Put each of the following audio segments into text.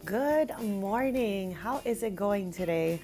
Good morning. How is it going today?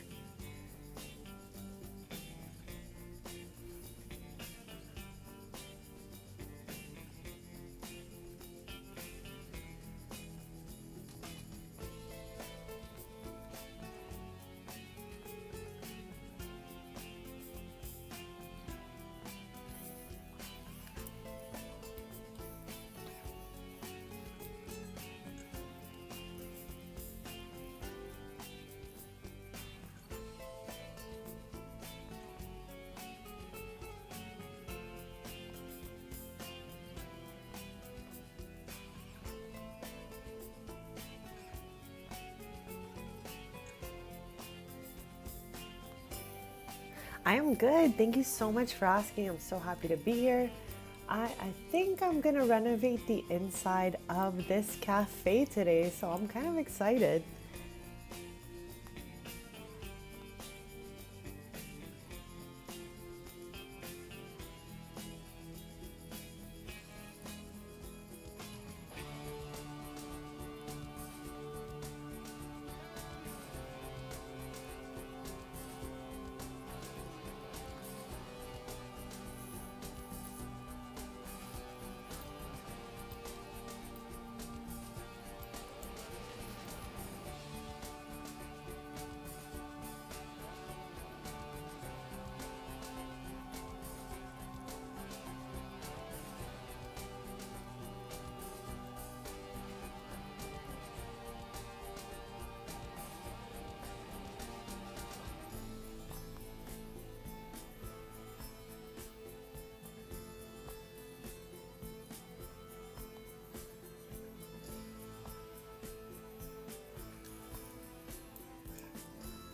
I am good. Thank you so much for asking. I'm so happy to be here. I think I'm going to renovate the inside of this cafe today, so I'm kind of excited.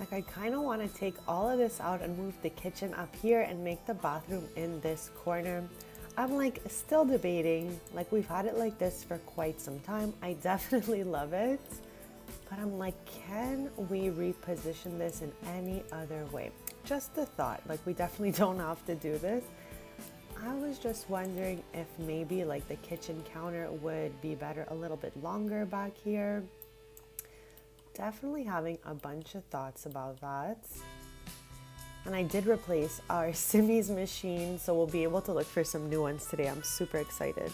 Like, I kind of want to take all of this out and move the kitchen up here and make the bathroom in this corner. I'm like still debating. Like, we've had it like this for quite some time. I definitely love it. But I'm like, can we reposition this in any other way? Just the thought. Like, we definitely don't have to do this. I was just wondering if maybe like the kitchen counter would be better a little bit longer back here. Definitely having a bunch of thoughts about that. And I did replace our Simmy's machine, so we'll be able to look for some new ones today. I'm super excited.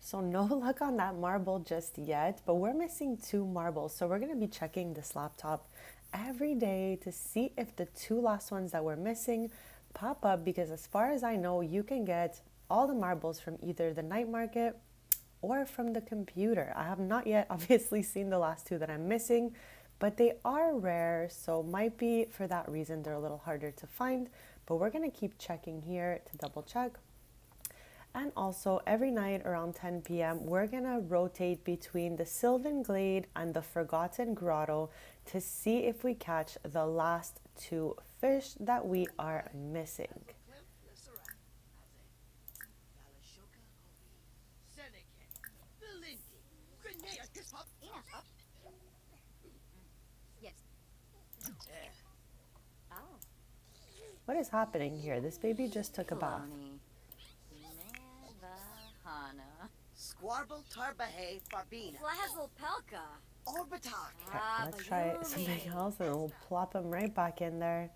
So no luck on that marble just yet, but we're missing two marbles. So we're going to be checking this laptop every day to see if the two last ones that we're missing pop up, because as far as I know, you can get all the marbles from either the night market or from the computer. I have not yet obviously seen the last two that I'm missing, but they are rare, so might be for that reason they're a little harder to find, but we're going to keep checking here to double check. And also every night around 10 p.m. we're gonna rotate between the Sylvan Glade and the Forgotten Grotto to see if we catch the last two fish that we are missing. What is happening here? This baby just took a bath. Squarble Turbahe Farbina. Flazzle Pelka. Orbitak. Okay, let's try something else and we'll plop him right back in there.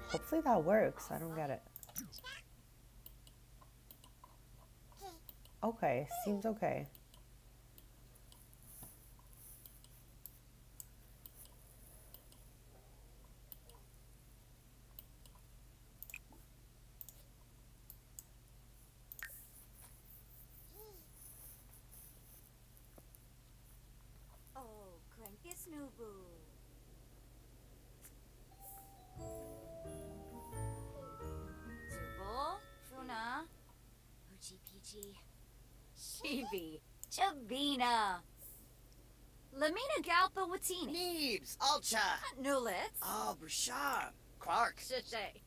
Hopefully that works. I don't get it. Okay, seems okay. Oh, Crankus Nubu. Zubo, Funa, Uchi Peachy, Shibi, Chabina, Lamina Galpa Watini, Neebs. Alcha. Nulitz, Oh, Bouchard. Quark. Shishay.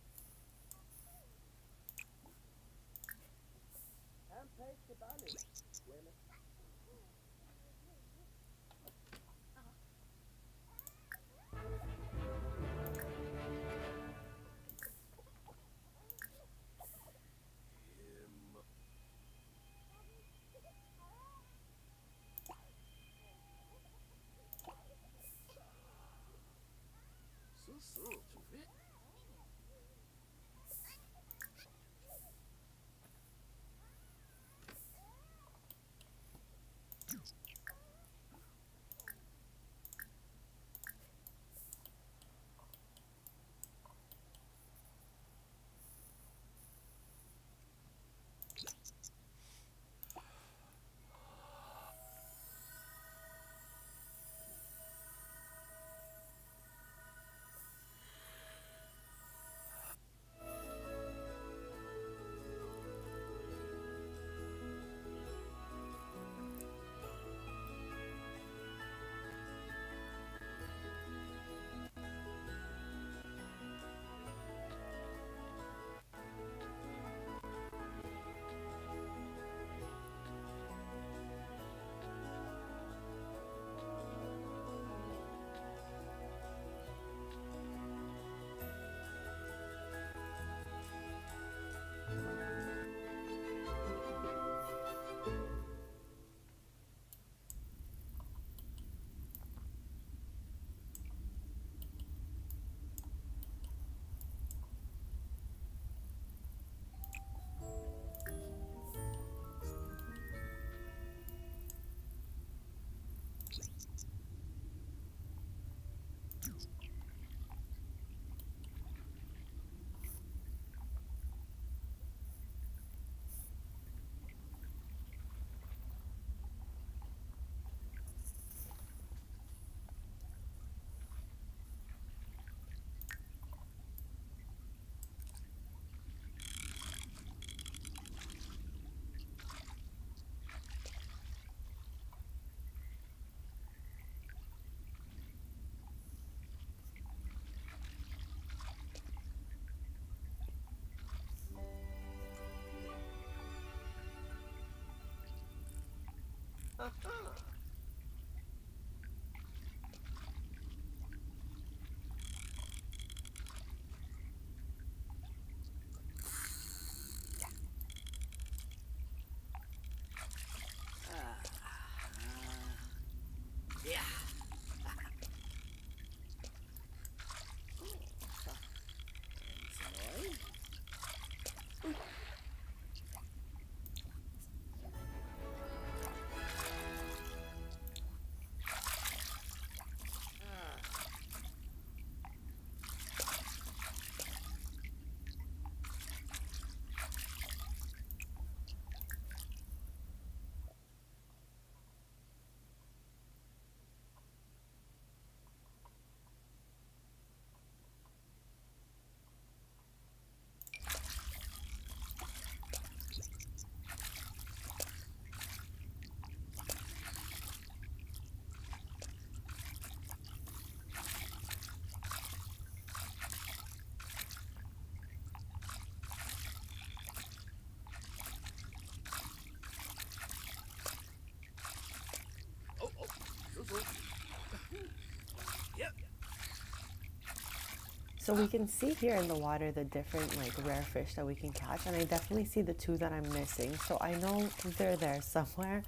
So we can see here in the water the different like rare fish that we can catch, and I definitely see the two that I'm missing. So I know they're there somewhere.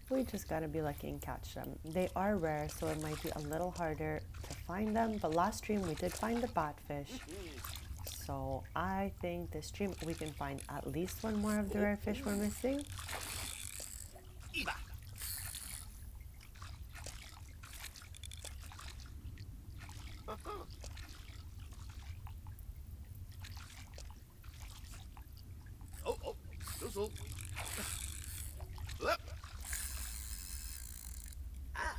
We just gotta be lucky and catch them. They are rare, so it might be a little harder to find them. But last stream we did find the batfish. So I think this stream we can find at least one more of the rare fish we're missing. Iba. Oh, oh, so. Up. Ah.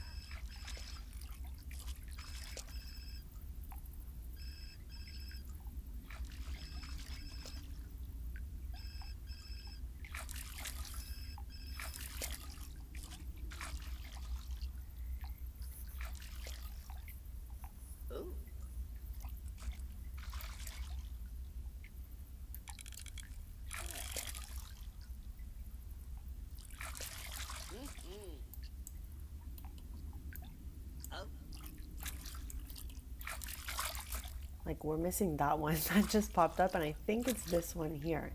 Oh. Oh. Like we're missing that one that just popped up, and I think it's this one here.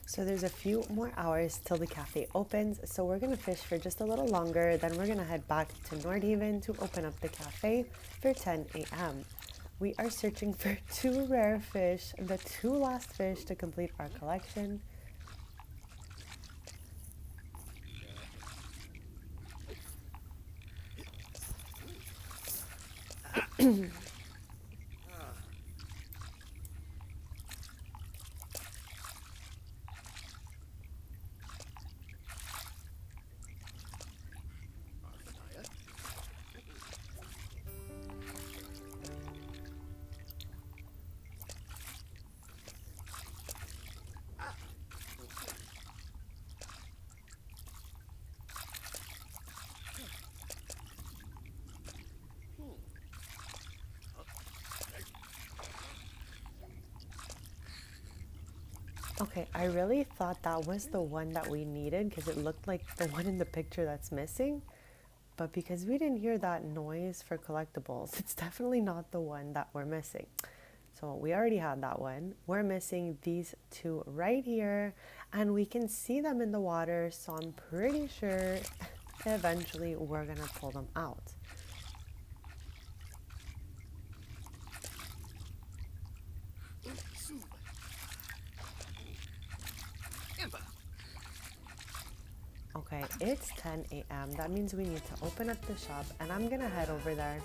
So there's a few more hours till the cafe opens, so we're gonna fish for just a little longer, then we're gonna head back to Nordhaven to open up the cafe for 10 a.m. We are searching for 2 rare fish, the 2 last fish to complete our collection. Arthania. Okay, I really thought that was the one that we needed because it looked like the one in the picture that's missing. But because we didn't hear that noise for collectibles, it's definitely not the one that we're missing. So we already had that one. We're missing these 2 right here, and we can see them in the water, so I'm pretty sure eventually we're gonna pull them out. Sub. Impa. Okay, it's 10 a.m. That means we need to open up the shop, and I'm gonna head over there.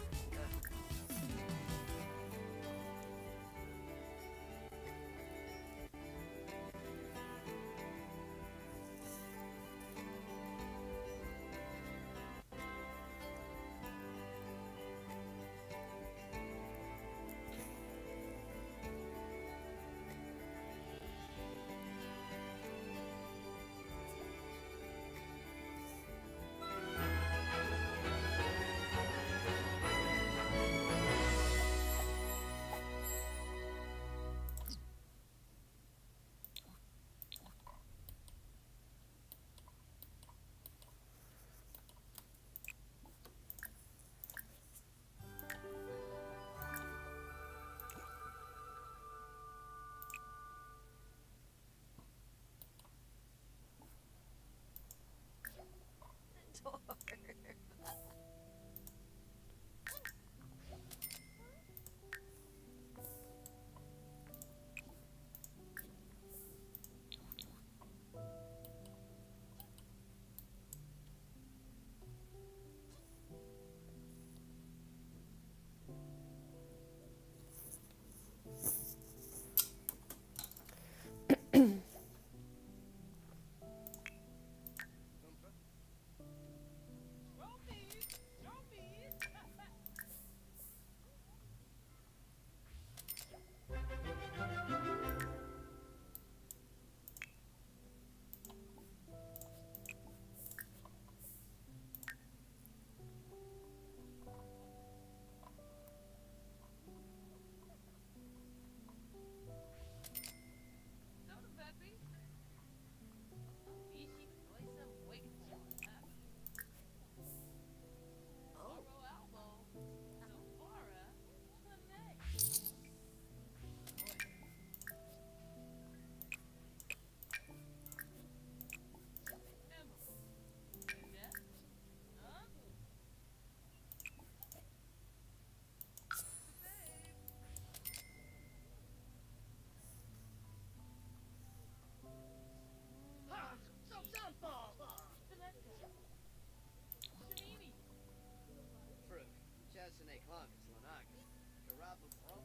Fruit. Chasine Clonkis Lanagas. Garapa Brom.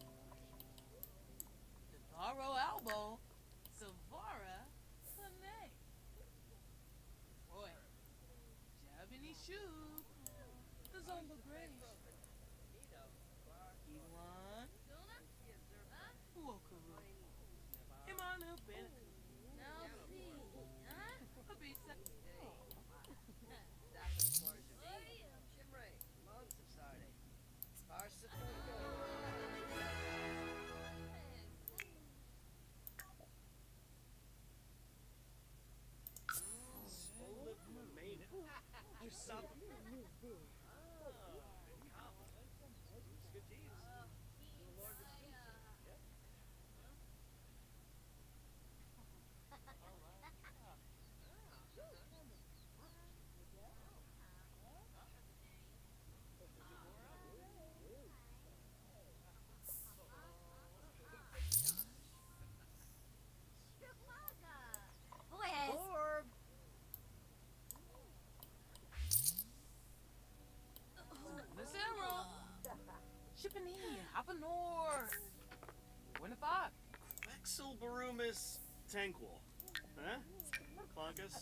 Devaro Albo, Savara, Panay. Boy, Jabini Shoe, the Zomba Grace. Elon, Wokaru, Imanu Benaku. Habisa, Daphne Forge. Shimray. Mons of Sarde. Parsa. Solid Mamena. Jusapa. 25. Exilbarumus Tanquil. Huh? Clonkus?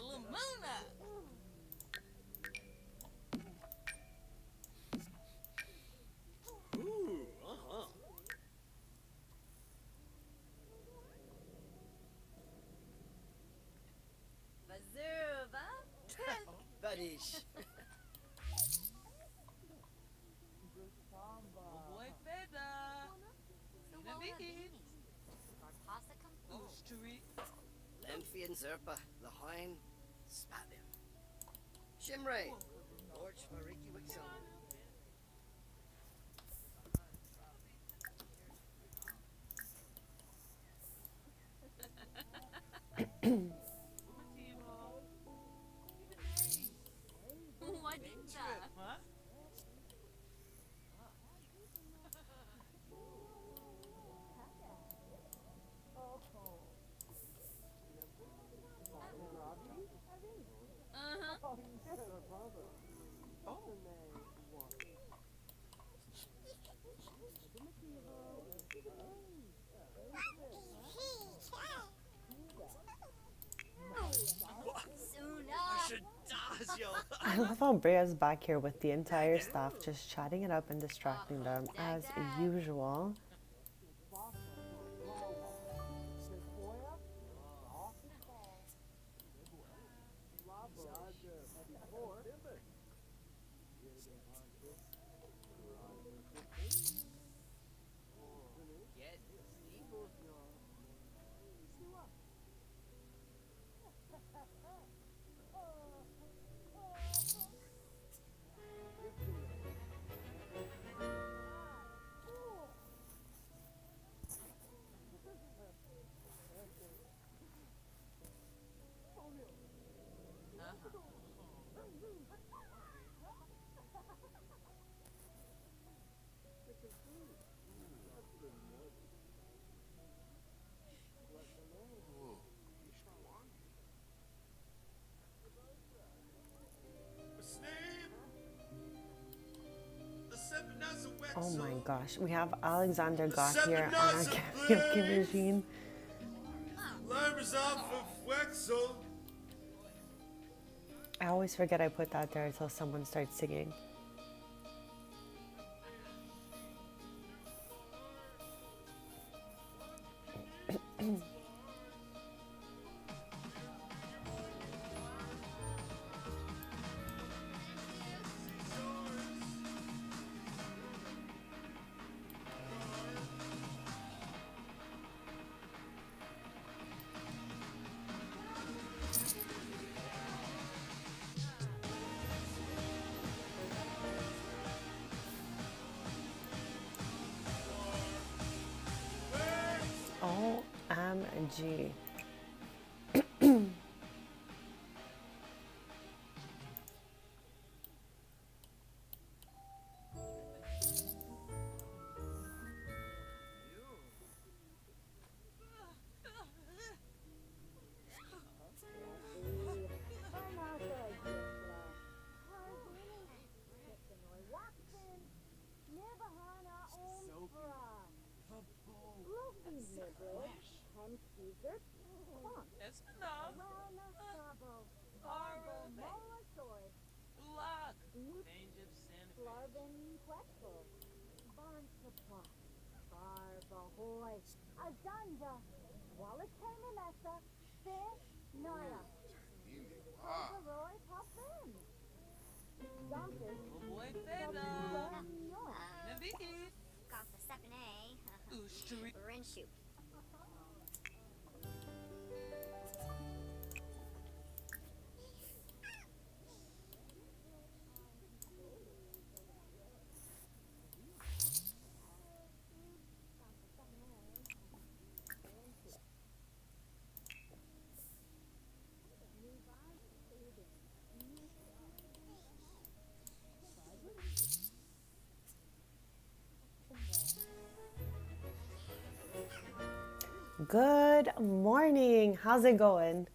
Lamuna. Ooh, uh-huh. Bazuva. Badish. Boy Feda. Navid. Ustri. Lemphian Zerpa. Lahoin. Spavim. Shimray. Lorch Mariki Wixel. Wadinja. Huh? I love how Brea's back here with the entire staff just chatting it up and distracting them as usual. Oh my gosh, we have Alexander Goth here on our karaoke machine. I always forget I put that there until someone starts singing. OMG. That's enough. Ulak. Change of Santa Boy Feda. Navid. Ustri. Rinshu. Good morning. How's it going?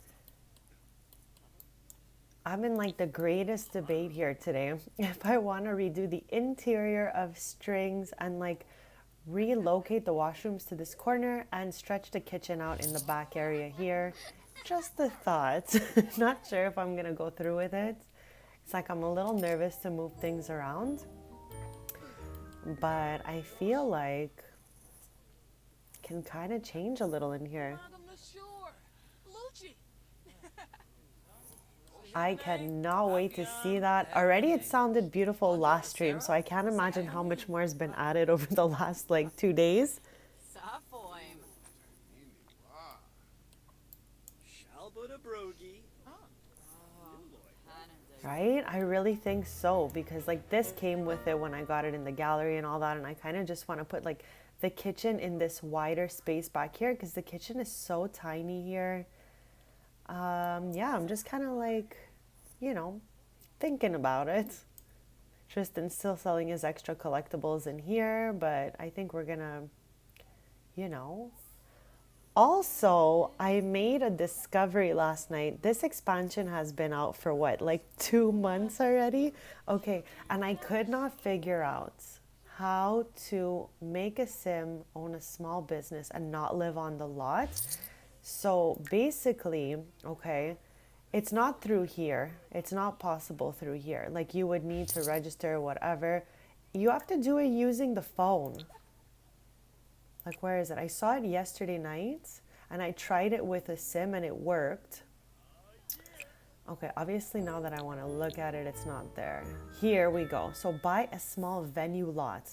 I'm in like the greatest debate here today. If I want to redo the interior of strings and like relocate the washrooms to this corner and stretch the kitchen out in the back area here. Just a thought. Not sure if I'm gonna go through with it. It's like I'm a little nervous to move things around, but I feel like it can kind of change a little in here. Madam Monsieur. Lucci. I cannot wait to see that. Already it sounded beautiful last stream, so I can't imagine how much more has been added over the last like 2 days. Safoim. Shalbota brogi. Right? I really think so, because like this came with it when I got it in the gallery and all that, and I kind of just want to put like the kitchen in this wider space back here because the kitchen is so tiny here. Yeah, I'm just kind of like, you know, thinking about it. Tristan's still selling his extra collectibles in here, but I think we're gonna, you know. Also, I made a discovery last night. This expansion has been out for what, like 2 months already? Okay, and I could not figure out how to make a sim own a small business and not live on the lot. So basically, okay, it's not through here. It's not possible through here. Like you would need to register, whatever. You have to do it using the phone. Like, where is it? I saw it yesterday night and I tried it with a sim and it worked. Okay, obviously now that I want to look at it, it's not there. Here we go. So buy a small venue lot.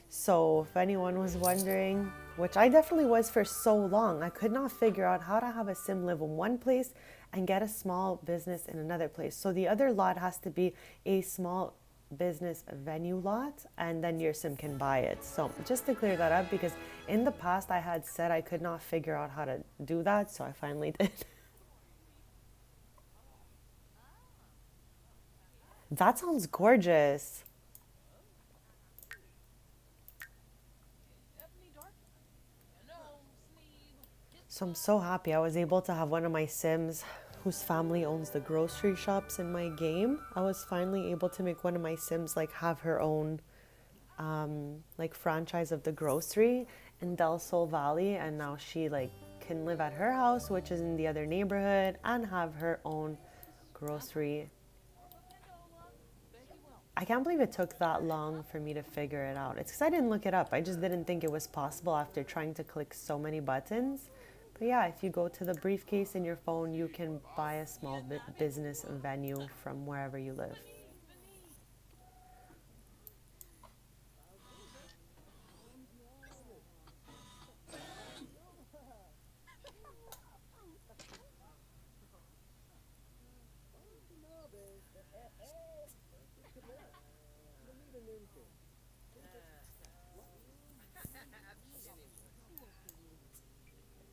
So if anyone was wondering, which I definitely was for so long, I could not figure out how to have a sim live in one place and get a small business in another place. So the other lot has to be a small business venue lot, and then your sim can buy it. So just to clear that up, because in the past I had said I could not figure out how to do that, so I finally did. That sounds gorgeous. So I'm so happy I was able to have one of my sims whose family owns the grocery shops in my game. I was finally able to make one of my sims like have her own like franchise of the grocery in Del Sol Valley, and now she like can live at her house, which is in the other neighborhood, and have her own grocery. I can't believe it took that long for me to figure it out. It's because I didn't look it up. I just didn't think it was possible after trying to click so many buttons. But yeah, if you go to the briefcase in your phone, you can buy a small business venue from wherever you live.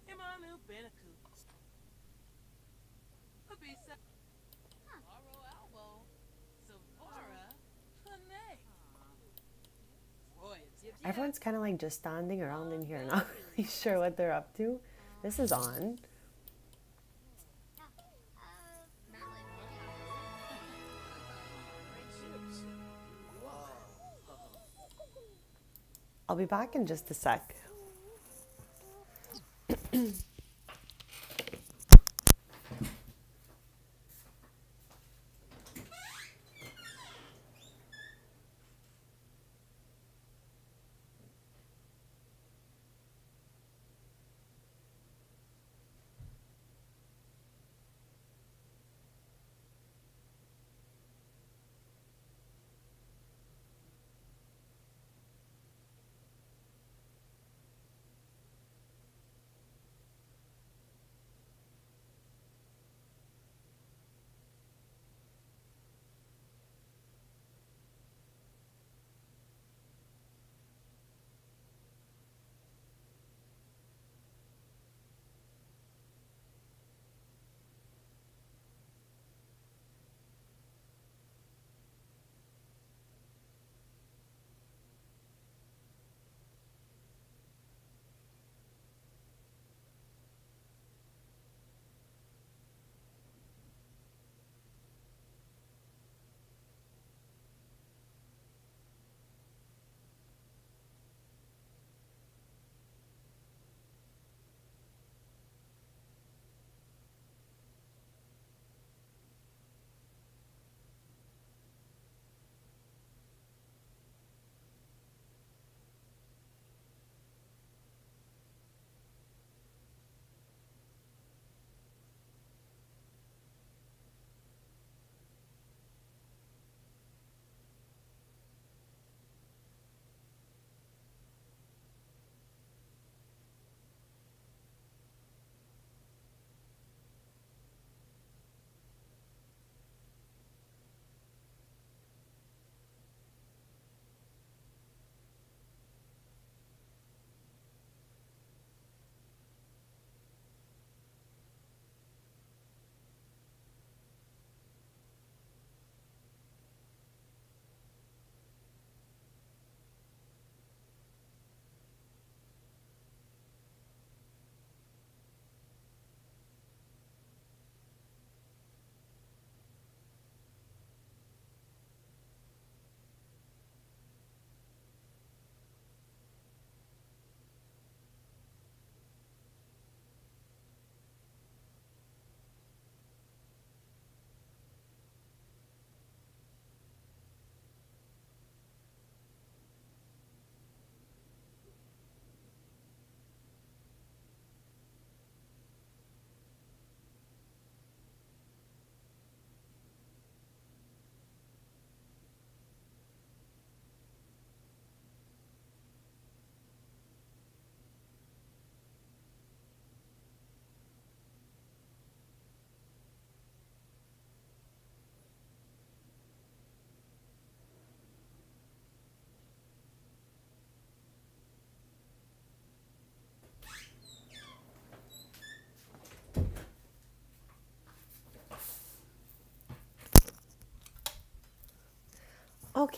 Imanu Benaku. Abisa. Aro Albo. Savara. Panay. Everyone's kind of like just standing around in here, not really sure what they're up to. This is on. I'll be back in just a sec.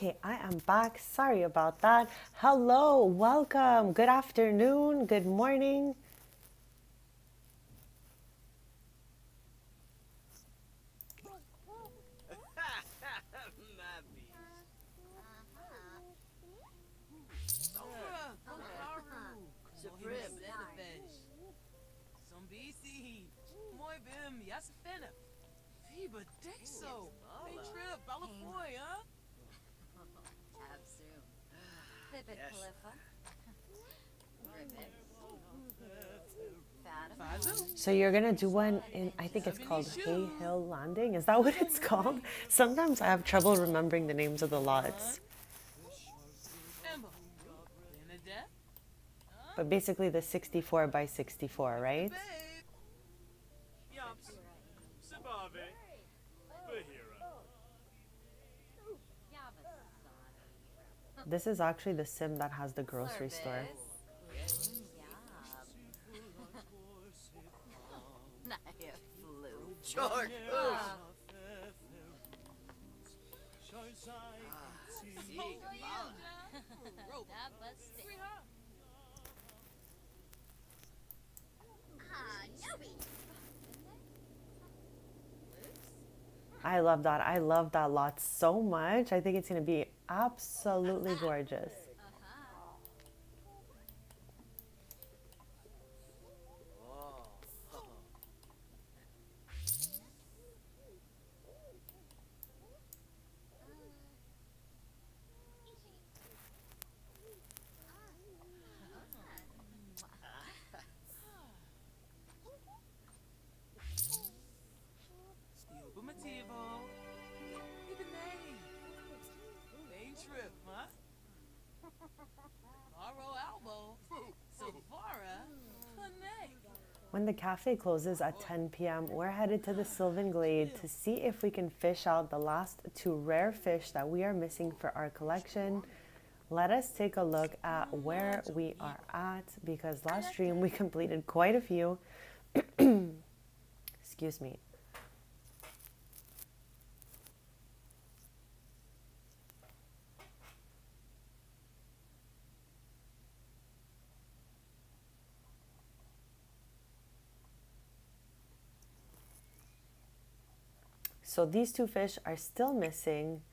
Okay, I am back. Sorry about that. Hello, welcome. Good afternoon, good morning. Mabbies. Sora, Kokaru, Supreme. Senefesh. Some BC. Moi bim, Yasafena. Fiba Dexo. They trip, Balafoy, huh? Absum. Pipit Yes. Calipha. Ribbit. Fazu. Fatima. So you're gonna do one in, I think it's called Hay Hill Landing. Is that what it's called? Sometimes I have trouble remembering the names of the lots. Emma. Benedette. But basically the 64 by 64, right? Babe. Yumps. Sabave. Bahira. Yabasani. This is actually the sim that has the grocery store. Naya flew. George. I love that. I love that lot so much. I think it's gonna be absolutely gorgeous. Yoba Mativo. Even Main trip, huh? Laro Albo. Savara. Panay. When the cafe closes at 10 p.m., we're headed to the Sylvan Glade to see if we can fish out the last two rare fish that we are missing for our collection. Let us take a look at where we are at, because last stream we completed quite a few. Excuse me. So these two fish are still missing.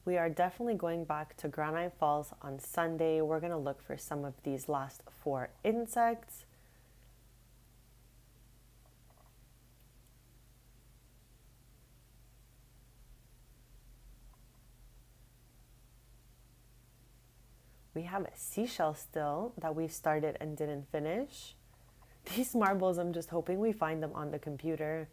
We are definitely going back to Granite Falls on Sunday. We're going to look for some of these last four insects. We have a seashell still that we've started and didn't finish. These marbles, I'm just hoping we find them on the computer.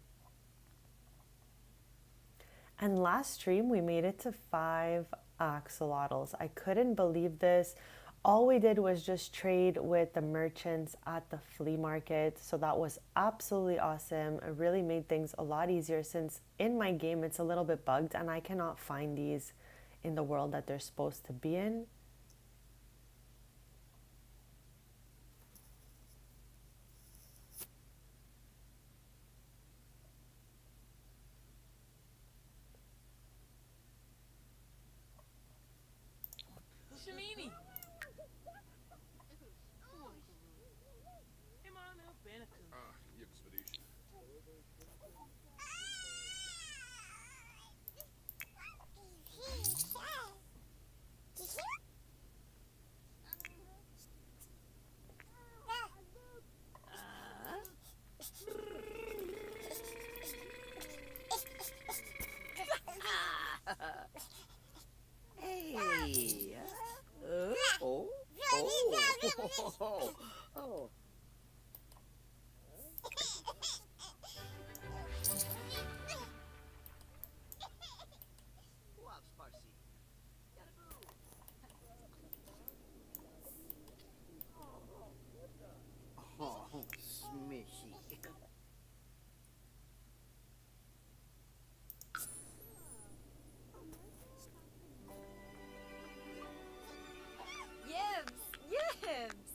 And last stream, we made it to 5 axolotls. I couldn't believe this. All we did was just trade with the merchants at the flea market. So that was absolutely awesome. It really made things a lot easier, since in my game, it's a little bit bugged and I cannot find these in the world that they're supposed to be in. Shamini. Imanu Benakum. Expedition. Hey. Oh. Oh. Loves Farsi. Oh, smishy. Yibs! Yibs!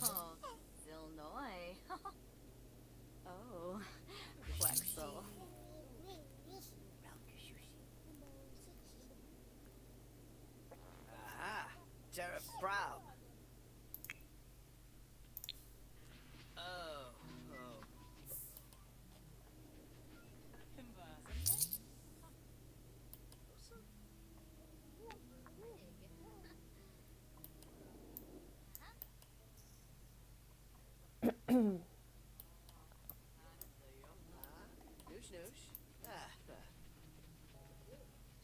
Oh, Noosh noosh.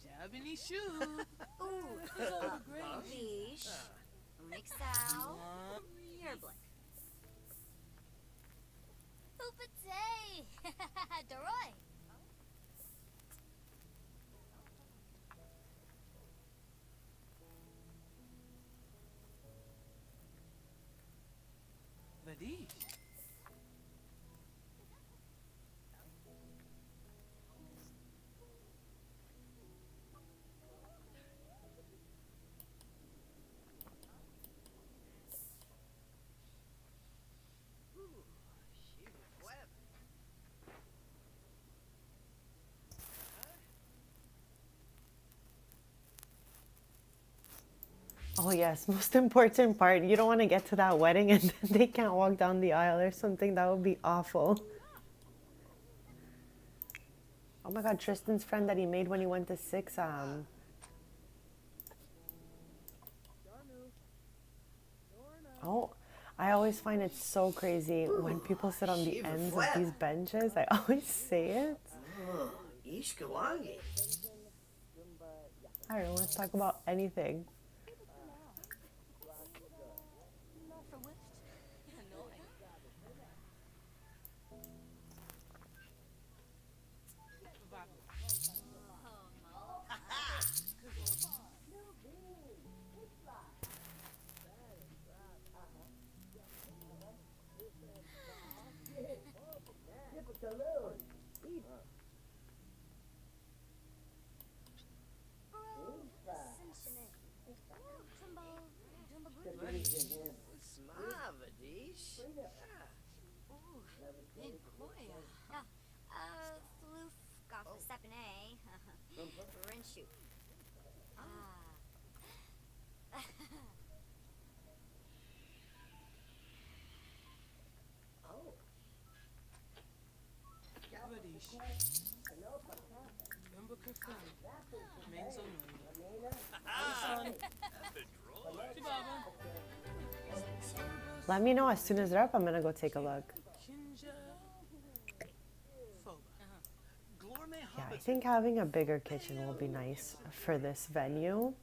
Japanese shoe. Ooh, Leash. Mixow. Yearblick. Hoopatay. Doroy. Badish. Oh yes, most important part. You don't want to get to that wedding and then they can't walk down the aisle or something. That would be awful. Oh my god, Tristan's friend that he made when he went to six. Oh, I always find it so crazy when people sit on the ends of these benches. I always say it. Ishkawangi. I don't know, let's talk about anything. Smavadish. Floof got the Sepine. Rinshoot. Badish. Remember confirmed. Remains unknown. Chibaba. Let me know as soon as they're up. I'm gonna go take a look. Kinja. Foba. Yeah, I think having a bigger kitchen will be nice for this venue.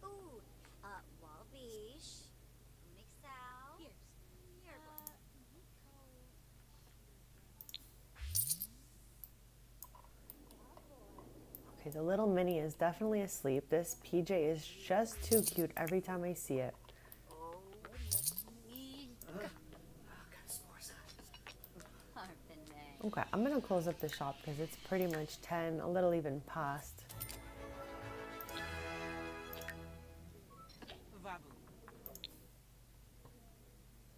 Ooh, Walbish. Mixow. Yearblick. Okay, the little mini is definitely asleep. This PJ is just too cute every time I see it. Okay, I'm gonna close up the shop because it's pretty much 10, a little even past.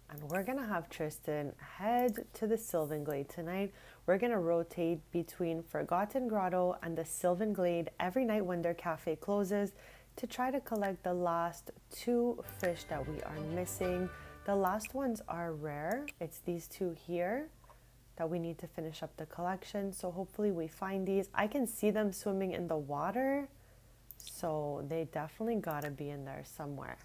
And we're gonna have Tristan head to the Sylvan Glade tonight. We're gonna rotate between Forgotten Grotto and the Sylvan Glade every night when their cafe closes to try to collect the last 2 fish that we are missing. The last ones are rare. It's these 2 here that we need to finish up the collection. So hopefully we find these. I can see them swimming in the water, so they definitely gotta be in there somewhere.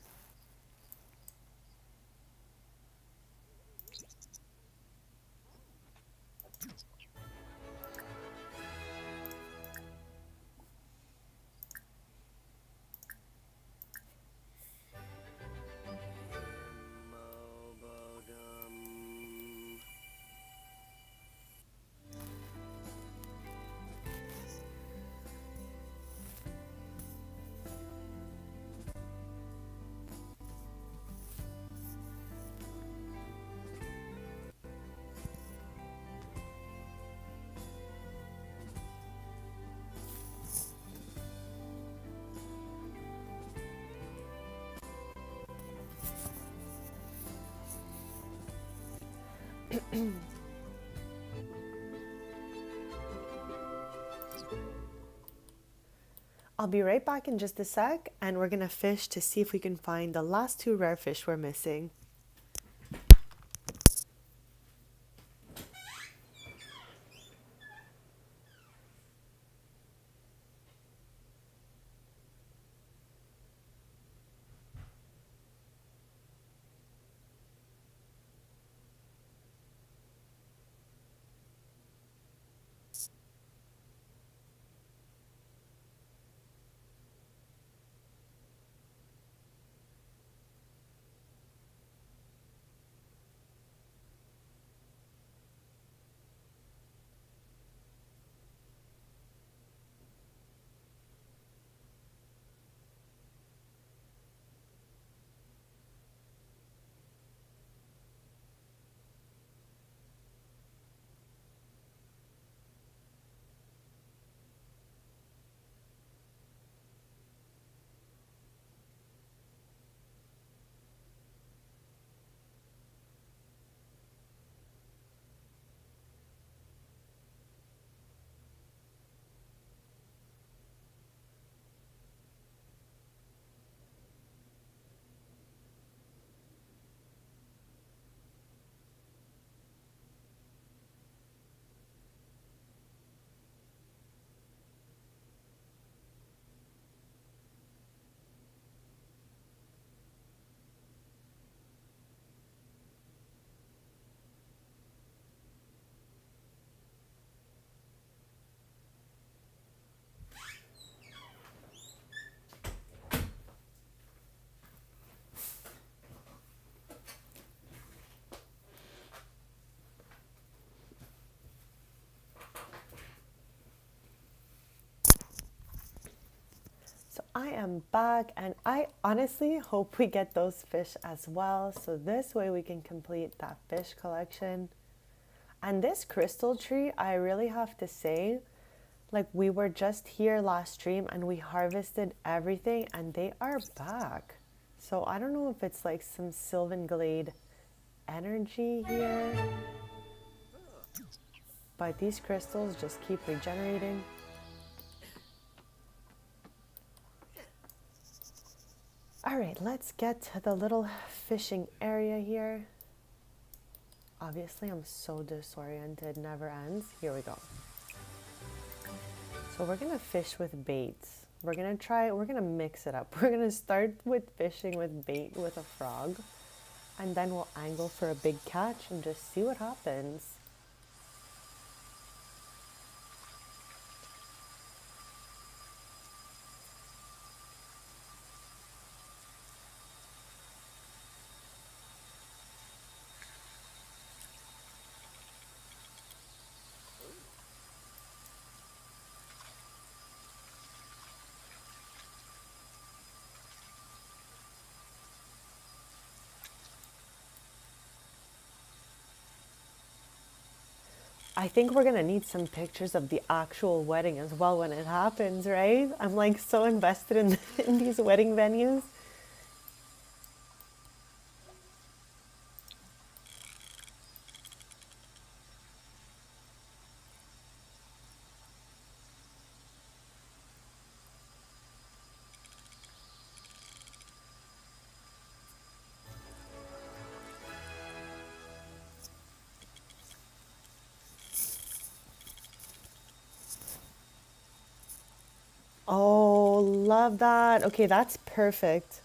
I'll be right back in just a sec, and we're gonna fish to see if we can find the last two rare fish we're missing. So I am back, and I honestly hope we get those fish as well, so this way we can complete that fish collection. And this crystal tree, I really have to say, like, we were just here last stream and we harvested everything and they are back. So I don't know if it's like some Sylvan Glade energy here, but these crystals just keep regenerating. All right, let's get to the little fishing area here. Obviously, I'm so disoriented, never ends. Here we go. So we're gonna fish with baits. We're gonna mix it up. We're gonna start with fishing with bait with a frog, and then we'll angle for a big catch and just see what happens. I think we're gonna need some pictures of the actual wedding as well when it happens, right? I'm like so invested in, in these wedding venues. Oh, love that. Okay, that's perfect.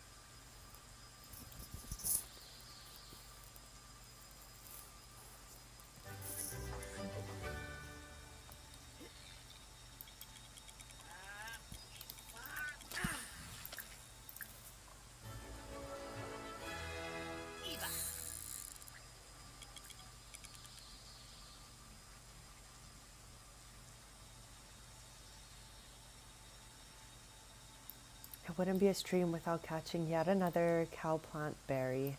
It wouldn't be a stream without catching yet another cowplant berry.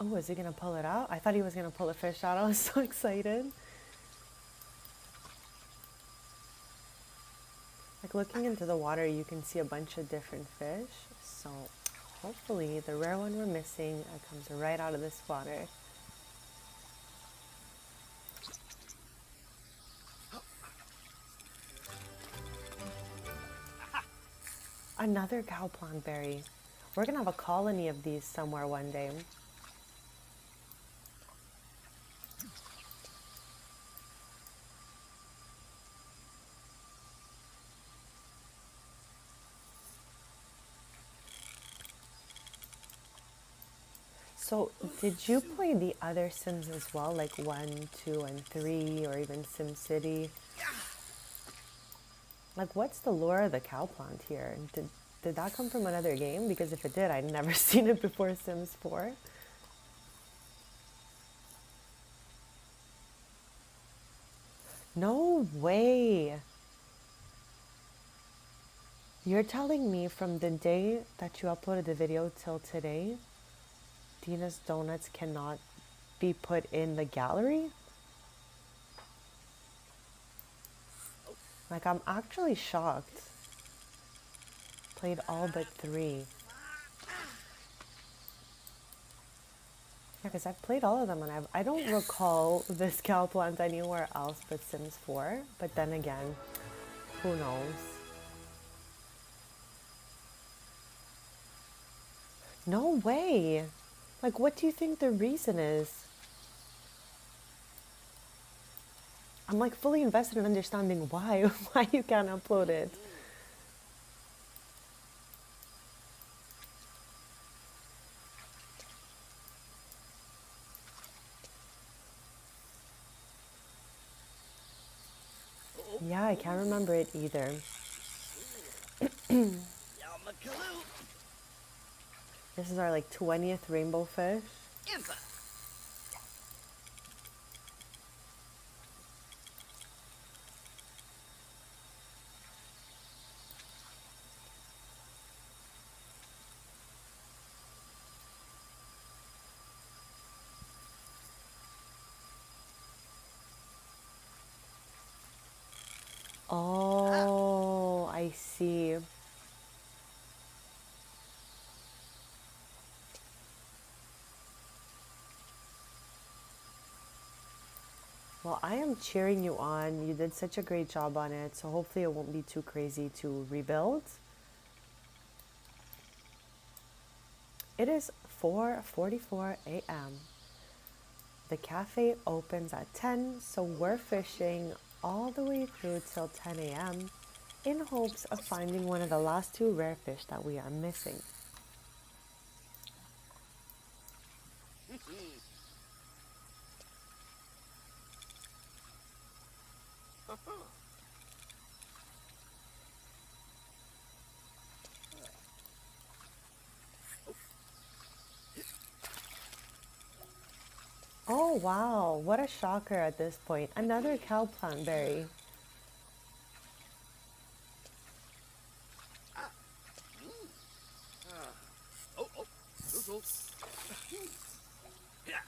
Oh, is he gonna pull it out? I thought he was gonna pull a fish out. I was so excited. Like looking into the water, you can see a bunch of different fish. So hopefully the rare one we're missing comes right out of this water. Another cowplant berry. We're gonna have a colony of these somewhere one day. So, did you play the other Sims as well, like 1, 2, and 3, or even Sim City? Like, what's the lore of the cow plant here? Did that come from another game? Because if it did, I'd never seen it before Sims 4. No way! You're telling me from the day that you uploaded the video till today, Dina's Donuts cannot be put in the gallery? Like, I'm actually shocked. Played all but 3. Yeah, because I've played all of them, and I don't recall this cow plant anywhere else but Sims 4. But then again, who knows? No way! Like, what do you think the reason is? I'm like fully invested in understanding why you can't upload it. Yeah, I can't remember it either. Yamakaloo. This is our like 20th rainbow fish. Impa. Oh, I see. Well, I am cheering you on. You did such a great job on it, so hopefully it won't be too crazy to rebuild. It is 4:44 a.m. The cafe opens at 10, so we're fishing all the way through till 10 a.m. in hopes of finding one of the last 2 rare fish that we are missing. Oh wow, what a shocker at this point. Another cowplant berry. Oh, oh. Ooh, ooh. Yeah.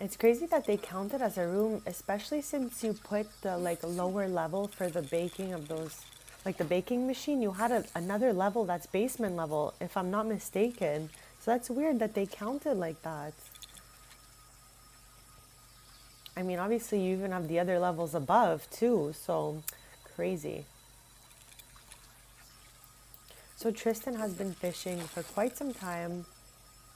It's crazy that they count it as a room, especially since you put the like lower level for the baking of those, like the baking machine. You had another level that's basement level, if I'm not mistaken. So that's weird that they count it like that. I mean, obviously you even have the other levels above too, so crazy. So Tristan has been fishing for quite some time,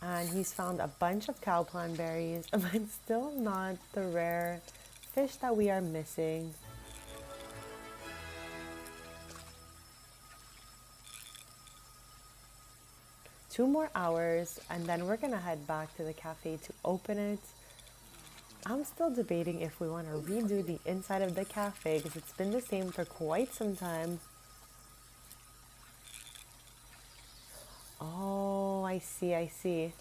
and he's found a bunch of cowplant berries, but still not the rare fish that we are missing. Two more hours, and then we're gonna head back to the cafe to open it. I'm still debating if we want to redo the inside of the cafe because it's been the same for quite some time. Oh, I I see, I see.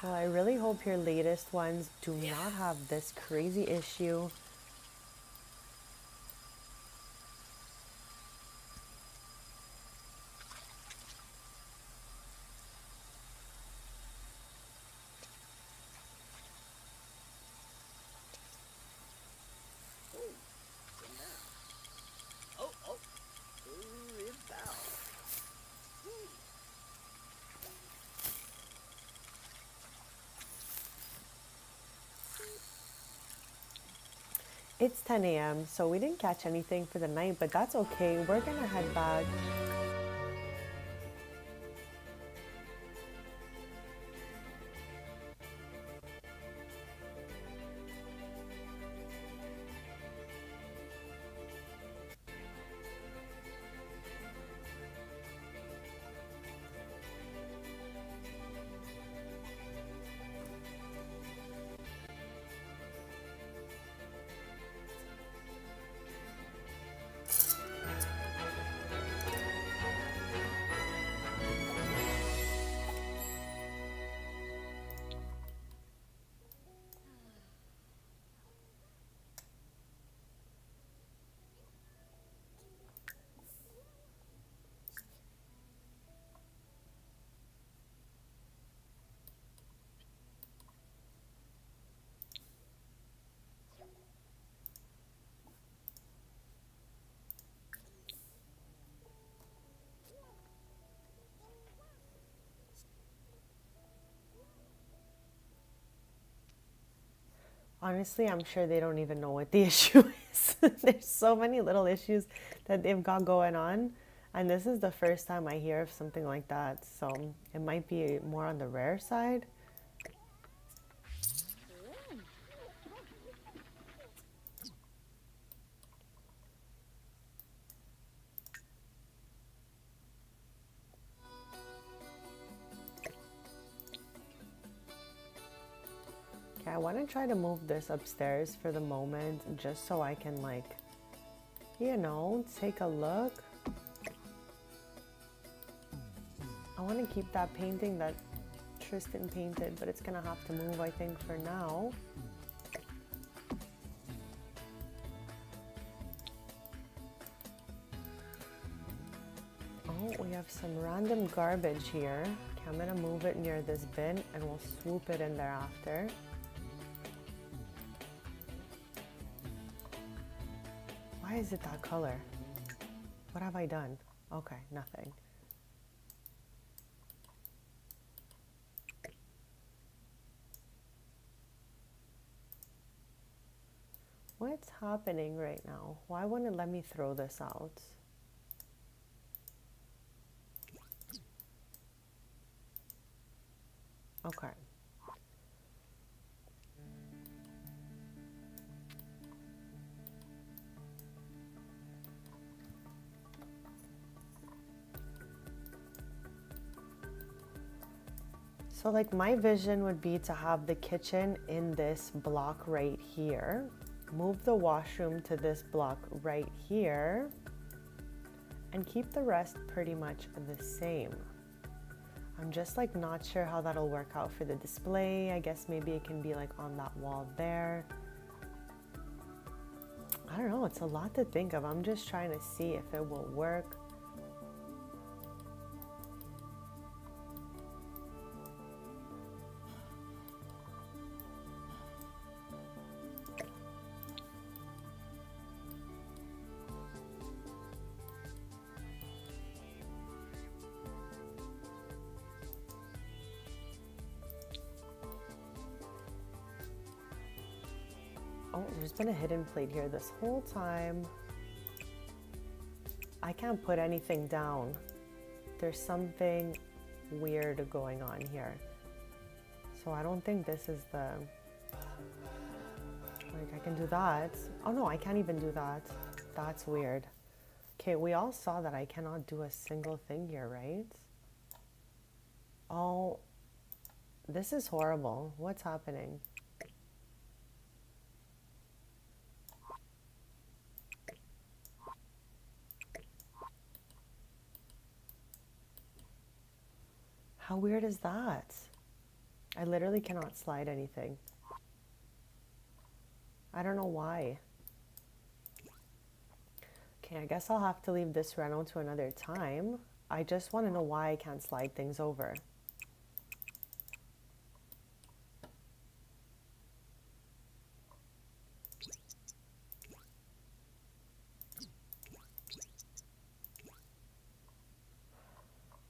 Well, I really hope your latest ones do not have this crazy issue. It's 10 a.m., so we didn't catch anything for the night, but that's okay. We're gonna head back. Honestly, I'm sure they don't even know what the issue is. There's so many little issues that they've got going on. And this is the first time I hear of something like that. So it might be more on the rare side. Okay, I want to try to move this upstairs for the moment, just so I can, like, you know, take a look. I want to keep that painting that Tristan painted, but it's gonna have to move, I think, for now. Oh, we have some random garbage here. Okay, I'm gonna move it near this bin and we'll swoop it in there after. Why is it that color? What have I done? Okay, nothing. What's happening right now? Why won't it let me throw this out? Okay. So like my vision would be to have the kitchen in this block right here, move the washroom to this block right here, and keep the rest pretty much the same. I'm just like not sure how that'll work out for the display. I guess maybe it can be like on that wall there. I don't know, it's a lot to think of. I'm just trying to see if it will work. Oh, there's been a hidden plate here this whole time. I can't put anything down. There's something weird going on here. So I don't think this is the, like I can do that. Oh no, I can't even do that. That's weird. Okay, we all saw that I cannot do a single thing here, right? Oh, this is horrible. What's happening? How weird is that? I literally cannot slide anything. I don't know why. Okay, I guess I'll have to leave this reno to another time. I just want to know why I can't slide things over.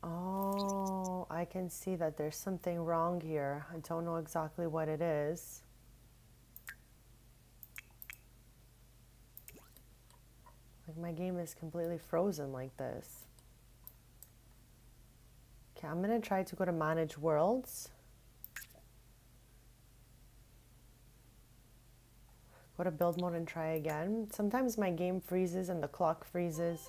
Oh, I can see that there's something wrong here. I don't know exactly what it is. Like my game is completely frozen like this. Okay, I'm gonna try to go to manage worlds. Go to build mode and try again. Sometimes my game freezes and the clock freezes.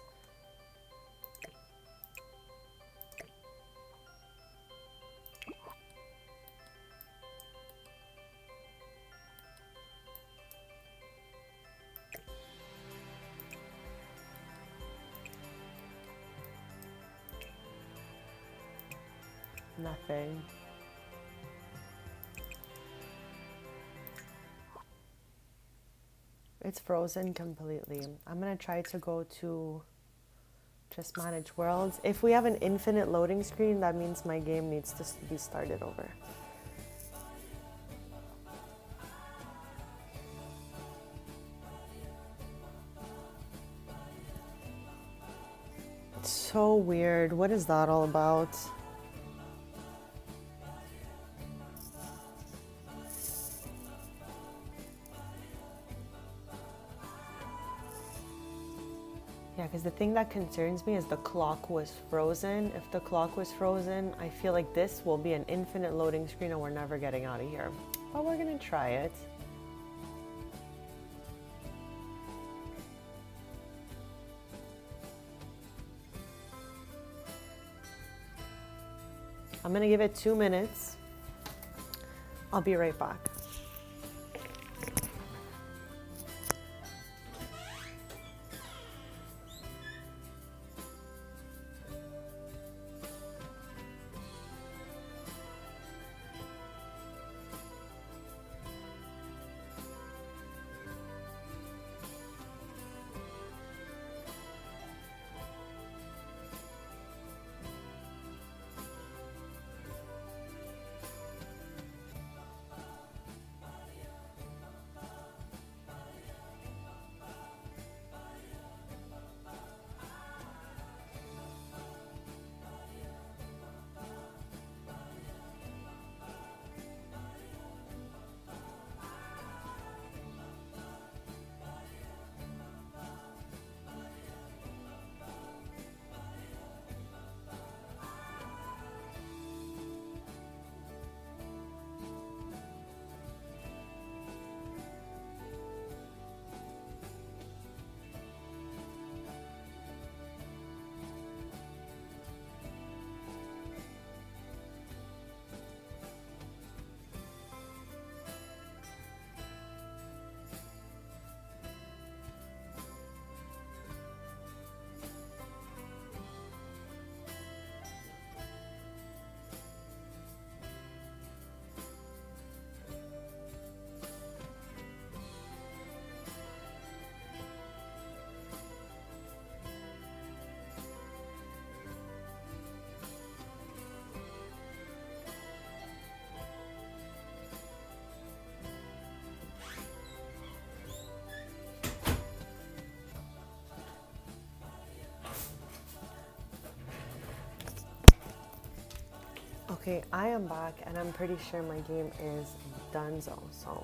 Nothing. It's frozen completely. I'm gonna try to go to just manage worlds. If we have an infinite loading screen, that means my game needs to be started over. It's so weird. What is that all about? Yeah, because the thing that concerns me is the clock was frozen. If the clock was frozen, I feel like this will be an infinite loading screen and we're never getting out of here. But we're gonna try it. I'm gonna give it 2 minutes. I'll be right back. Okay, I am back and I'm pretty sure my game is donezo, so.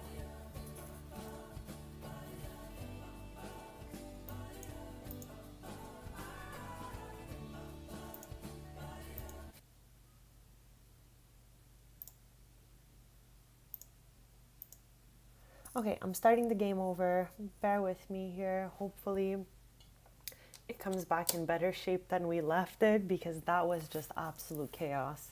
Okay, I'm starting the game over. Bear with me here. Hopefully it comes back in better shape than we left it, because that was just absolute chaos.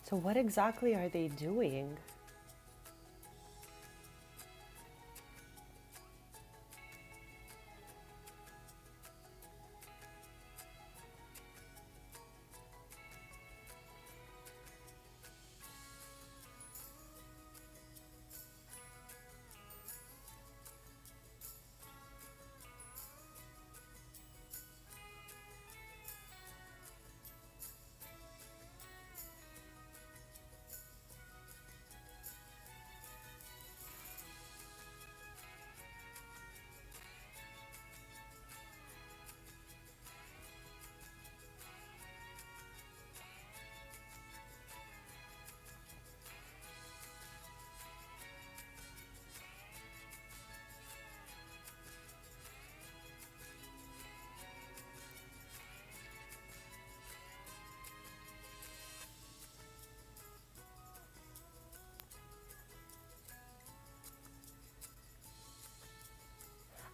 So what exactly are they doing?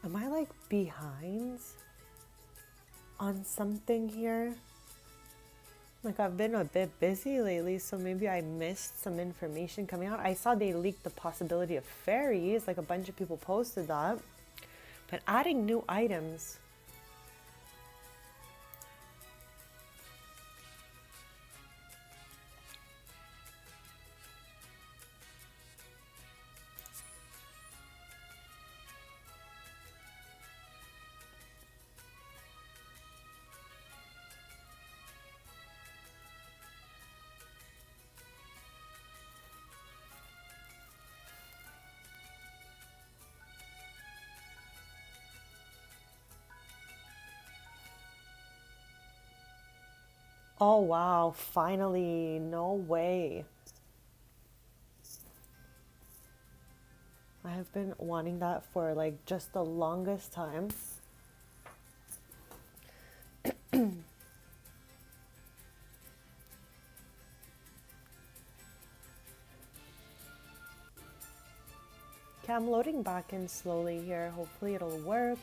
Am I like behind on something here? Like, I've been a bit busy lately, so maybe I missed some information coming out. I saw they leaked the possibility of fairies, like a bunch of people posted that. But adding new items. Oh wow, finally, no way. I have been wanting that for like just the longest time. Okay, I'm loading back in slowly here. Hopefully it'll work.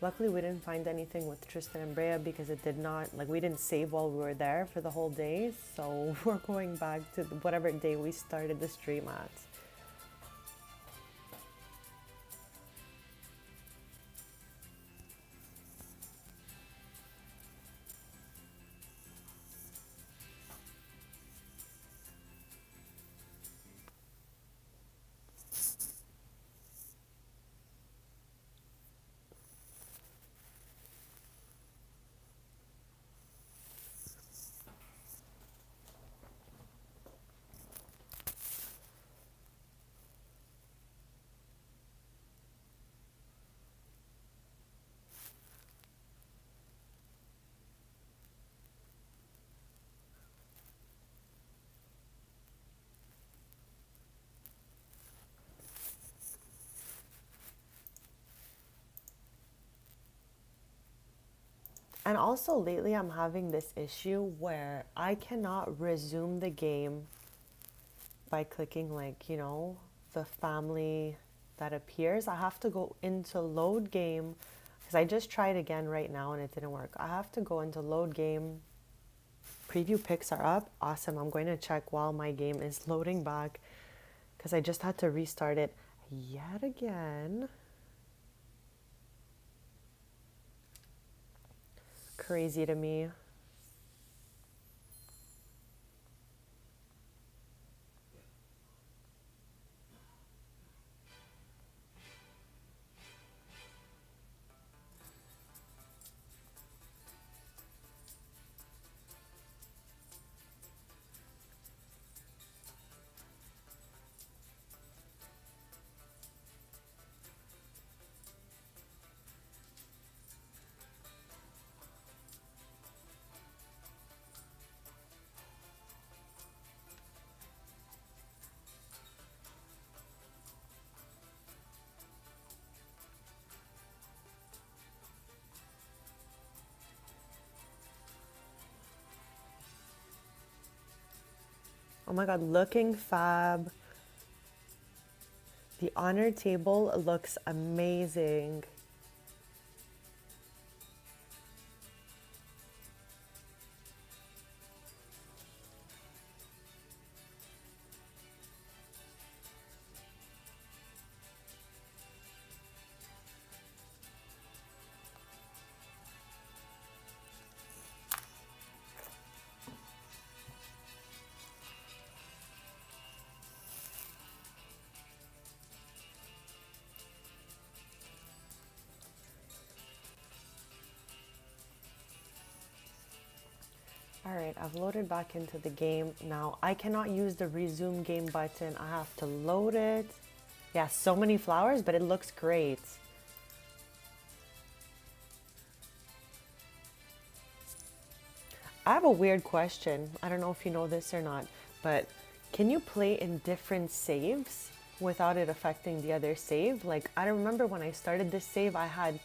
Luckily we didn't find anything with Tristan and Brea, because it did not, like, we didn't save while we were there for the whole day. So we're going back to whatever day we started the stream at. And also lately I'm having this issue where I cannot resume the game by clicking, like, the family that appears. I have to go into load game, because I just tried again right now and it didn't work. I have to go into load game. Preview pics are up. Awesome. I'm going to check while my game is loading back, because I just had to restart it yet again. Crazy to me. Oh my god, looking fab. The honor table looks amazing. Alright, I've loaded back into the game. Now, I cannot use the resume game button. I have to load it. Yeah, so many flowers, but it looks great. I have a weird question. I don't know if you know this or not, but can you play in different saves without it affecting the other save? Like, I remember when I started this save, I had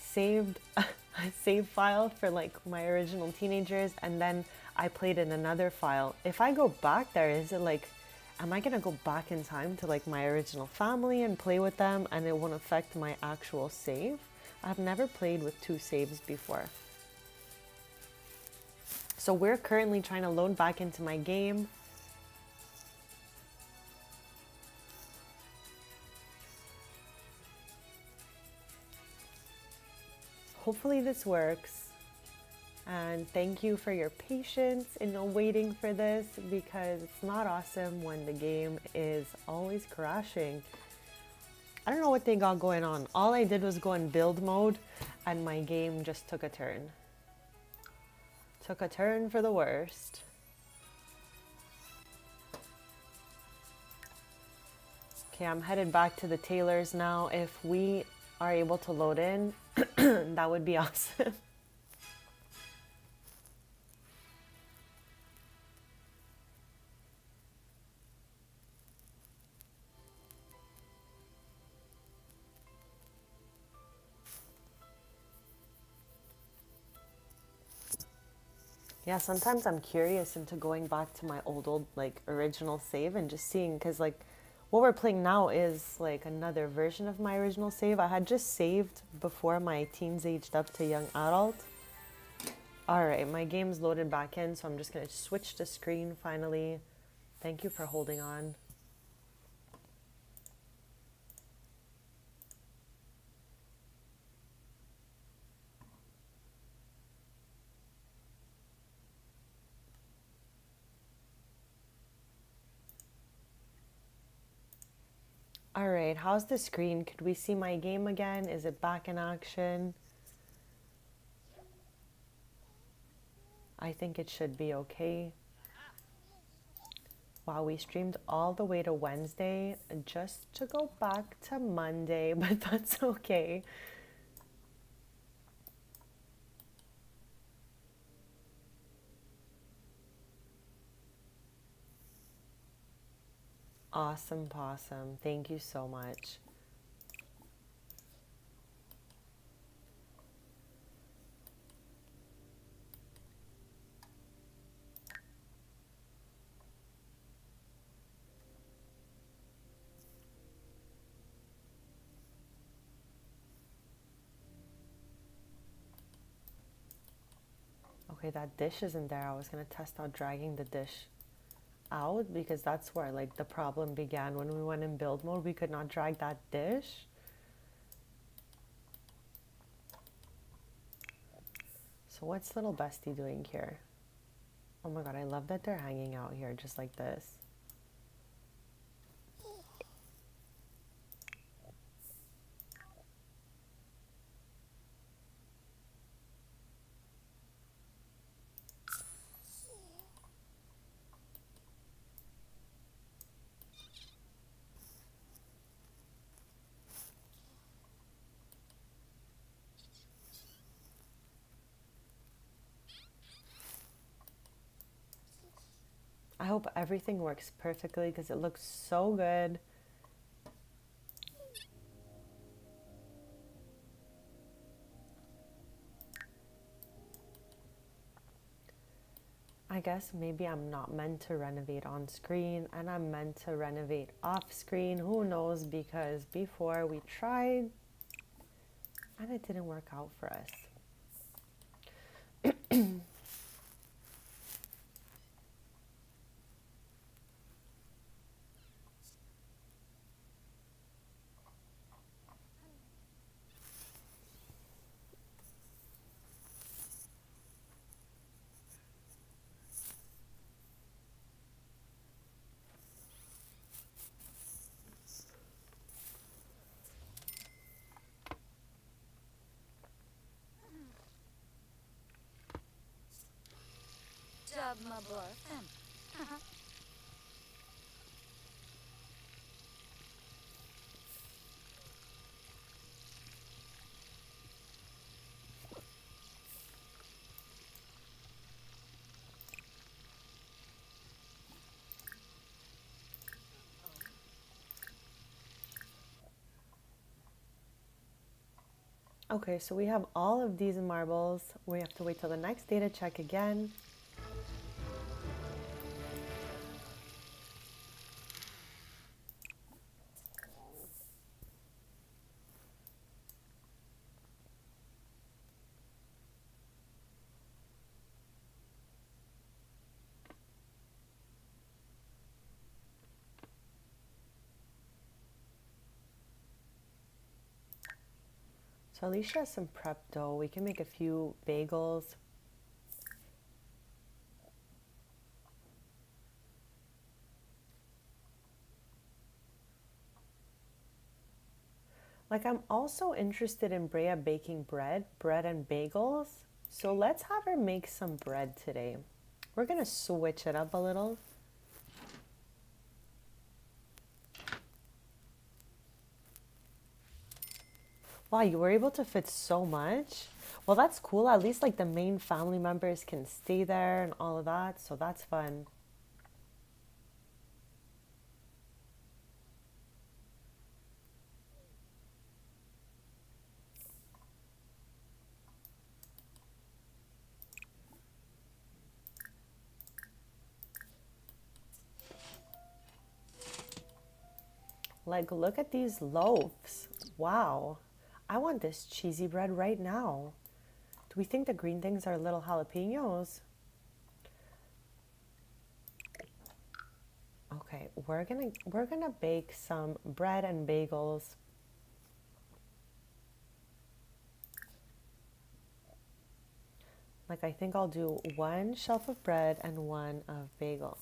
saved a save file for like my original teenagers, and then I played in another file. If I go back there, is it like, am I gonna go back in time to like my original family and play with them and it won't affect my actual save? I've never played with two saves before. So we're currently trying to load back into my game. Hopefully this works. And thank you for your patience in waiting for this, because it's not awesome when the game is always crashing. I don't know what they got going on. All I did was go in build mode and my game just took a turn. Took a turn for the worst. Okay, I'm headed back to the tailors now. If we are able to load in, that would be awesome. Yeah, sometimes I'm curious into going back to my old like original save and just seeing, because like what we're playing now is like another version of my original save. I had just saved before my teens aged up to young adult. All right, my game's loaded back in, so I'm just gonna switch the screen finally. Thank you for holding on. All right, how's the screen? Could we see my game again? Is it back in action? I think it should be okay. Wow, we streamed all the way to Wednesday just to go back to Monday, but that's okay. Awesome possum. Thank you so much. Okay, that dish isn't there. I was gonna test out dragging the dish out, because that's where like the problem began. When we went in build mode, we could not drag that dish. So what's little bestie doing here? Oh my god, I love that they're hanging out here just like this. I hope everything works perfectly because it looks so good. I guess maybe I'm not meant to renovate on screen and I'm meant to renovate off screen. Who knows? Because before we tried and it didn't work out for us. Dub my bluff. Okay, so we have all of these marbles. We have to wait till the next day to check again. So Alicia has some prep dough. We can make a few bagels. Like, I'm also interested in Brea baking bread and bagels. So let's have her make some bread today. We're gonna switch it up a little. Wow, you were able to fit so much. Well, that's cool. At least like the main family members can stay there and all of that. So that's fun. Like, look at these loaves. Wow. I want this cheesy bread right now. Do we think the green things are little jalapenos? Okay, we're gonna bake some bread and bagels. Like, I think I'll do one shelf of bread and one of bagel.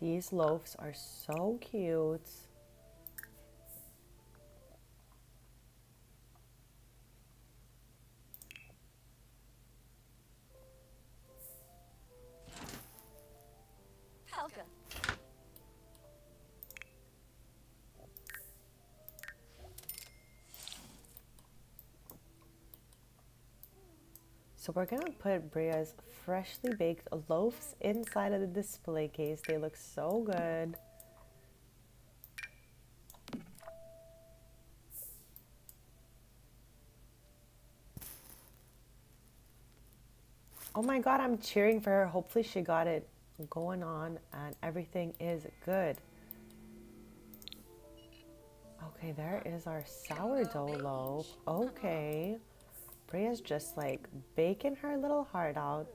These loaves are so cute. Helga. So we're gonna put Bria's freshly baked loaves inside of the display case. They look so good. Oh my God, I'm cheering for her. Hopefully she got it going on and everything is good. Okay, there is our sourdough loaf. Okay. Bria's just like baking her little heart out.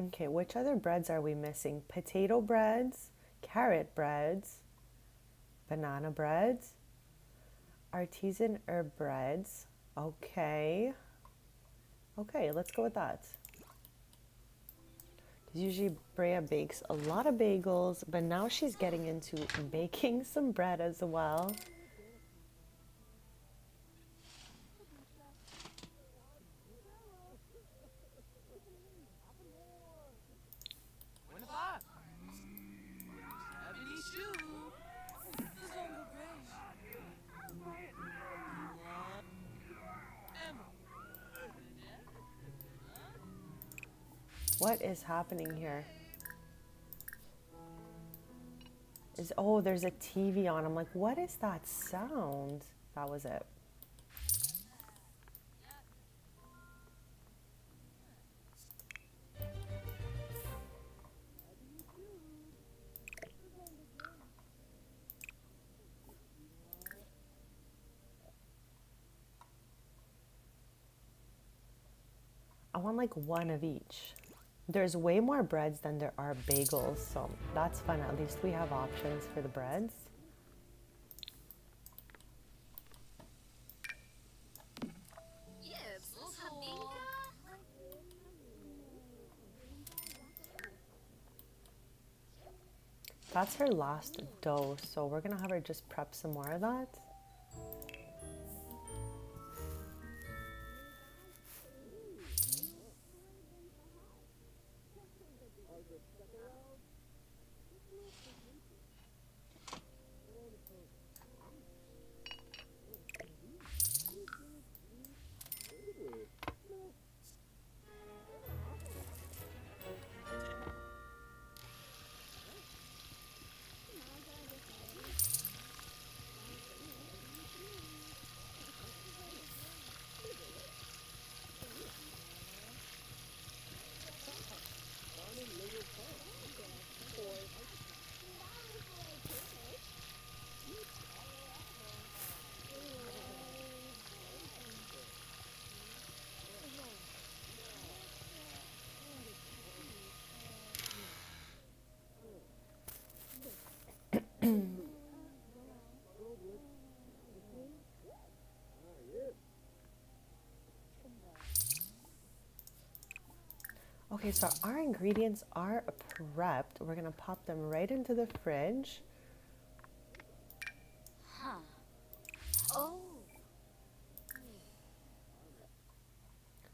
Okay, which other breads are we missing? Potato breads, carrot breads, banana breads, artisan herb breads. Okay. Okay, let's go with that. Usually Brea bakes a lot of bagels, but now she's getting into baking some bread as well. When five. 72. The Zongo Grace. Emma. What is happening here? Oh, there's a TV on. I'm like, what is that sound? That was it. I want like one of each. There's way more breads than there are bagels, so that's fun. At least we have options for the breads. That's her last dough, so we're gonna have her just prep some more of that. Okay, so our ingredients are prepped. We're gonna pop them right into the fridge. Oh.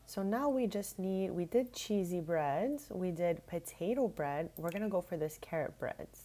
So now we just need, we did cheesy breads, we did potato bread. We're gonna go for this carrot breads.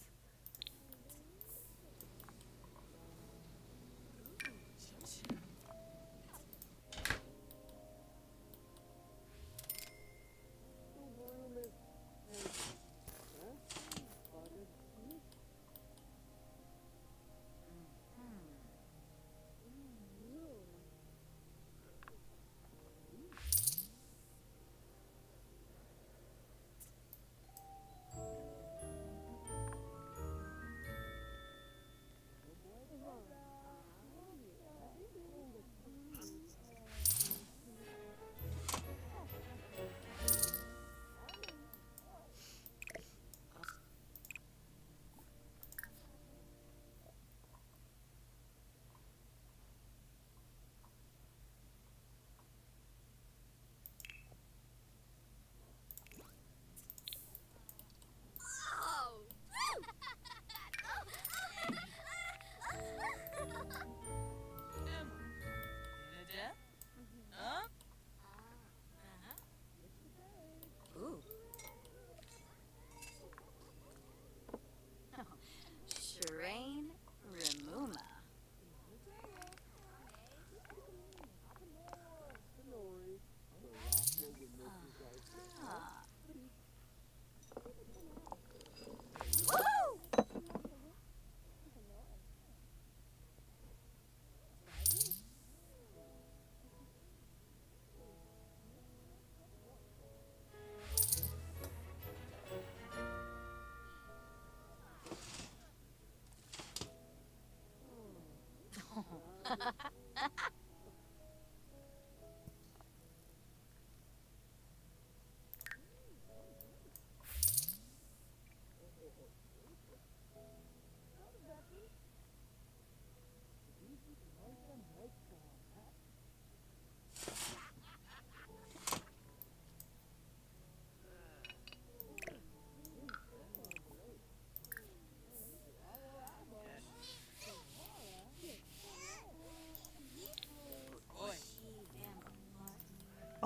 Shirain Remuma.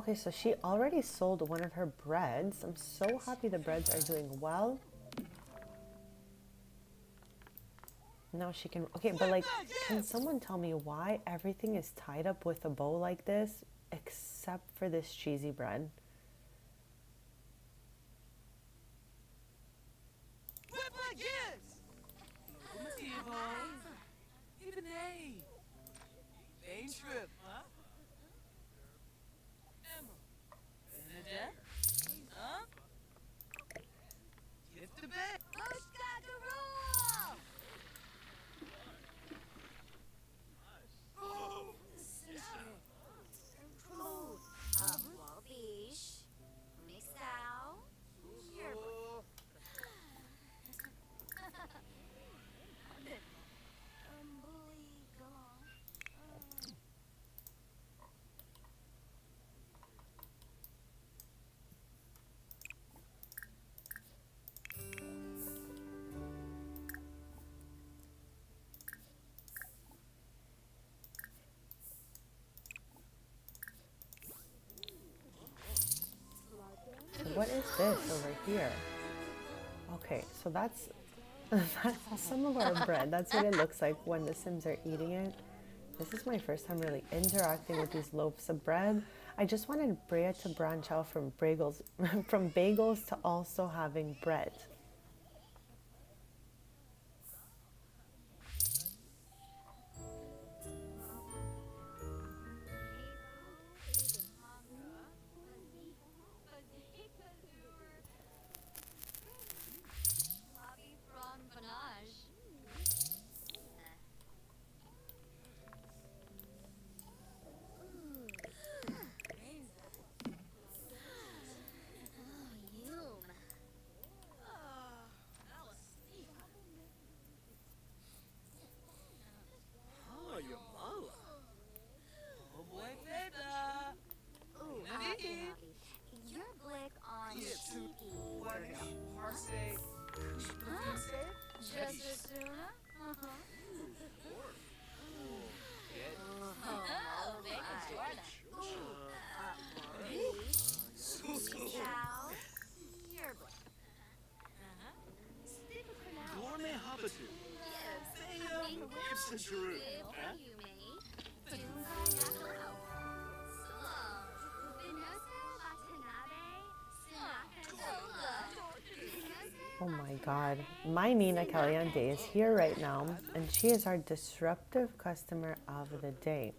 Okay, so she already sold one of her breads. I'm so happy the breads are doing well. Now she can, okay, but like, can someone tell me why everything is tied up with a bow like this, except for this cheesy bread? Whip my gifts! Motivo! Even A! Main trip, huh? Emma! Bernadette? Huh? Gift the bed! Wabish. Mixal. Yearbook. Bully gone. So what is this over here? Okay, so that's, that's some of our bread. That's what it looks like when the Sims are eating it. This is my first time really interacting with these loaves of bread. I just wanted Brea to branch out from bagels, from bagels to also having bread. Lobby from Vanage. Oh, your mala. Oh boy, Beta! Nani? Your blick on TV. Parsay. Just as soon. Mixal. Yearbook. Gourmet Hobbatu. Gibson Giroux. Huh? Oh my God, my Nina Caliente is here right now, and she is our disruptive customer of the day.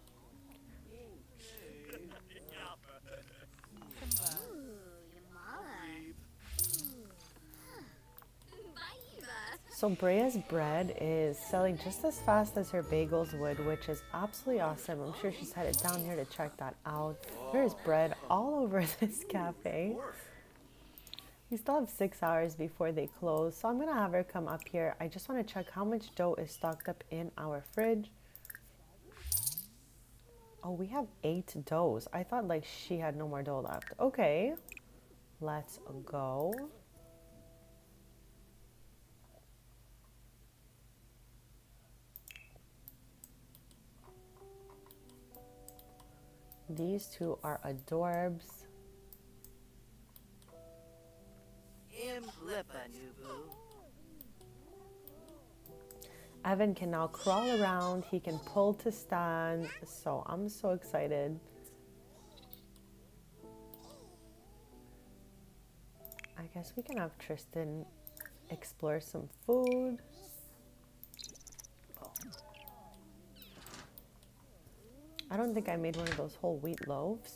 So Brea's bread is selling just as fast as her bagels would, which is absolutely awesome. I'm sure she's headed down here to check that out. There's bread all over this cafe. We still have 6 hours before they close, so I'm gonna have her come up here. I just want to check how much dough is stocked up in our fridge. Oh, we have 8 doughs. I thought like she had no more dough left. Okay, let's go. These two are adorbs. Evan can now crawl around. He can pull to stand. So I'm so excited. I guess we can have Tristan explore some food. I don't think I made one of those whole wheat loaves.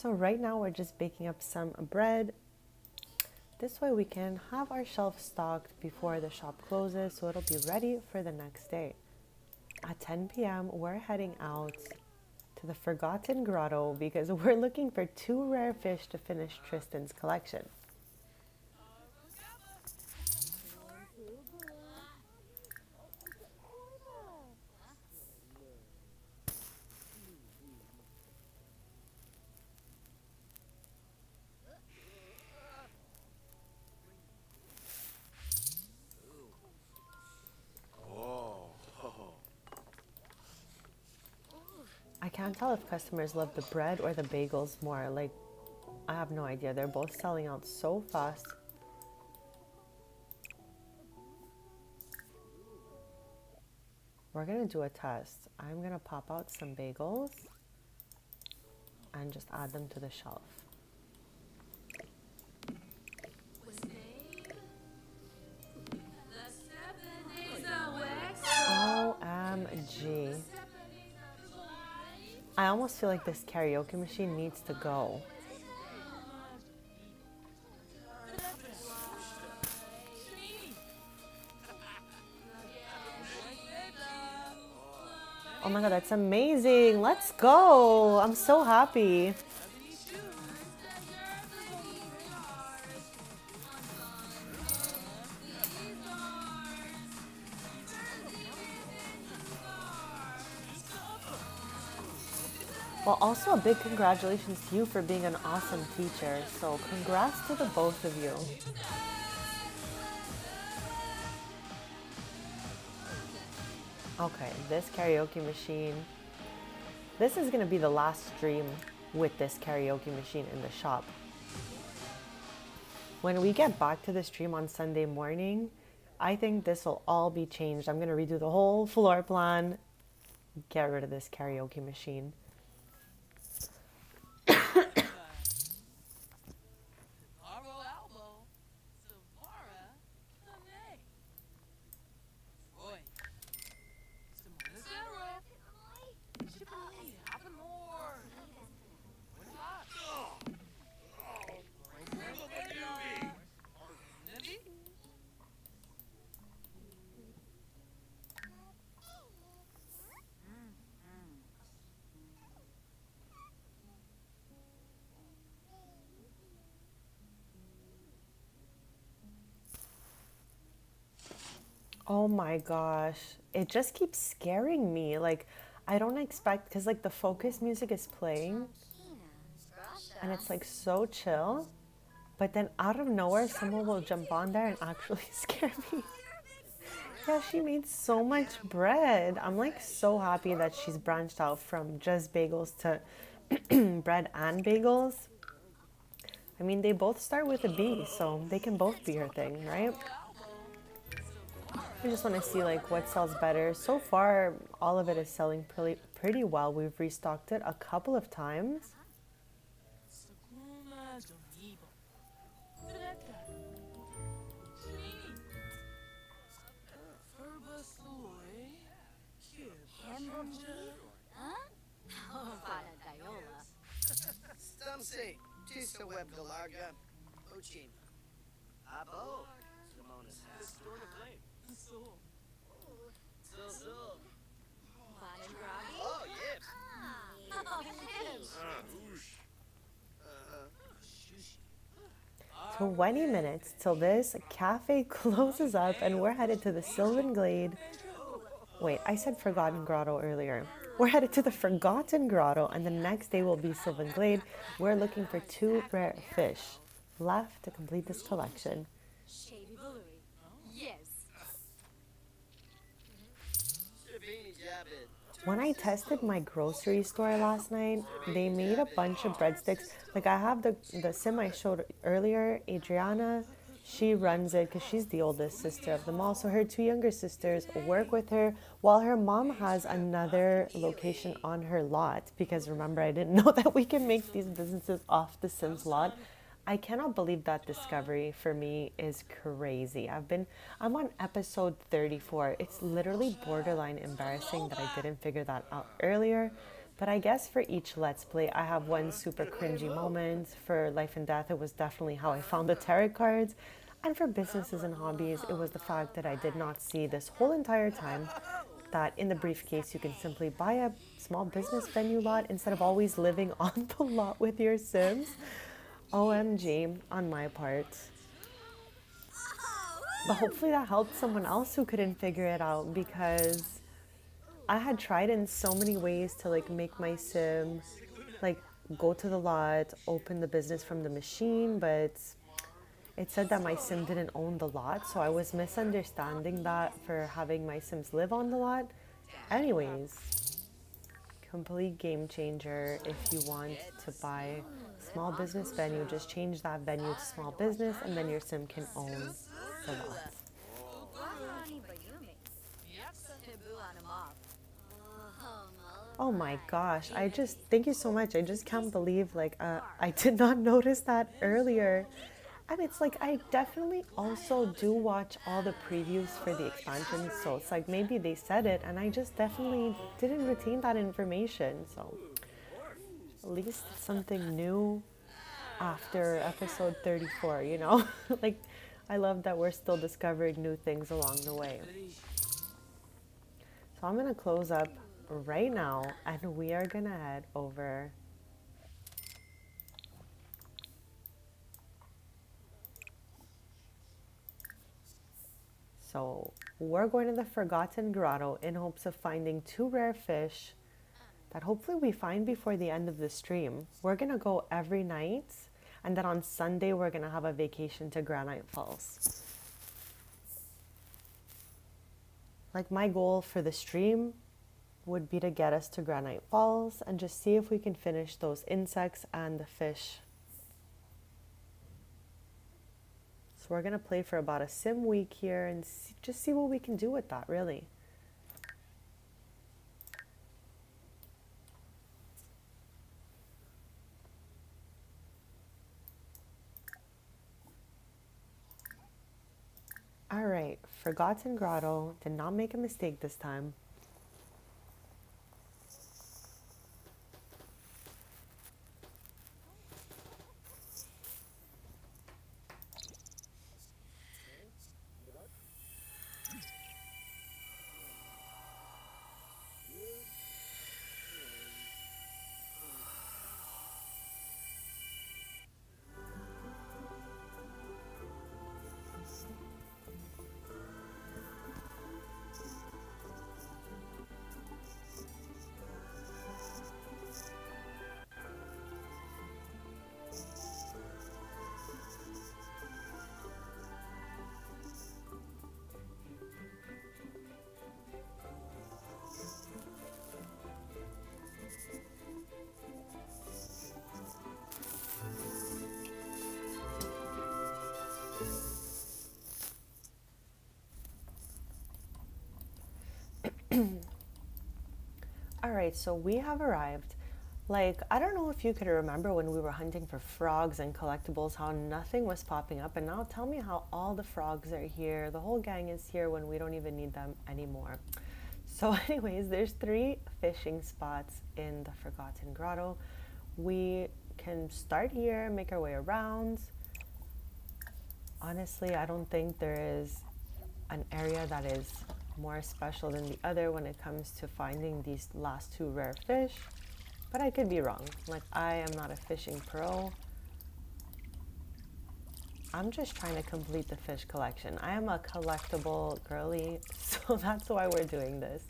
So right now we're just baking up some bread. This way we can have our shelf stocked before the shop closes, so it'll be ready for the next day. At 10 p.m. we're heading out to the Forgotten Grotto because we're looking for 2 rare fish to finish Tristan's collection. I can't tell if customers love the bread or the bagels more. Like, I have no idea. They're both selling out so fast. We're gonna do a test. I'm gonna pop out some bagels and just add them to the shelf. OMG. I almost feel like this karaoke machine needs to go. Oh my god, that's amazing. Let's go. I'm so happy. Well, also a big congratulations to you for being an awesome teacher. So congrats to the both of you. Okay, this karaoke machine. This is going to be the last stream with this karaoke machine in the shop. When we get back to the stream on Sunday morning, I think this will all be changed. I'm going to redo the whole floor plan, get rid of this karaoke machine. Oh my gosh. It just keeps scaring me. Like, I don't expect, because like the focus music is playing and it's like so chill. But then out of nowhere, someone will jump on there and actually scare me. Yeah, she made so much bread. I'm like so happy that she's branched out from just bagels to bread and bagels. I mean, they both start with a B, so they can both be her thing, right? I just want to see like what sells better. So far, all of it is selling pretty well. We've restocked it a couple of times. Stumsy, Tisa Web de Larga, Uchin. Abo, Simonis has. Oh, yes. 20 minutes till this cafe closes up and we're headed to the Sylvan Glade. Wait, I said Forgotten Grotto earlier. We're headed to the Forgotten Grotto and the next day will be Sylvan Glade. We're looking for 2 rare fish left to complete this collection. Yes. When I tested my grocery store last night, they made a bunch of breadsticks. Like I have the sim I showed earlier, Adriana, she runs it because she's the oldest sister of them all. So her 2 younger sisters work with her while her mom has another location on her lot. Because remember, I didn't know that we can make these businesses off the Sims lot. I cannot believe that discovery for me is crazy. I'm on episode 34. It's literally borderline embarrassing that I didn't figure that out earlier. But I guess for each Let's Play, I have one super cringy moment. For Life and Death, it was definitely how I found the tarot cards. And for Businesses and Hobbies, it was the fact that I did not see this whole entire time that in the briefcase you can simply buy a small business venue lot instead of always living on the lot with your Sims. OMG on my part. But hopefully that helped someone else who couldn't figure it out, because I had tried in so many ways to like make my Sim like go to the lot, open the business from the machine, but it said that my Sim didn't own the lot, so I was misunderstanding that for having my Sims live on the lot. Anyways, complete game changer. If you want to buy small business venue, just change that venue to small business and then your Sim can own the lot. Oh my gosh, thank you so much. I just can't believe like I did not notice that earlier. And it's like I definitely also do watch all the previews for the expansions, so it's like maybe they said it and I just definitely didn't retain that information. So at least it's something new after episode 34, you know? Like I love that we're still discovering new things along the way. So I'm gonna close up right now and we are gonna head over So we're going to the Forgotten Grotto in hopes of finding 2 rare fish that hopefully we find before the end of the stream. We're going to go every night, and then on Sunday we're going to have a vacation to Granite Falls. Like my goal for the stream would be to get us to Granite Falls and just see if we can finish those insects and the fish. So we're going to play for about a sim week here and just see what we can do with that, really. All right, Forgotten Grotto. Did not make a mistake this time. All right, so we have arrived. Like, I don't know if you could remember when we were hunting for frogs and collectibles, how nothing was popping up. And now tell me how all the frogs are here. The whole gang is here when we don't even need them anymore. So anyways, there's 3 fishing spots in the Forgotten Grotto. We can start here, make our way around. Honestly, I don't think there is an area that is more special than the other when it comes to finding these last 2 rare fish, but I could be wrong. Like, I am not a fishing pro. I'm just trying to complete the fish collection. I am a collectible girly, so that's why we're doing this.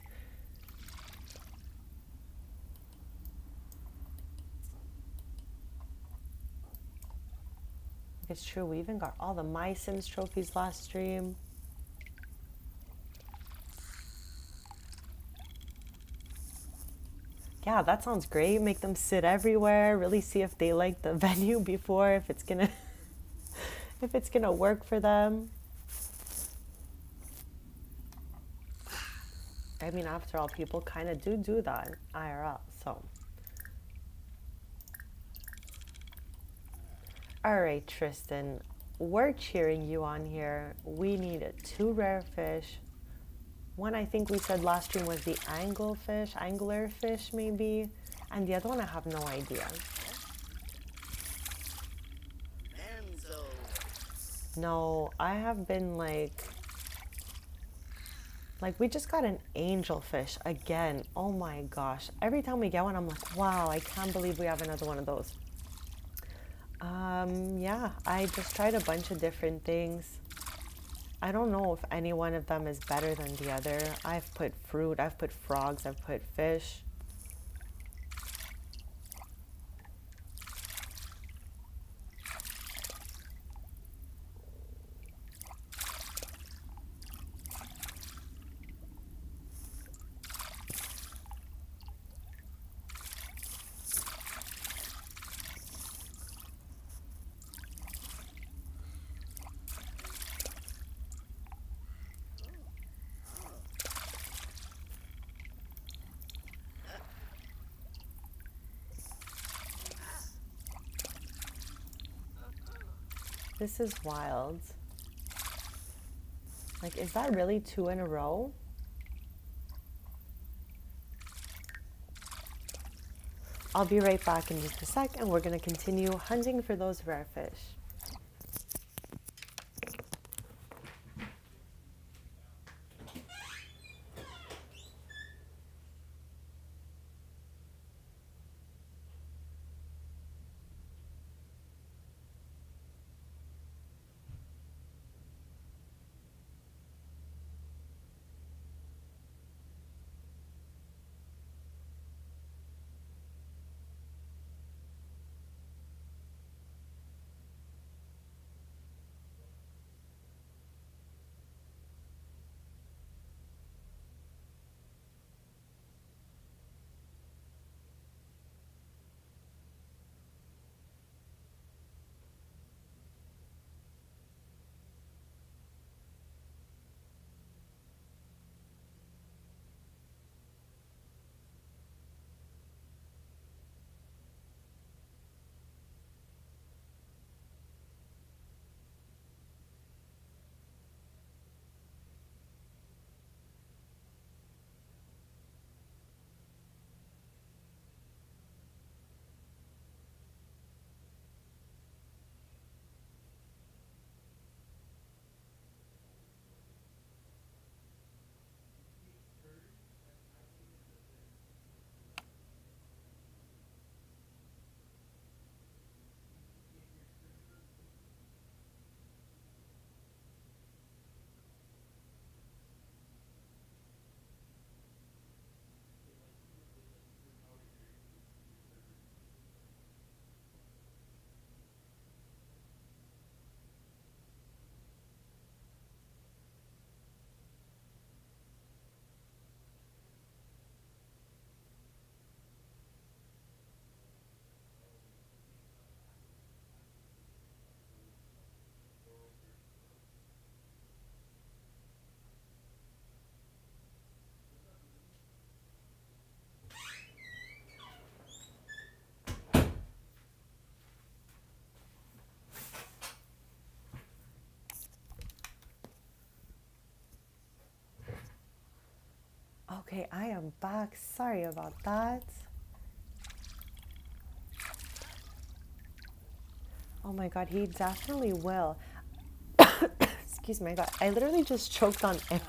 It's true, we even got all the My Sims trophies last stream. Yeah, that sounds great. Make them sit everywhere. Really see if they like the venue before, if it's gonna if it's gonna work for them. I mean, after all, people kind of do that IRL. So, all right, Tristan, we're cheering you on here. We need 2 rare fish. One I think we said last stream was the anglerfish maybe. And the other one, I have no idea. Manzo. No, I have been like we just got an angelfish again. Oh my gosh. Every time we get one, I'm like, wow, I can't believe we have another one of those. Yeah, I just tried a bunch of different things. I don't know if any one of them is better than the other. I've put fruit, I've put frogs, I've put fish. This is wild. Like, is that really 2 in a row? I'll be right back in just a sec, and we're going to continue hunting for those rare fish. Okay, I am back. Sorry about that. Oh my god, he definitely will. Excuse me, God. I literally just choked on air.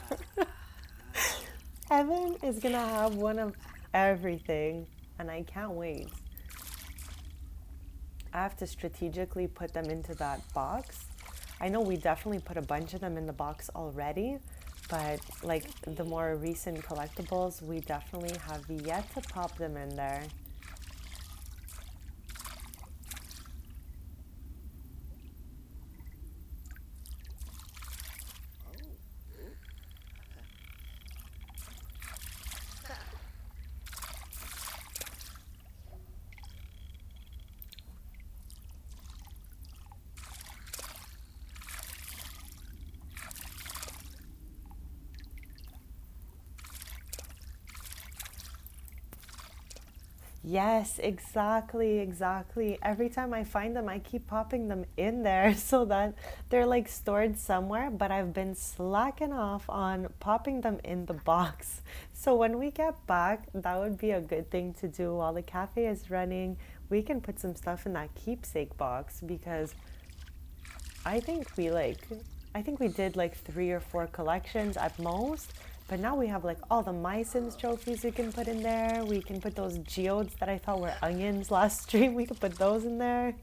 Evan is gonna have one of everything, and I can't wait. I have to strategically put them into that box. I know we definitely put a bunch of them in the box already, but like the more recent collectibles, we definitely have yet to pop them in there. Yes, exactly, exactly. Every time I find them, I keep popping them in there so that they're like stored somewhere, but I've been slacking off on popping them in the box. So when we get back, that would be a good thing to do while the cafe is running. We can put some stuff in that keepsake box because I think we like I think we did like 3 or 4 collections at most. But now we have like all the My Sims trophies we can put in there. We can put those geodes that I thought were onions last stream. We could put those in there.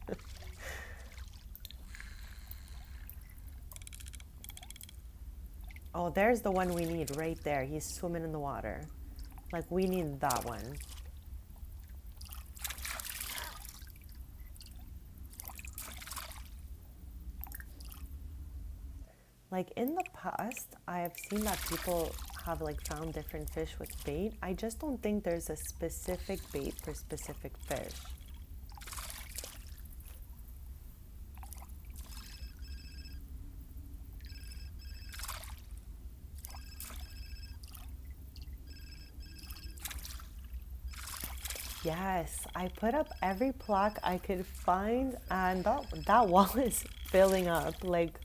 Oh, there's the one we need right there. He's swimming in the water. Like we need that one. Like in the past, I have seen that people have like found different fish with bait. I just don't think there's a specific bait for specific fish. Yes, I put up every plaque I could find, and that wall is filling up. Like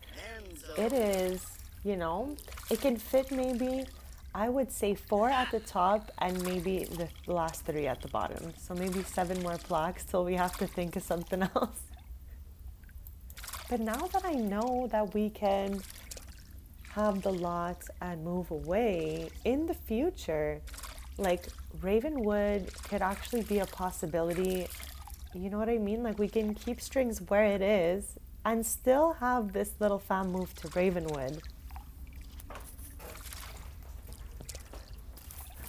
it is, you know, it can fit maybe, I would say 4 at the top and maybe the last 3 at the bottom. So maybe 7 more plaques till we have to think of something else. But now that I know that we can have the lot and move away in the future, like Ravenwood could actually be a possibility. You know what I mean? Like we can keep strings where it is and still have this little fam move to Ravenwood.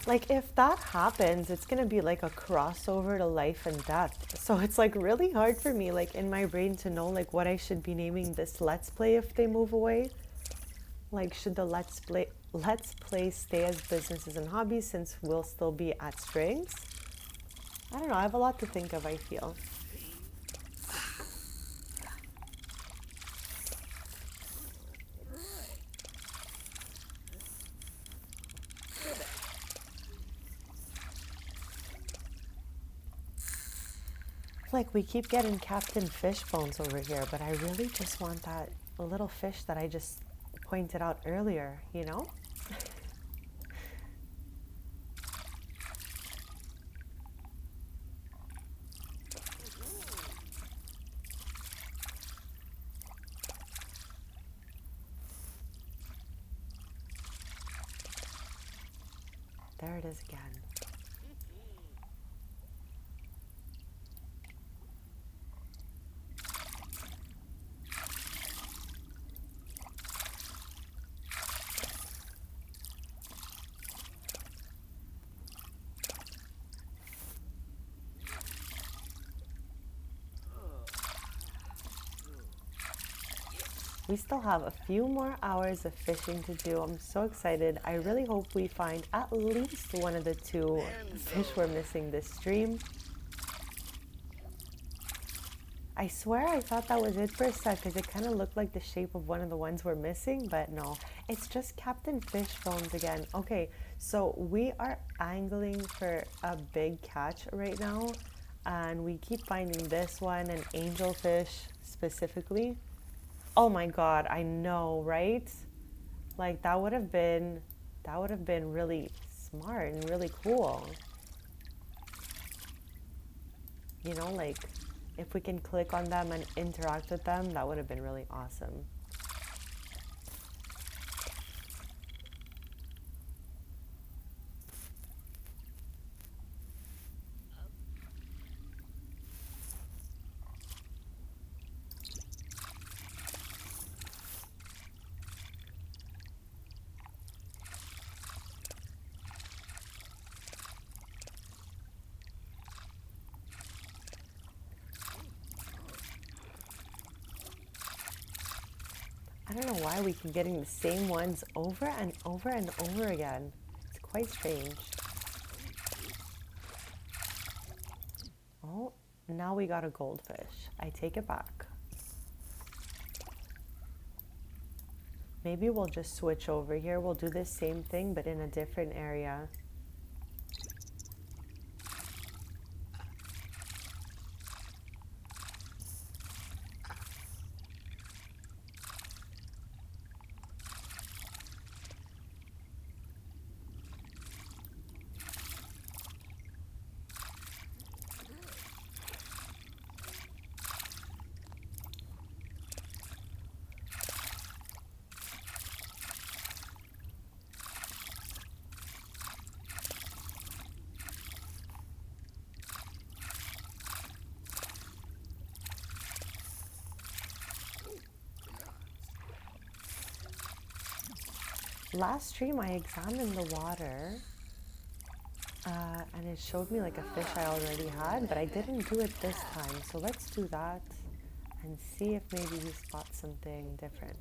Like if that happens, it's gonna be like a crossover to life and death. So it's like really hard for me, like in my brain, to know like what I should be naming this Let's Play if they move away. Like should the Let's Play stay as businesses and hobbies since we'll still be at strings? I don't know, I have a lot to think of, I feel. Like we keep getting Captain Fish bones over here, but I really just want that little fish that I just pointed out earlier, you know? There it is again. We still have a few more hours of fishing to do. I'm so excited. I really hope we find at least one of the 2 fish we're missing this stream. I swear I thought that was it for a sec because it kind of looked like the shape of one of the ones we're missing, but no, it's just Captain Fish bones again. Okay, so we are angling for a big catch right now, and we keep finding this one and angelfish specifically. Oh my god, I know, right? Like that would have been really smart and really cool. You know, like if we can click on them and interact with them, that would have been really awesome. I don't know why we keep getting the same ones over and over and over again. It's quite strange. Oh, now we got a goldfish. I take it back. Maybe we'll just switch over here. We'll do this same thing, but in a different area. Last stream I examined the water and it showed me like a fish I already had, but I didn't do it this time. So let's do that and see if maybe he spots something different.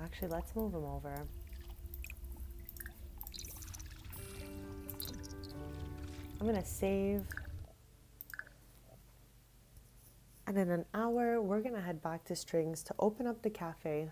Actually, let's move him over. I'm gonna save. And in an hour, we're gonna head back to Strings to open up the cafe.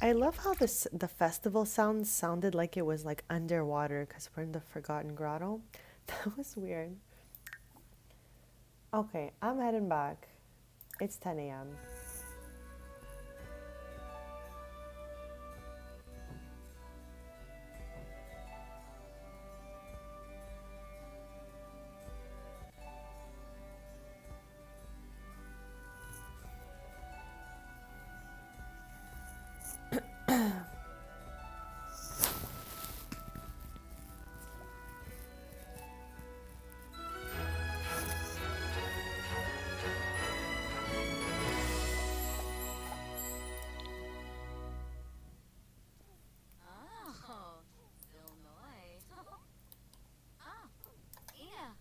I love how the festival sounded like it was like underwater because we're in the Forgotten Grotto. That was weird. Okay, I'm heading back. It's 10 a.m. Oh, Illinois. Ah, yeah.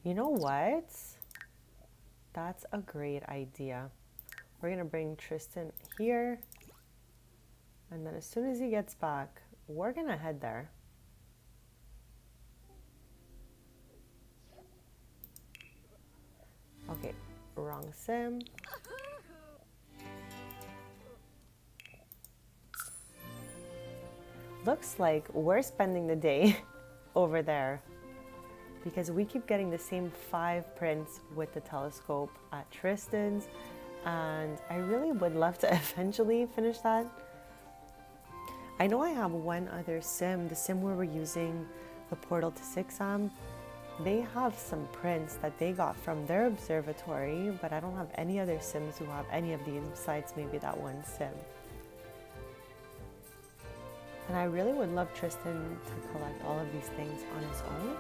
You know what? That's a great idea. We're gonna bring Tristan here. And then as soon as he gets back, we're gonna head there. Okay, wrong sim. Looks like we're spending the day over there because we keep getting the same 5 prints with the telescope at Tristan's, and I really would love to eventually finish that. I know I have one other sim, the sim where we're using the portal to Sixam. They have some prints that they got from their observatory, but I don't have any other sims who have any of these besides maybe that one sim. And I really would love Tristan to collect all of these things on his own.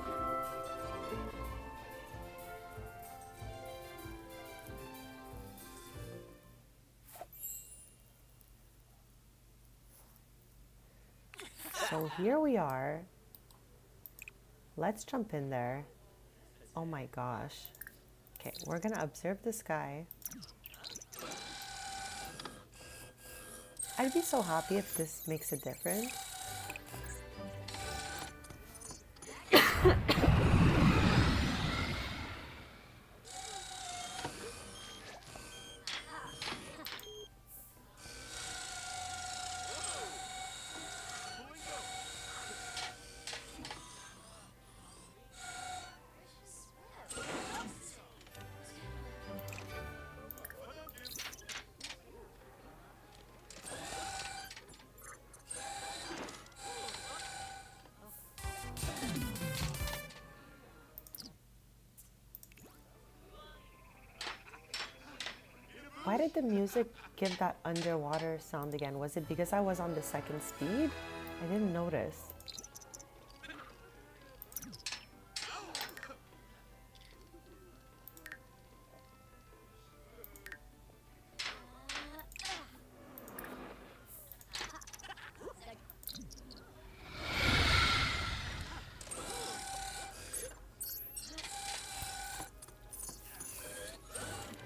So here we are. Let's jump in there. Oh my gosh. Okay, we're gonna observe the sky. I'd be so happy if this makes a difference. Why did the music give that underwater sound again? Was it because I was on the second speed? I didn't notice.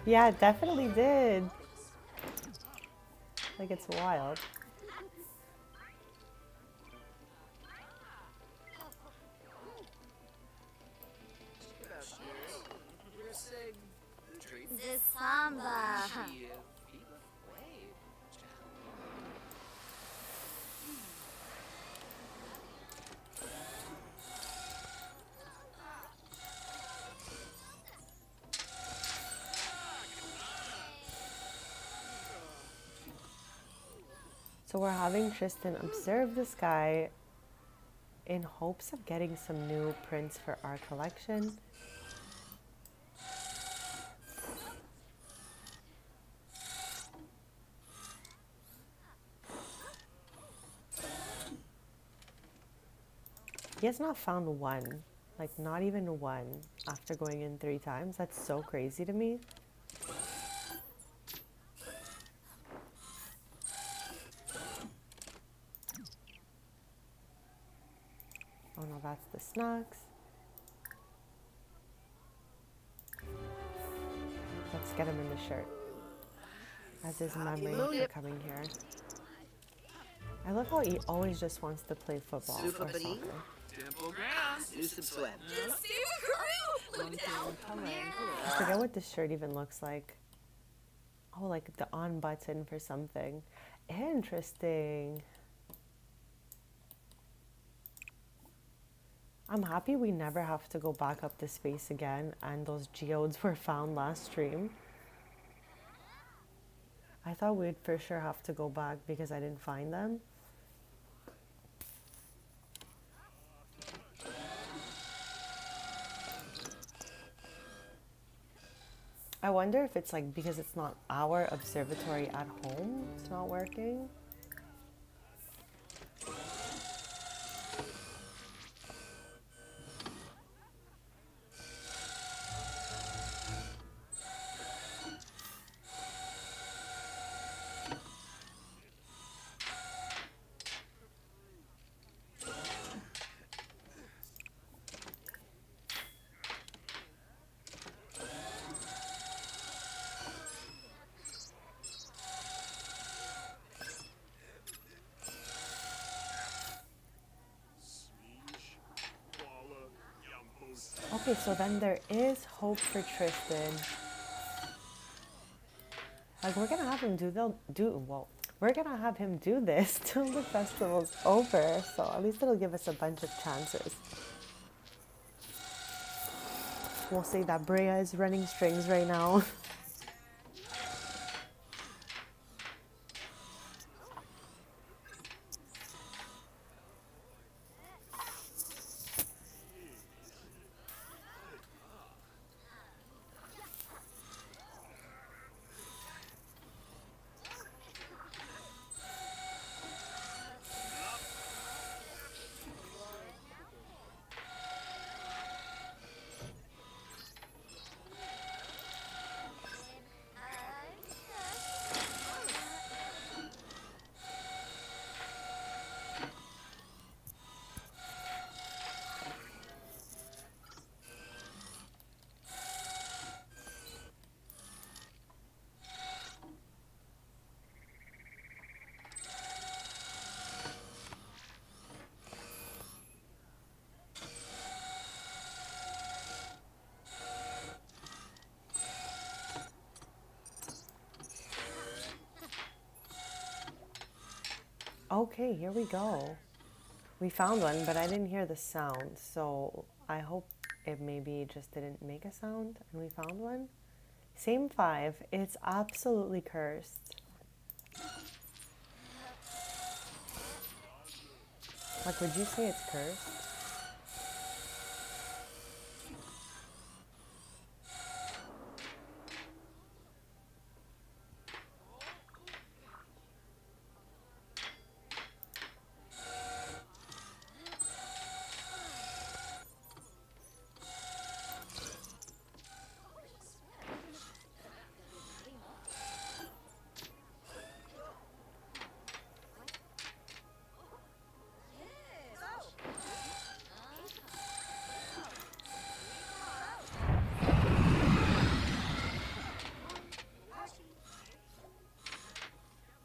Yeah, it definitely did. Like, it's wild. The samba. So we're having Tristan observe the sky in hopes of getting some new prints for our collection. He has not found one, like not even one, after going in 3 times. That's so crazy to me. Oh no, that's the snacks. Let's get him in the shirt as his memory for coming here. I love how he always just wants to play football or soccer. Temple grounds. I forget what this shirt even looks like. Oh, like the on button for something. Interesting. I'm happy we never have to go back up the space again and those geodes were found last stream. I thought we'd for sure have to go back because I didn't find them. I wonder if it's like because it's not our observatory at home, it's not working. Okay, so then there is hope for Tristan. Like we're gonna have him we're gonna have him do this till the festival's over. So at least it'll give us a bunch of chances. We'll say that Brea is running strings right now. Okay, here we go. We found one, but I didn't hear the sound, so I hope it maybe just didn't make a sound and we found one. Same 5. It's absolutely cursed. Like, would you say it's cursed?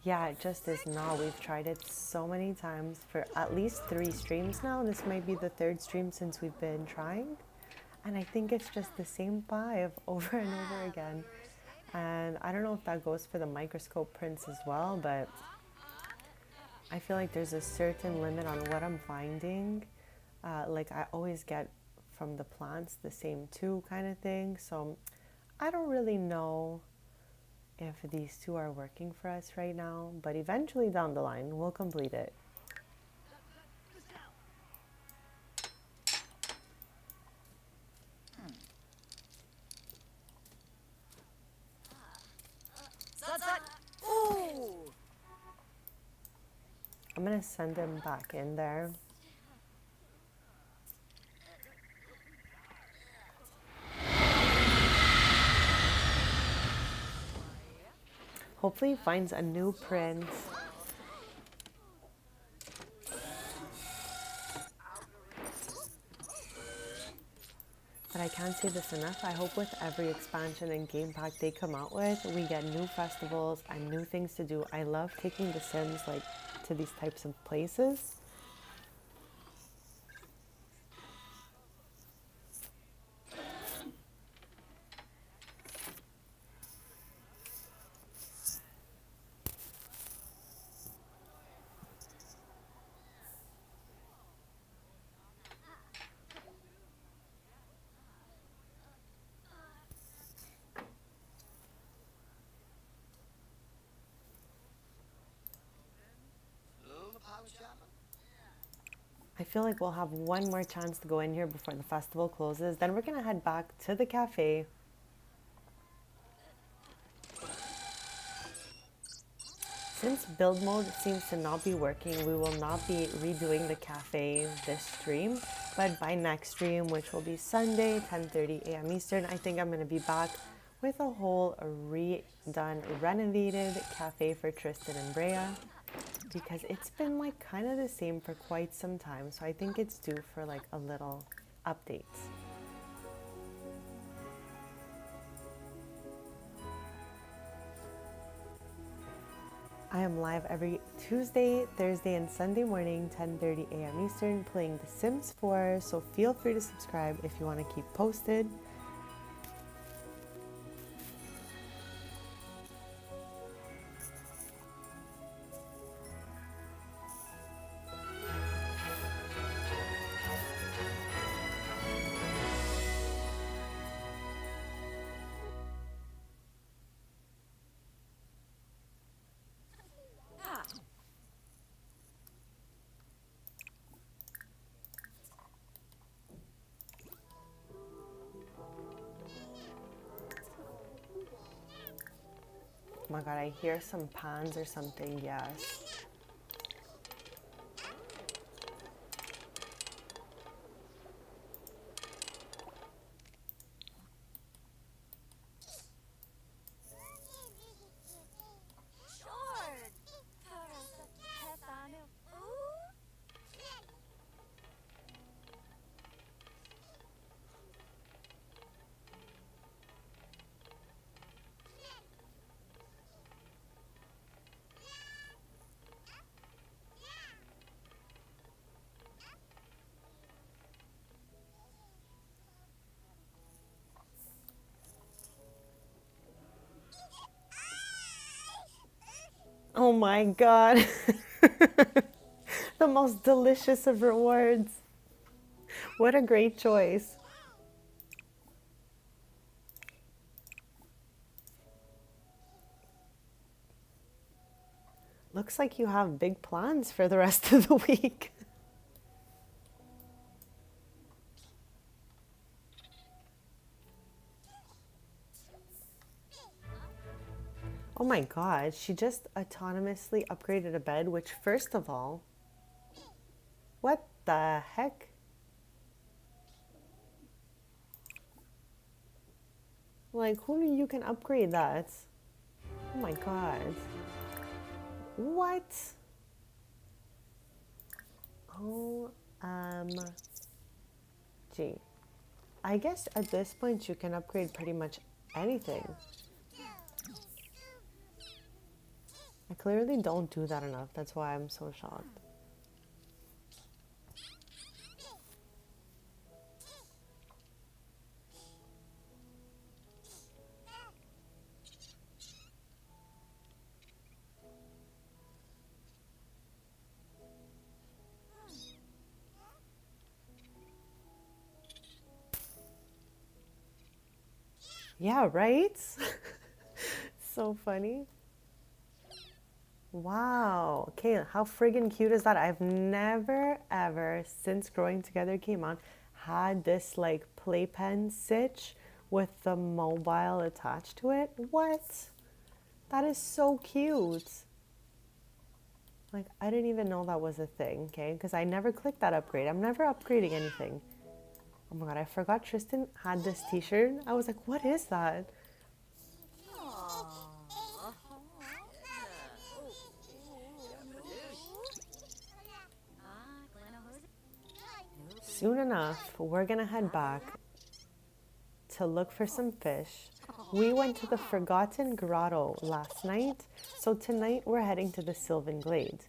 Yeah, it just is not. We've tried it so many times for at least 3 streams now. This might be the 3rd stream since we've been trying. And I think it's just the same 5 over and over again. And I don't know if that goes for the microscope prints as well, but I feel like there's a certain limit on what I'm finding. Like I always get from the plants the same 2 kind of thing. So I don't really know if these 2 are working for us right now, but eventually down the line we'll complete it. Ooh! I'm gonna send him back in there. Hopefully he finds a new print. But I can't say this enough. I hope with every expansion and game pack they come out with, we get new festivals and new things to do. I love taking the Sims like to these types of places. I feel like we'll have one more chance to go in here before the festival closes. Then we're gonna head back to the cafe. Since build mode seems to not be working, we will not be redoing the cafe this stream. But by next stream, which will be Sunday, 10:30 a.m. Eastern, I think I'm gonna be back with a whole redone, renovated cafe for Tristan and Brea. Because it's been like kind of the same for quite some time, so I think it's due for like a little update. I am live every Tuesday, Thursday, and Sunday morning, 10:30 a.m. Eastern, playing The Sims 4, so feel free to subscribe if you want to keep posted. Oh my god, I hear some pans or something, yes. Oh my god. The most delicious of rewards. What a great choice. Looks like you have big plans for the rest of the week. Oh my god, she just autonomously upgraded a bed, which first of all, what the heck? Like, who knew you can upgrade that? Oh my god. What? OMG. I guess at this point you can upgrade pretty much anything. I clearly don't do that enough. That's why I'm so shocked. Yeah, right? So funny. Wow. Okay, how friggin' cute is that? I've never ever, since Growing Together came out, had this like playpen sitch with the mobile attached to it. What? That is so cute. Like, I didn't even know that was a thing, okay? Because I never clicked that upgrade. I'm never upgrading anything. Oh my god, I forgot Tristan had this t-shirt. I was like, what is that? Soon enough, we're gonna head back to look for some fish. We went to the Forgotten Grotto last night, so tonight we're heading to the Sylvan Glade.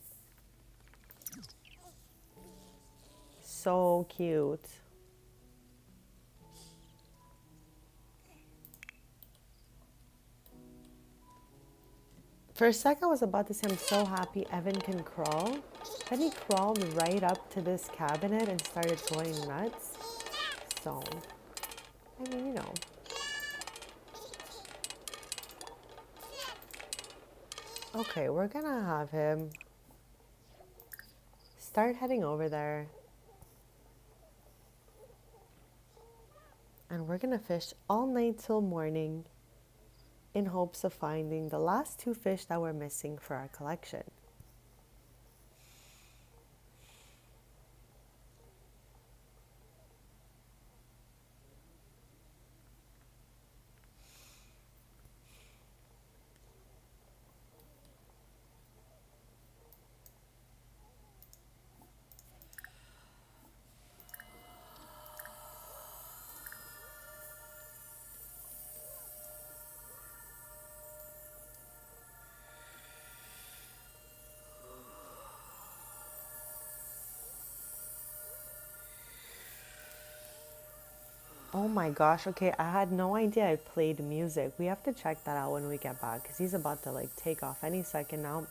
So cute. For a sec, I was about to say I'm so happy Evan can crawl. Then he crawled right up to this cabinet and started going nuts. So, I mean, you know. Okay, we're gonna have him start heading over there. And we're gonna fish all night till morning in hopes of finding the last 2 fish that were missing for our collection. Oh my gosh, okay, I had no idea I played music. We have to check that out when we get back because he's about to like take off any second now.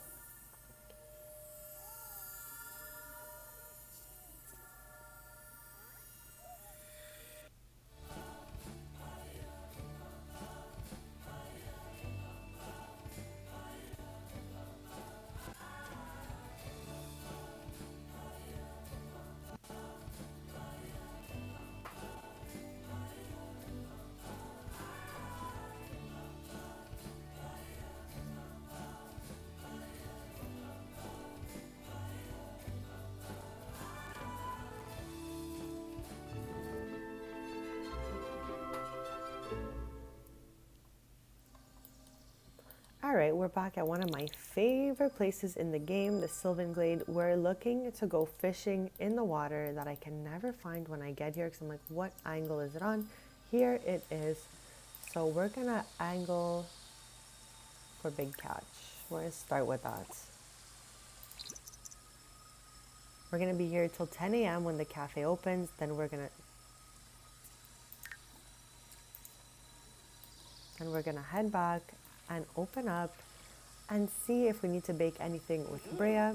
All right, we're back at one of my favorite places in the game, the Sylvan Glade. We're looking to go fishing in the water that I can never find when I get here because I'm like, what angle is it on? Here it is. So we're gonna angle for big catch. We're gonna start with that. We're gonna be here till 10 a.m. when the cafe opens. Then we're gonna head back and open up and see if we need to bake anything with Brea.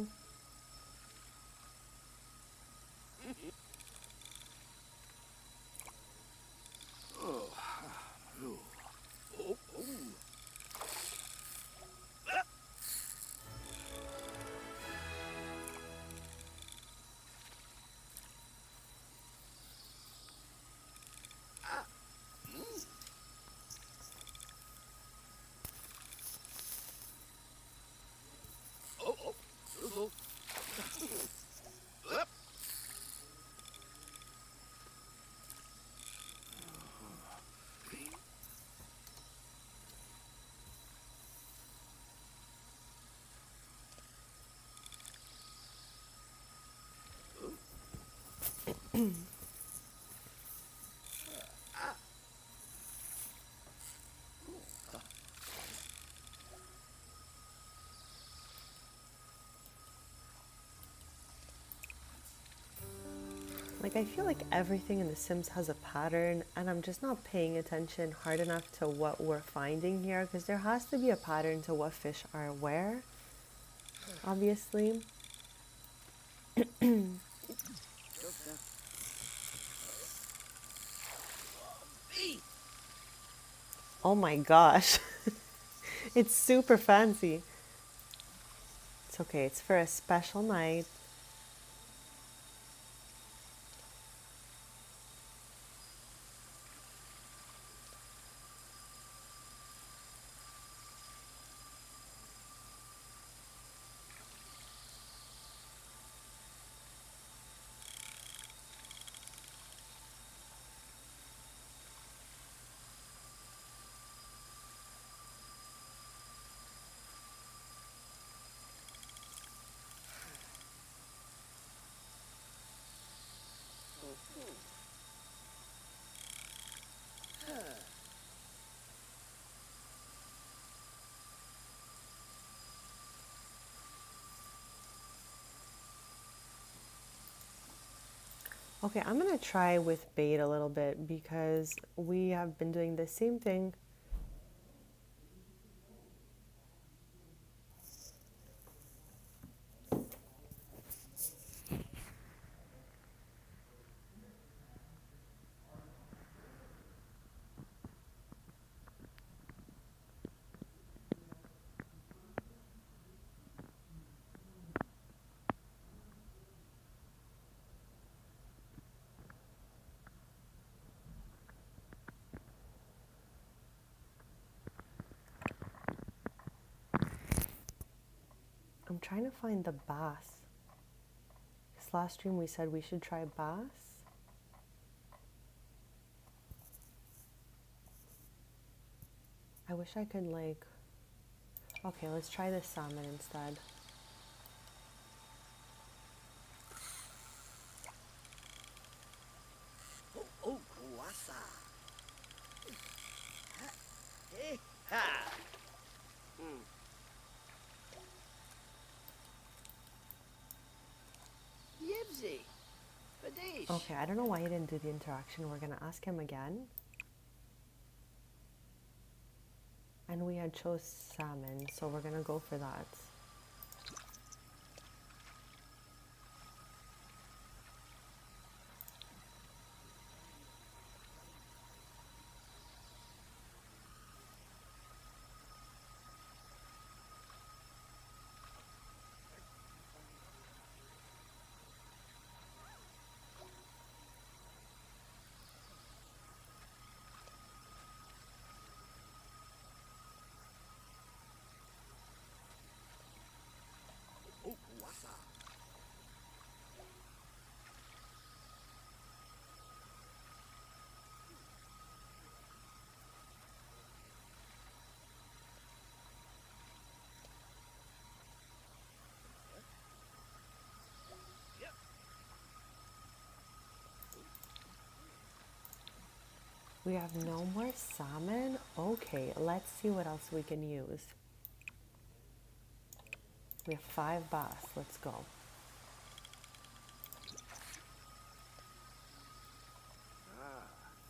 Like, I feel like everything in The Sims has a pattern, and I'm just not paying attention hard enough to what we're finding here, because there has to be a pattern to what fish are where, obviously. Oh my gosh. It's super fancy. It's okay, it's for a special night. Okay, I'm gonna try with bait a little bit because we have been doing the same thing. I'm trying to find the bass. This last stream we said we should try bass. I wish I could like... Okay, let's try the salmon instead. Oh, kuasa. Hey, ha. Yibsy. Fadish. Okay, I don't know why he didn't do the interaction. We're gonna ask him again. And we had chose salmon, so we're gonna go for that. Oh, kuasa. We have no more salmon? Okay, let's see what else we can use. We have 5 bass. Let's go.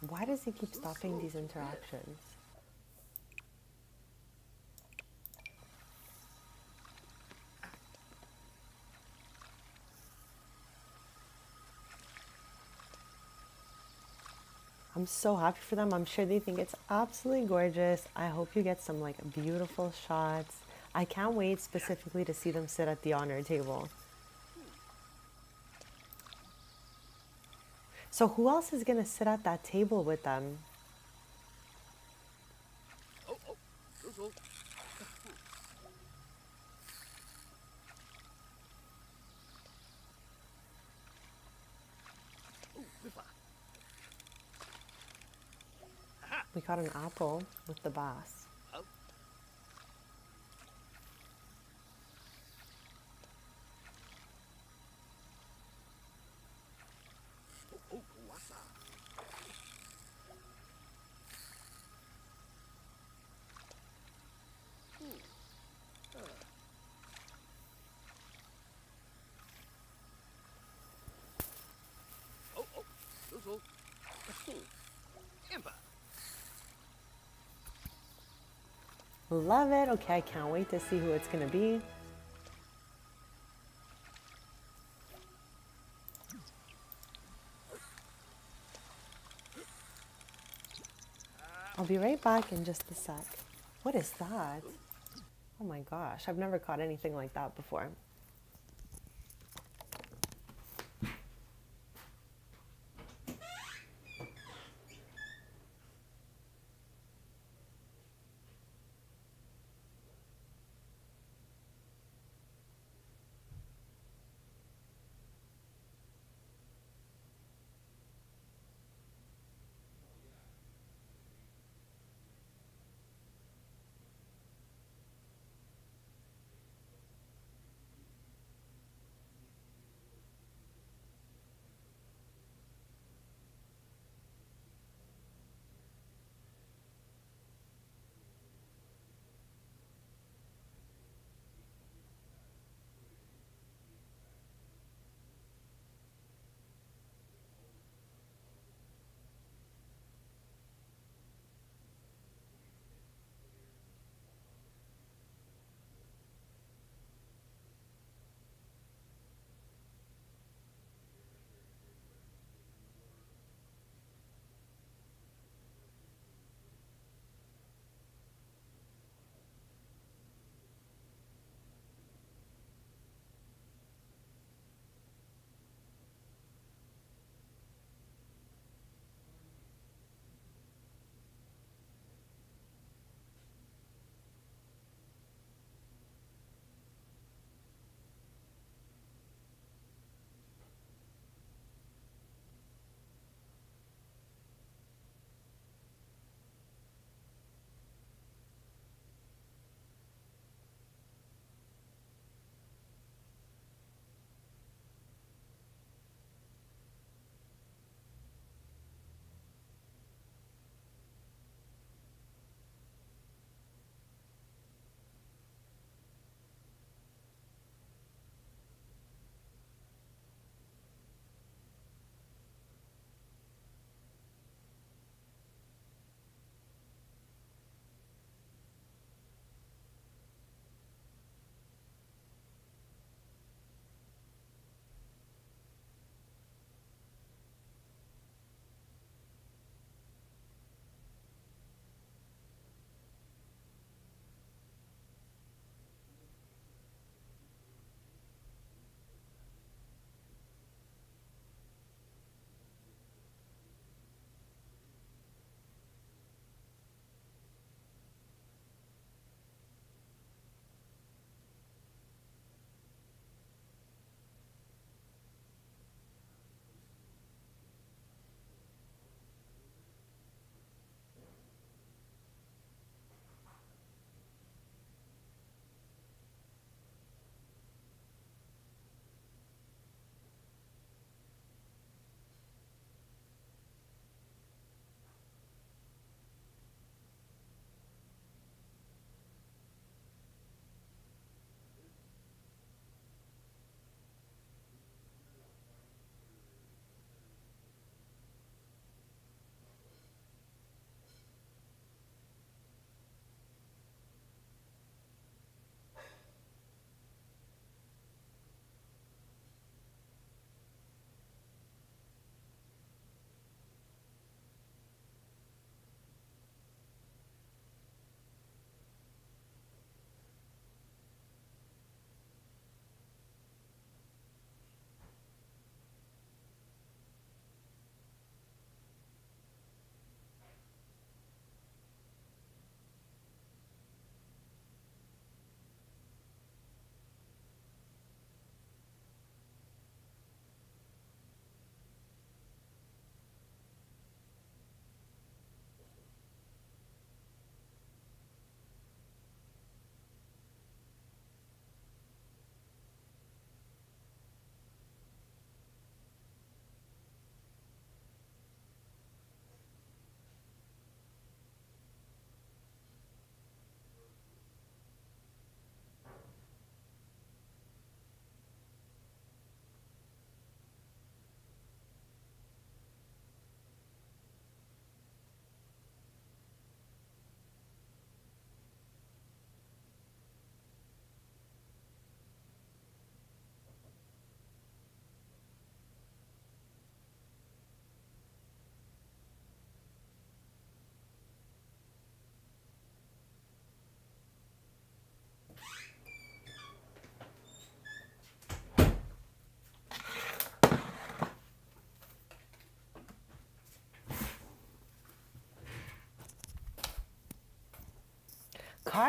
Why does he keep stopping these interactions? I'm so happy for them. I'm sure they think it's absolutely gorgeous. I hope you get some like beautiful shots. I can't wait specifically to see them sit at the honor table. So who else is gonna sit at that table with them? Oh, oh. Cool. Oh, whippa. We got an apple with the bass. Oh. Oh, kuasa. Oh, Love it. Okay, I can't wait to see who it's gonna be. I'll be right back in just a sec. What is that? Oh my gosh, I've never caught anything like that before.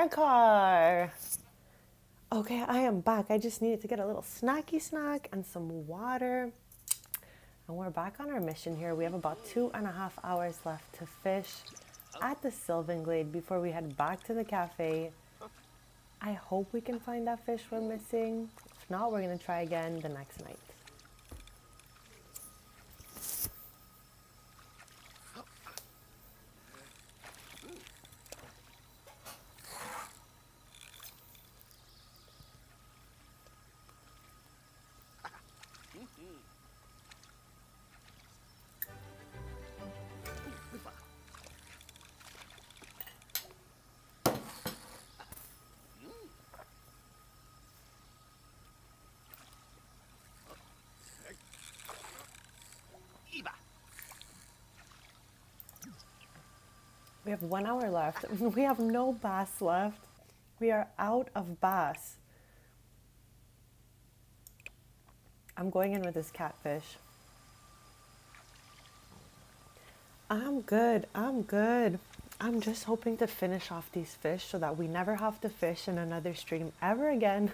car. Okay, I am back. I just needed to get a little snacky snack and some water. And we're back on our mission here. We have about 2.5 hours left to fish at the Sylvan Glade before we head back to the cafe. I hope we can find that fish we're missing. If not, we're gonna try again the next night. We have 1 hour left. We have no bass left. We are out of bass. I'm going in with this catfish. I'm good. I'm good. I'm just hoping to finish off these fish so that we never have to fish in another stream ever again.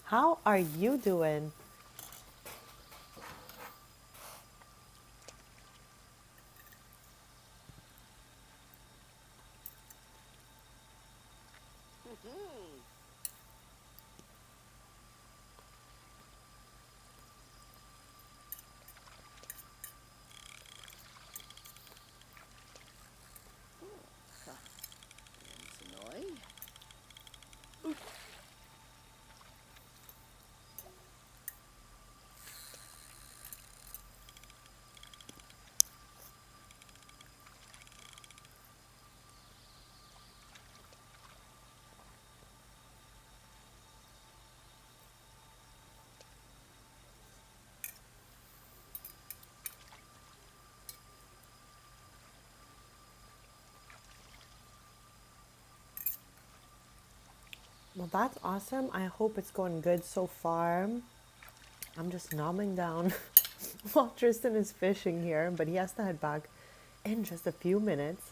How are you doing? Well, that's awesome. I hope it's going good so far. I'm just nomming down while Tristan is fishing here, but he has to head back in just a few minutes.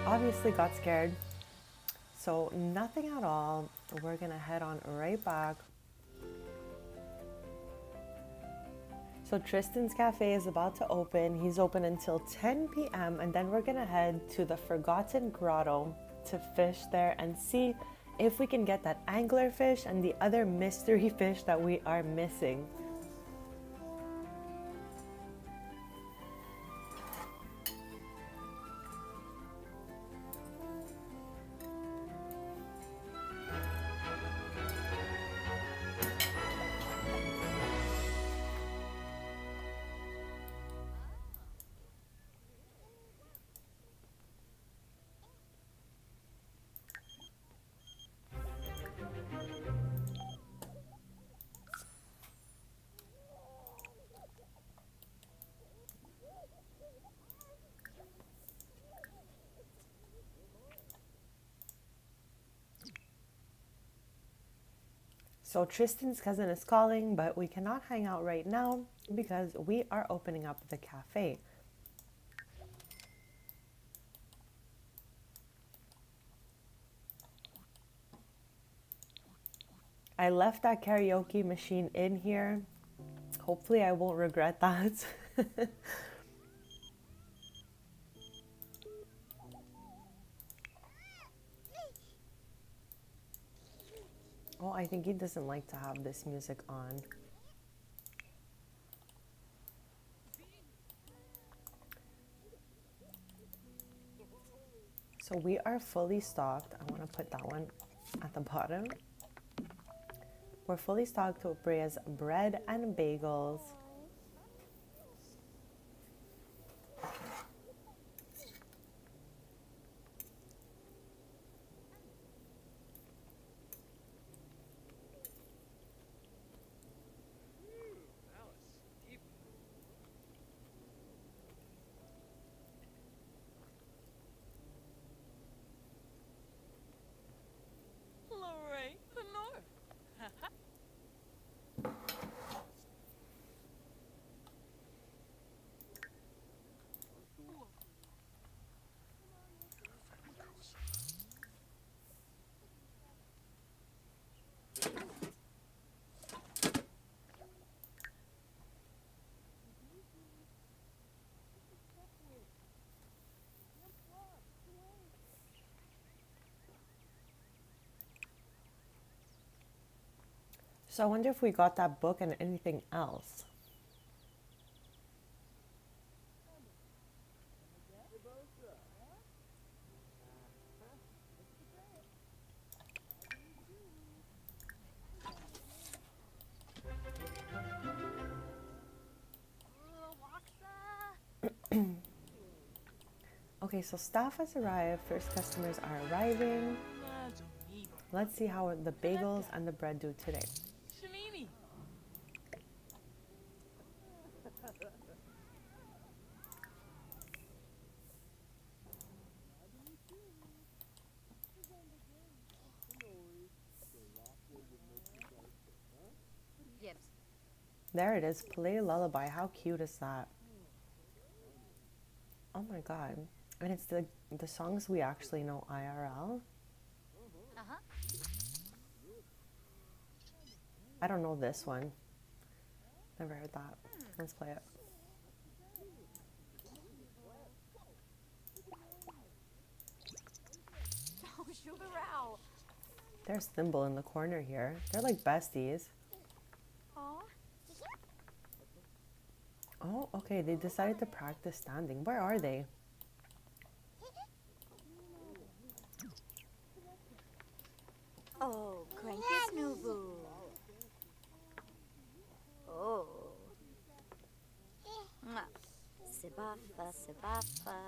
Obviously got scared, so nothing at all. We're gonna head on right back. So Tristan's cafe is about to open. He's open until 10 p.m. and then we're gonna head to the Forgotten Grotto to fish there and see if we can get that anglerfish and the other mystery fish that we are missing. So Tristan's cousin is calling, but we cannot hang out right now because we are opening up the cafe. I left that karaoke machine in here. Hopefully I won't regret that. Oh, I think he doesn't like to have this music on. So we are fully stocked. I want to put that one at the bottom. We're fully stocked with Bria's bread and bagels. So I wonder if we got that book and anything else. Okay, so staff has arrived. First customers are arriving. Let's see how the bagels and the bread do today. Shamimi. Gibbs. There it is. Play a lullaby. How cute is that? Oh my god. And it's the songs we actually know IRL. Uh-huh. I don't know this one. Never heard that. Let's play it. Oh, sugar row. There's Thimble in the corner here. They're like besties. Aw. Oh, okay. They decided to practice standing. Where are they? Oh, cranky Snoobu. Oh. Mwah. Sibafa, sibafa.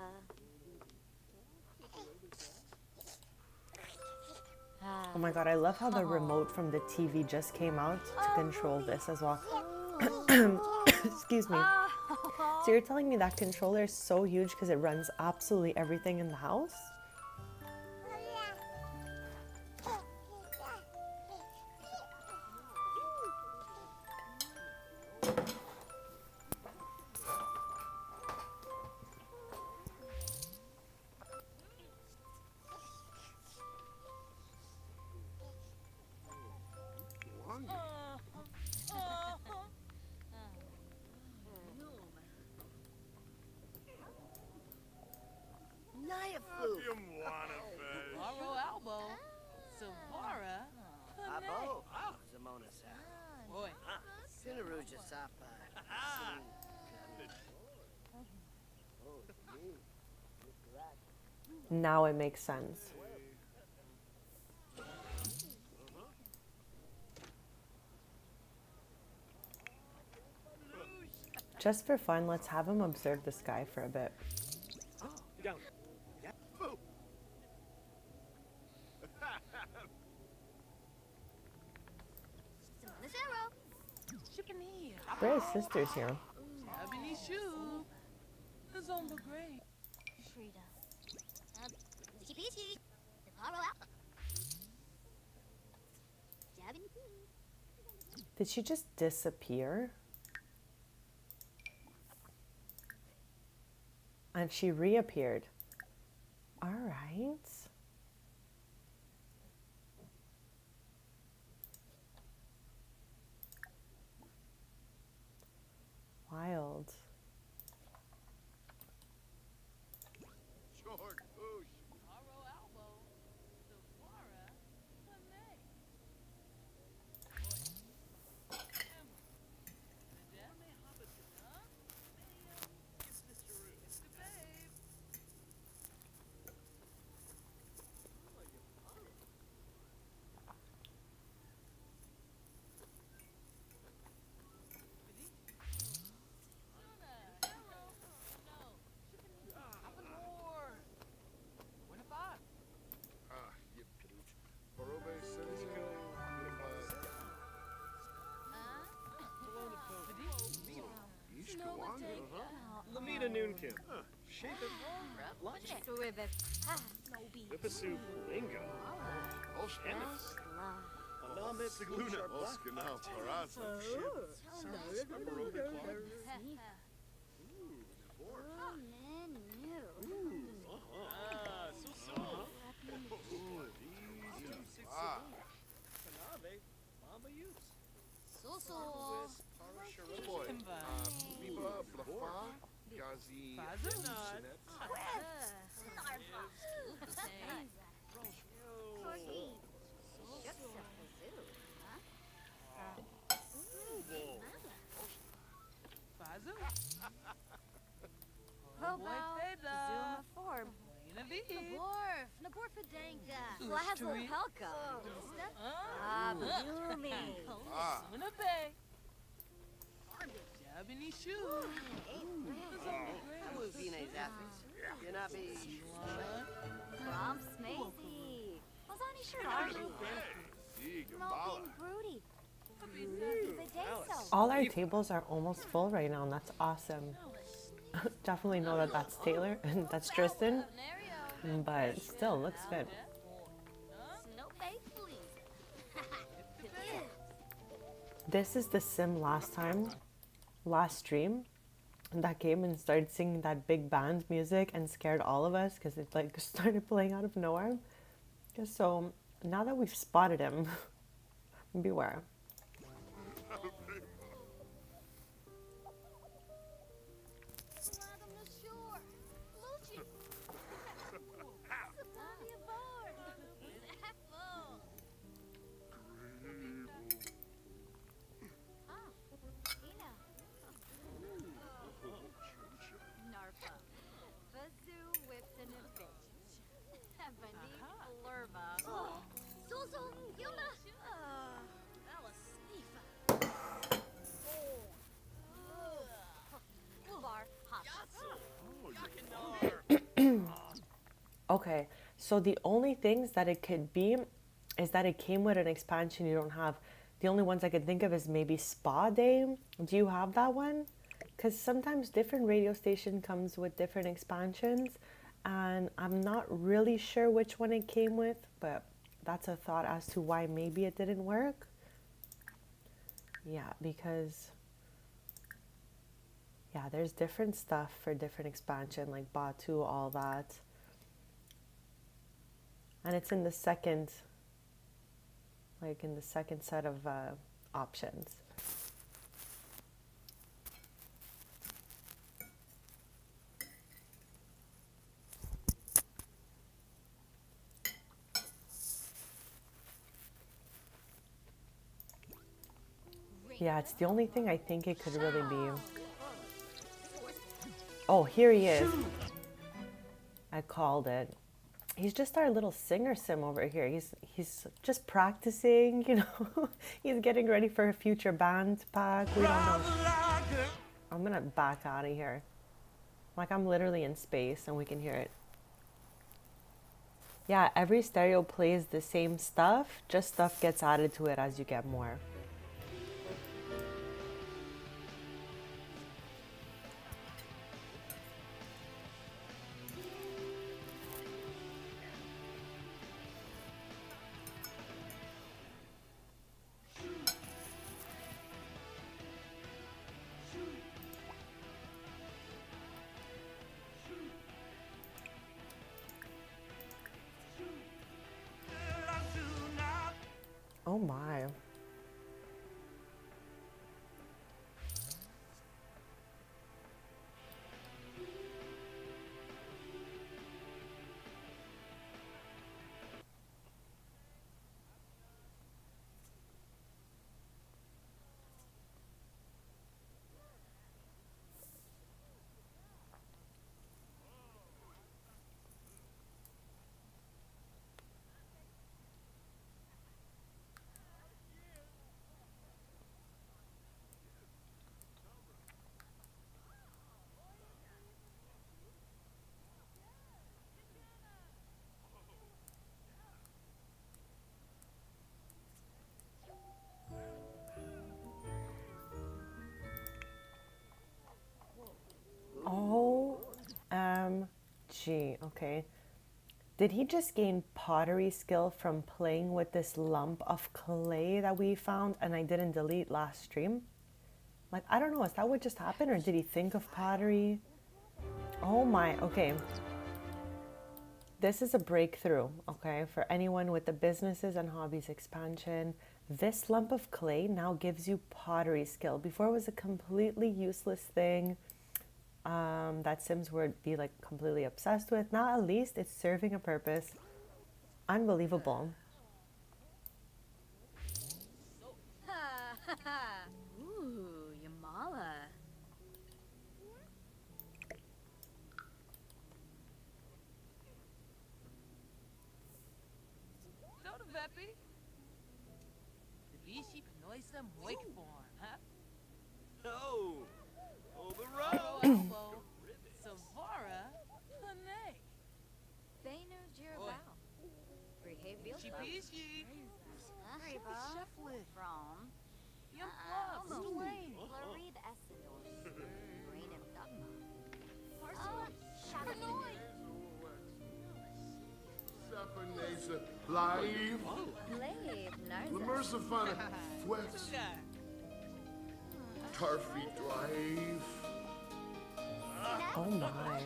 Oh my god, I love how the remote from the TV just came out to control this as well. Excuse me. So you're telling me that controller is so huge because it runs absolutely everything in the house? Nyafu. Borrow elbow. Savara. Abo. Zamona sa. Boy. Sinaruja sapa. Now it makes sense. Just for fun, let's have him observe the sky for a bit. Shippany. Where are his sisters here? Abini shoe. The Zomba Gray. Shrita. Zikipichi. Borrow out. Jabbing. Did she just disappear? And she reappeared. All right. Wild. Borrow elbow. Savara. Panay. It's Mr. Babe. Lamita Noonkin. Shape it. Lunch. Whippasu Lingo. Olshanix. Anamit Luna. Oskanal Paraza. Kanave. Mamba Utes. So. Boy. Biba Blafa. Gazi. Fazanot. Yumi. Ah, Suna Bay. Japanese shoes. Movine Zappis. Yanabi. Rom Smazy. Ozani Shirari. Zee, No Gambala. being broody. Bideso. All our tables are almost full right now, and that's awesome. Definitely know that that's Taylor and that's Tristan, but still looks good. Snow Bay please. This is the sim last stream, that came and started singing that big band music and scared all of us because it like started playing out of nowhere. So now that we've spotted him, beware. Welcome to shore. Luchi. Sabani aboard. Zappo. Ah, Ina. Narpa. Vazu whips in a bitch. Bani Flurba. Suzu Yuna. Bar Okay, so the only things that it could be is that it came with an expansion you don't have. The only ones I could think of is maybe Spa Day. Do you have that one? Because sometimes different radio station comes with different expansions, and I'm not really sure which one it came with, but that's a thought as to why maybe it didn't work. Yeah, because yeah, there's different stuff for different expansion, like Batu, all that. And it's in the second, like in the second set of options. Yeah, it's the only thing I think it could really be. Oh, here he is. I called it. He's just our little singer sim over here. He's just practicing, you know. He's getting ready for a future band pack. We don't know. I'm gonna back out of here. Like I'm literally in space and we can hear it. Yeah, every stereo plays the same stuff, just stuff gets added to it as you get more. Oh my. OMG, okay. Did he just gain pottery skill from playing with this lump of clay that we found and I didn't delete last stream? Like, I don't know, is that what just happened or did he think of pottery? Oh my, okay. This is a breakthrough, okay, for anyone with the businesses and hobbies expansion. This lump of clay now gives you pottery skill. Before it was a completely useless thing that Sims would be like completely obsessed with. Now at least it's serving a purpose. Unbelievable. Ooh, Yamala. Go to Vep place them wake form, huh? Oh, oh, the Faro road. elbow. Savara, Panay. Benu Jirabao. Rehave Chipishi. Arriba. Shuffling. From. Yum Plum. Swain. Larid Essenor. Brain and Dugma. Safanesa live. Glaive Narza. Lamersafana Fwex. Tarfi drive. Oh my.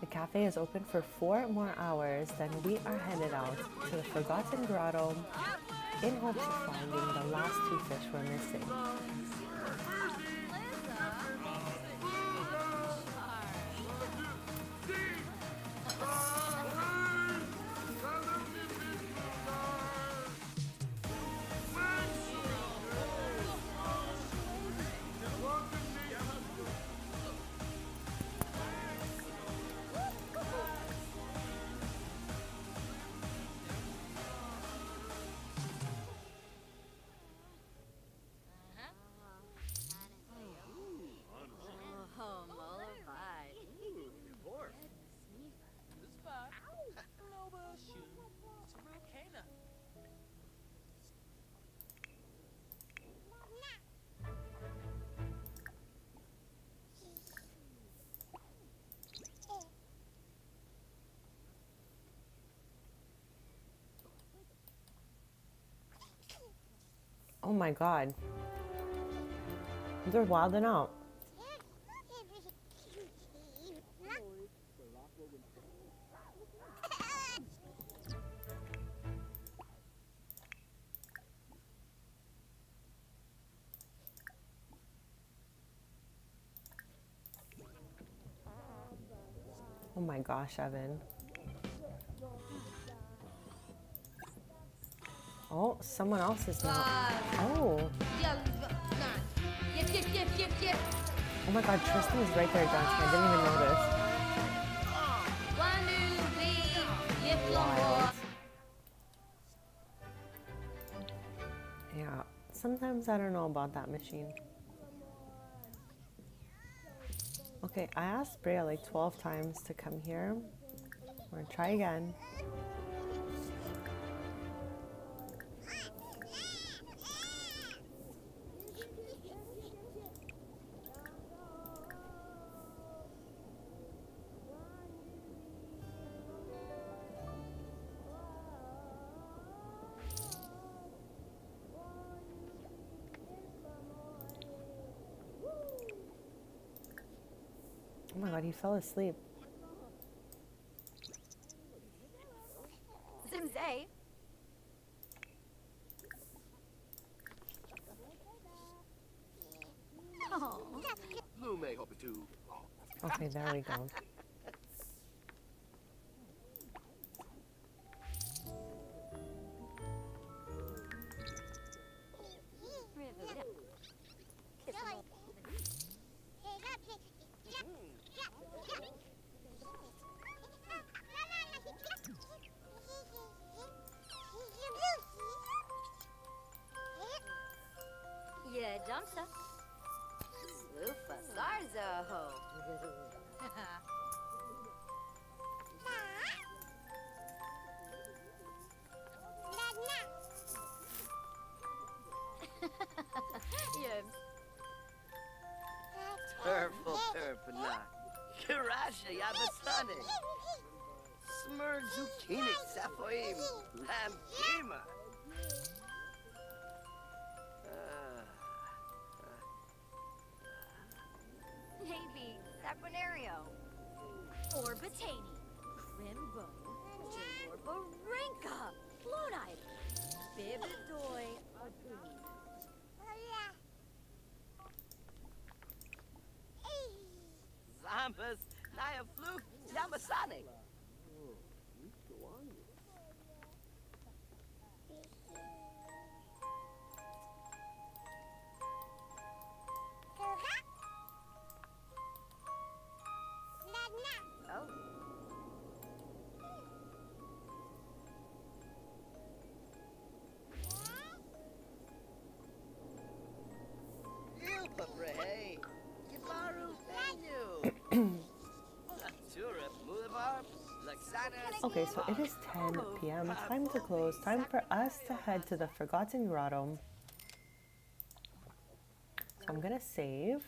The cafe is open for 4 more hours, then we are headed out to the Forgotten Grotto in hopes of finding the last 2 fish we're missing. Oh, mollified. This spot. Nova shoe. Saru Kana. Oh my god. They're wilding out. Oh my gosh, Evan. Oh, someone else is now. Oh. Oh my god, Tristan is right there dancing. I didn't even notice. Wild. Yeah, sometimes I don't know about that machine. Okay, I asked Brea like 12 times to come here. We're gonna try again. Oh my god, he fell asleep. Zimzay. Oh. Lume Hopitu. Okay, there we go. Yeah, Jamsa. Lufa Sarzo. Yes. Purple Purpana. Kirasha Yabasane. Smurd Zucchini Safoim. Lampima. Maybe Saponario. Or Batani. Rimbo. Jorbarinka. Flonite. Bibidoy. Zambas. Naya Floof. Yamasane. Oh. Luxana's. Okay, so it is 10 p.m. Time to close. Time for us to head to the Forgotten Grotto. So I'm gonna save.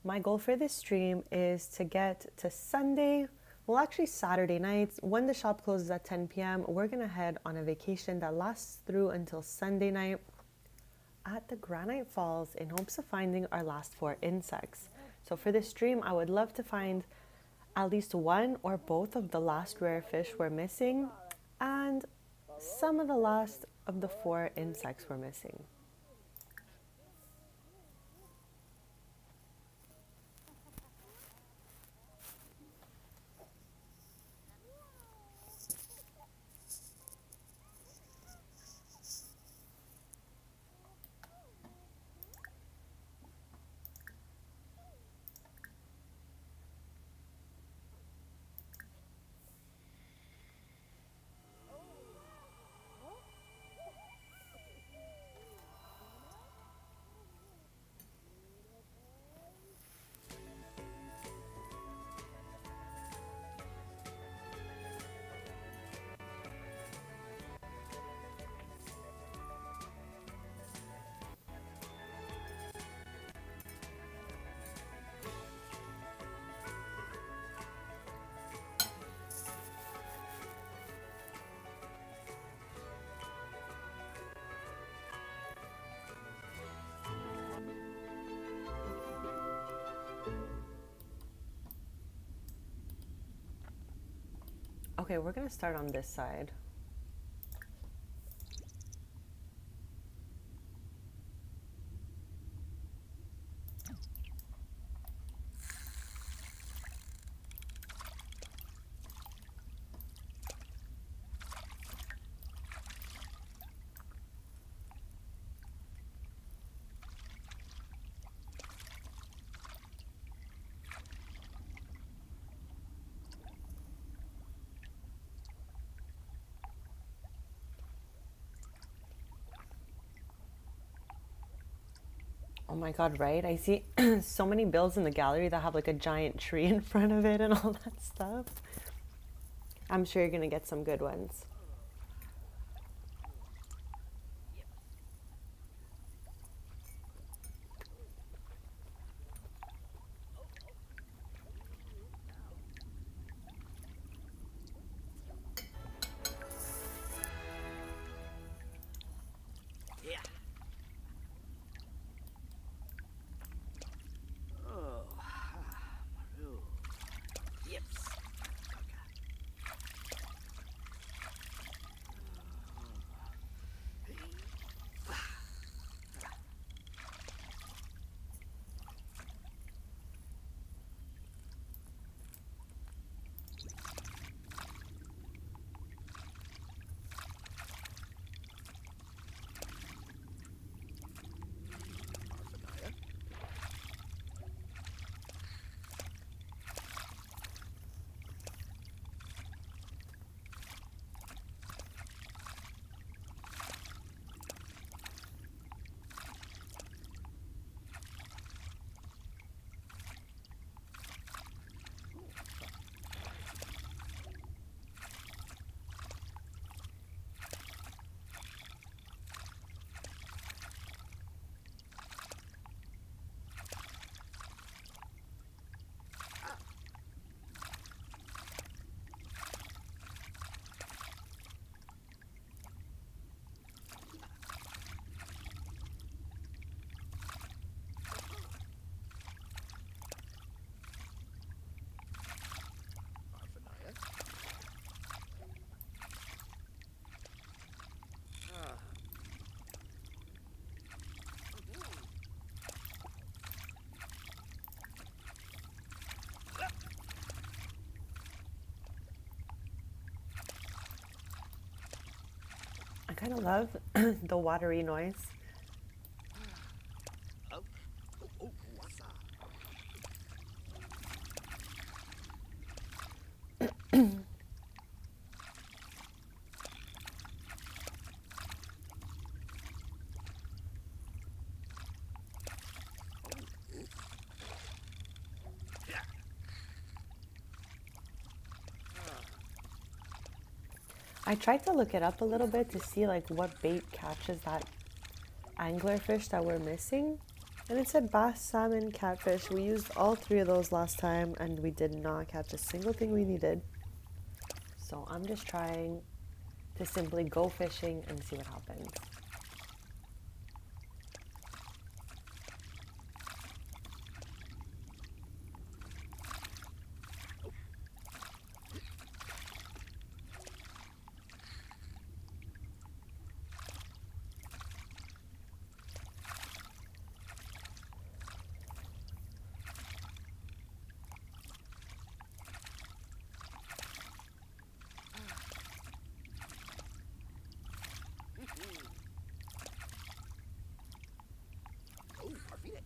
My goal for this stream is to get to Sunday, well, actually Saturday nights. When the shop closes at 10 p.m., we're gonna head on a vacation that lasts through until Sunday night at the Granite Falls in hopes of finding our last 4 insects. So for this stream, I would love to find at least one or both of the last rare fish we're missing and some of the last of the 4 insects we're missing. Okay, we're gonna start on this side. Oh my god, right? I see so many builds in the gallery that have like a giant tree in front of it and all that stuff. I'm sure you're gonna get some good ones. Yeah. Oh. Maru. Yips. I kind of love the watery noise. Oh. Oh. What's up? I tried to look it up a little bit to see like what bait catches that anglerfish that we're missing. And it said bass, salmon, catfish. We used all three of those last time and we did not catch a single thing we needed. So I'm just trying to simply go fishing and see what happens. Oh, Parfait.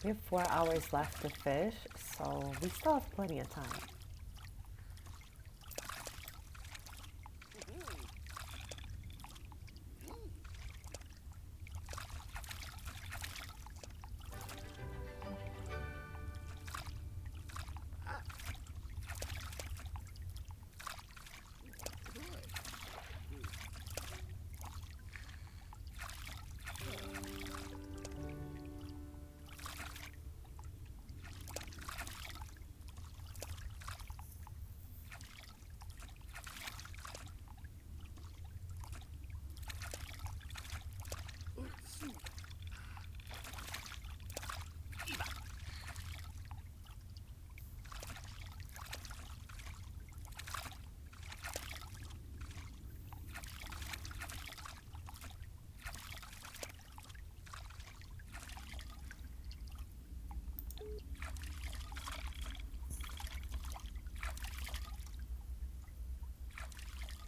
We have 4 hours left to fish, so we still have plenty of time.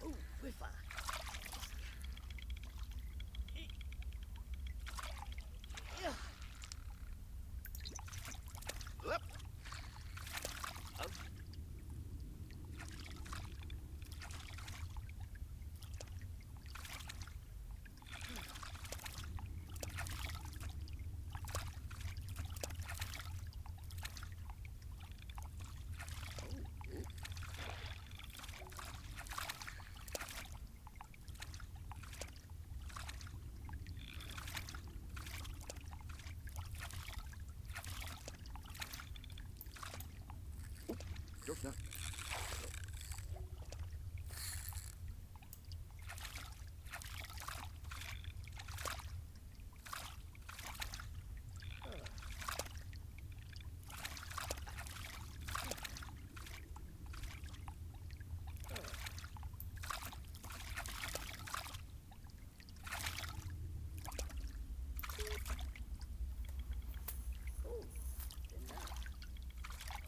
Oh, whiffa. Yeah. Up. Up. Just that.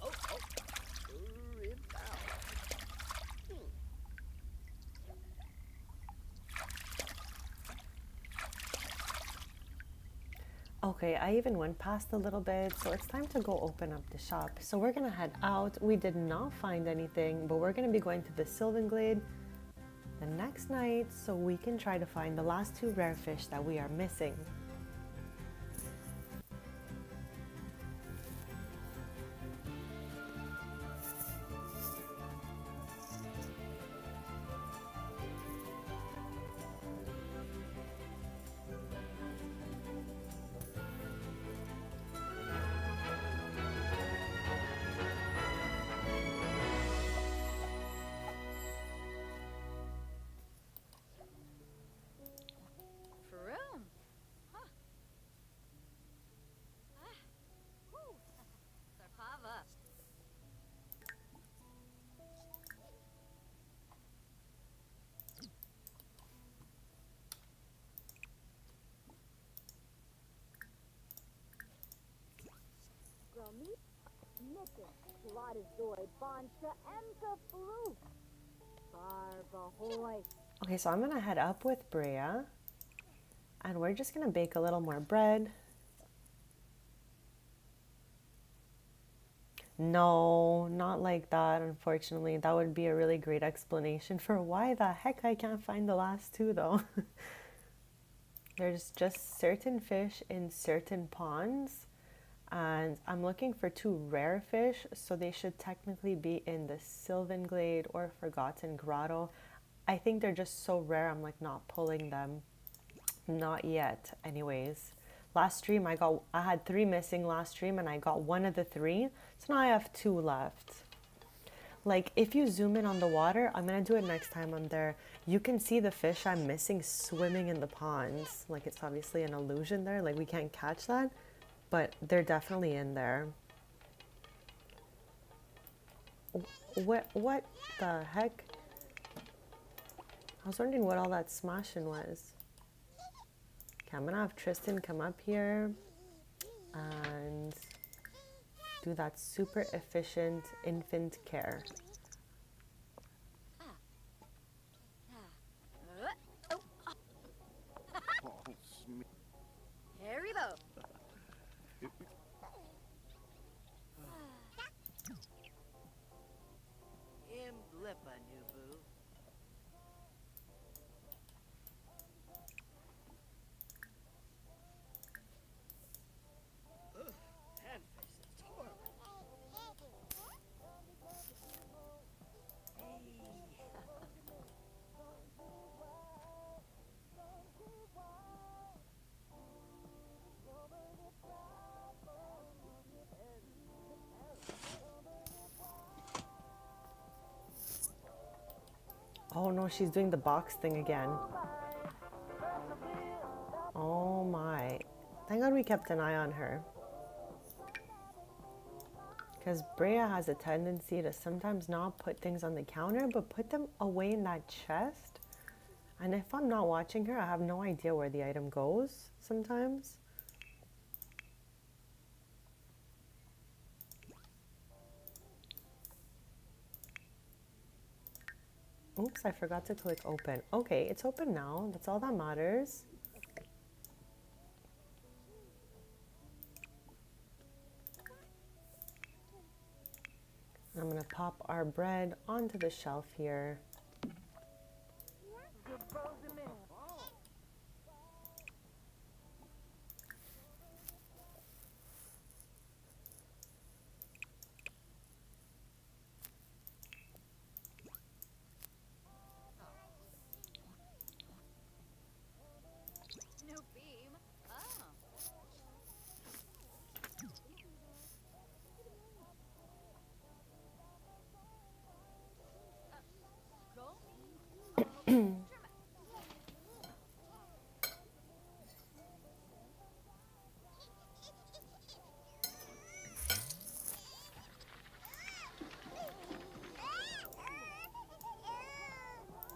Oh, oh. Rib out. Okay, I even went past a little bit, so it's time to go open up the shop. So we're gonna head out. We did not find anything, but we're gonna be going to the Sylvan Glade the next night so we can try to find the last 2 rare fish that we are missing. Vroom. Huh. Ah. Whew. Sarpava. Gromit, Nicken, Vladizoid, Boncha, Emka, Flu. Barbahoy. Okay, so I'm gonna head up with Brea And we're just gonna bake a little more bread. No, not like that, unfortunately. That would be a really great explanation for why the heck I can't find the last two, though. There's just certain fish in certain ponds, and I'm looking for two rare fish, so they should technically be in the Sylvan Glade or Forgotten Grotto. I think they're just so rare, I'm like not pulling them. Not yet, anyways. Last stream I had 3 missing last stream and I got one of the 3. So now I have 2 left. Like if you zoom in on the water, I'm gonna do it next time I'm there. You can see the fish I'm missing swimming in the ponds. Like it's obviously an illusion there, like we can't catch that, but they're definitely in there. What the heck? I was wondering what all that smashing was. Okay, I'm gonna have Tristan come up here and do that super efficient infant care. Oh, Smith. Haribo. Im Blippa, Nubu. Ugh, that fish is horrible. Oh no, she's doing the box thing again. Oh my. Thank God we kept an eye on her. Because Brea has a tendency to sometimes not put things on the counter, but put them away in that chest. And if I'm not watching her, I have no idea where the item goes sometimes. Oops, I forgot to click open. Okay, it's open now. That's all that matters. I'm gonna pop our bread onto the shelf here. No beam. Oh. Go.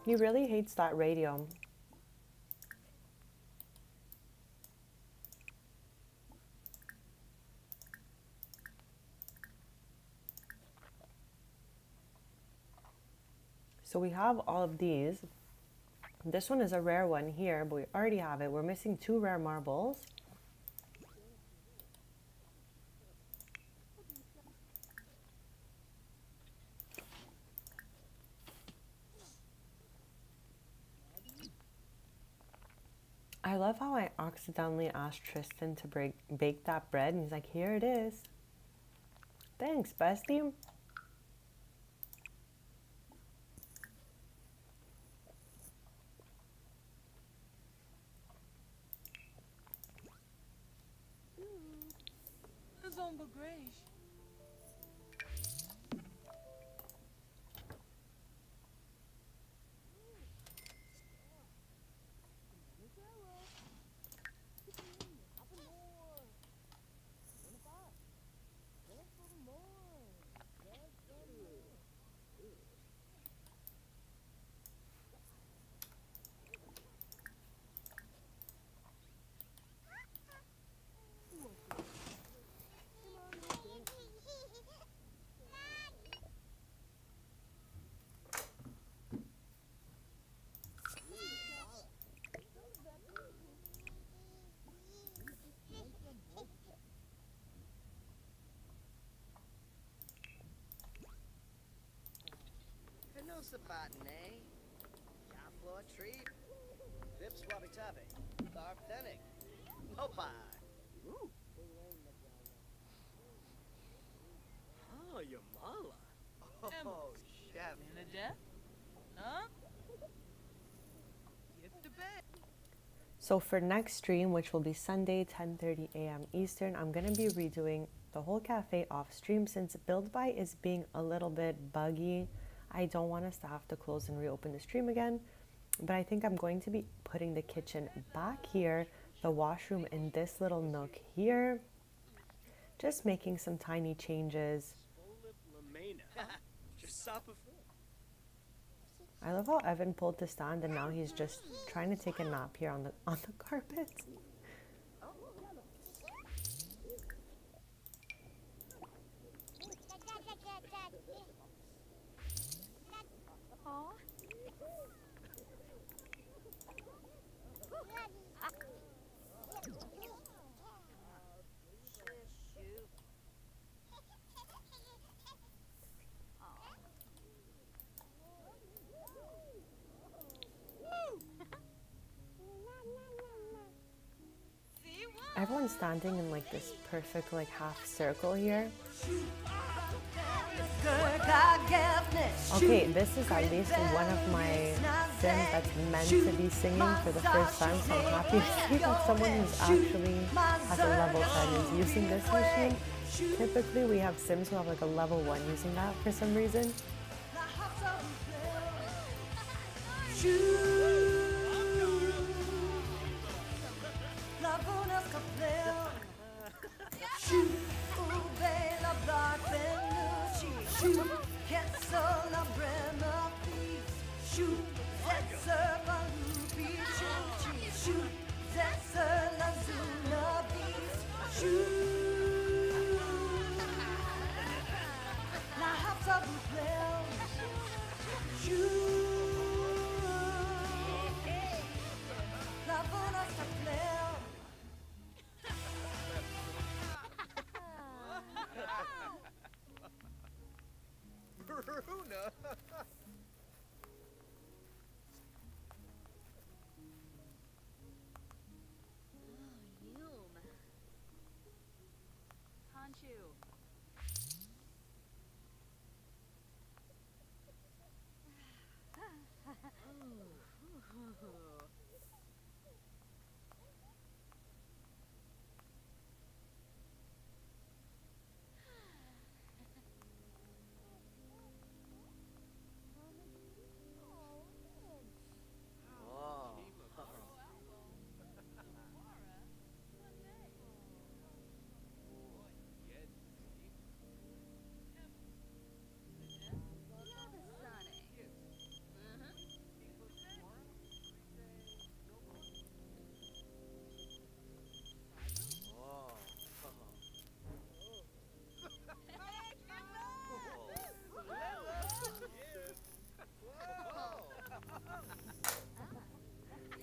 He really hates that radio. So we have all of these. This one is a rare one here, but we already have it. We're missing 2 rare marbles. I love how I accidentally asked Tristan to bake that bread, and he's like, here it is. Thanks, bestie. Zomba Grace. no sabatane. Yaflo treat. Vips wabitabe. Tharpthenic. Mopai. Ooh. Oh, Yamala. Oh, chef. Manager? Huh? Get to bed. So for next stream, which will be Sunday, 10:30 a.m. Eastern, I'm going to be redoing the whole cafe off stream since Build By is being a little bit buggy. I don't want us to have to close and reopen the stream again, but I think I'm going to be putting the kitchen back here, the washroom in this little nook here, just making some tiny changes. Svolip Lamena. Jasapa Fu. I love how Evan pulled the stand and now he's just trying to take a nap here on the carpet. Everyone's standing in like this perfect like half circle here. Okay, this is at least one of my sims that's meant to be singing for the first time, so I'm happy to see that someone who's actually has a level 10 is using this machine. Typically we have sims who have like a level 1 using that for some reason. Bruna. Hanchu.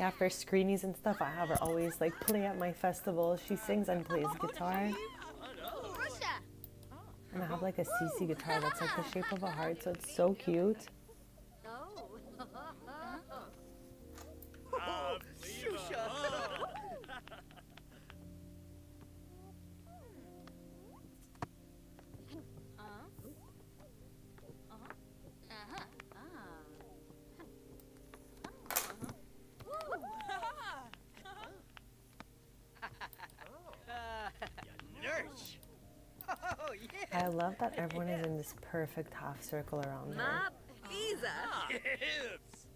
Yeah, for screenies and stuff, I have her always like play at my festivals. She sings and plays guitar. And I have like a CC guitar that's like the shape of a heart, so it's so cute. Shusha. Nurse. Oh, yeah. I love that everyone is in this perfect half circle around her. Hips.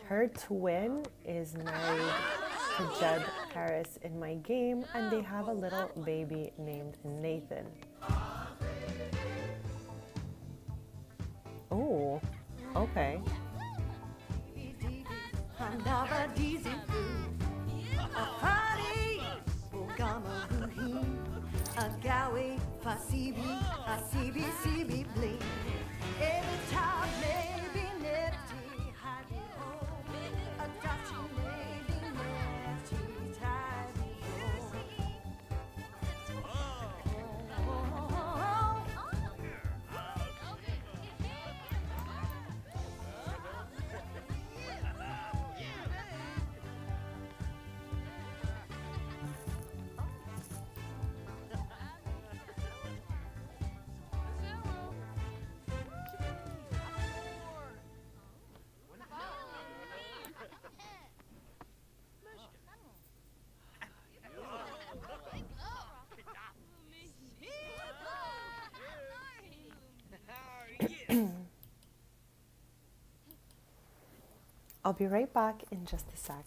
Her twin is married to Jed Harris in my game, and they have a little baby named Nathan. Oh, okay. I'll be right back in just a sec.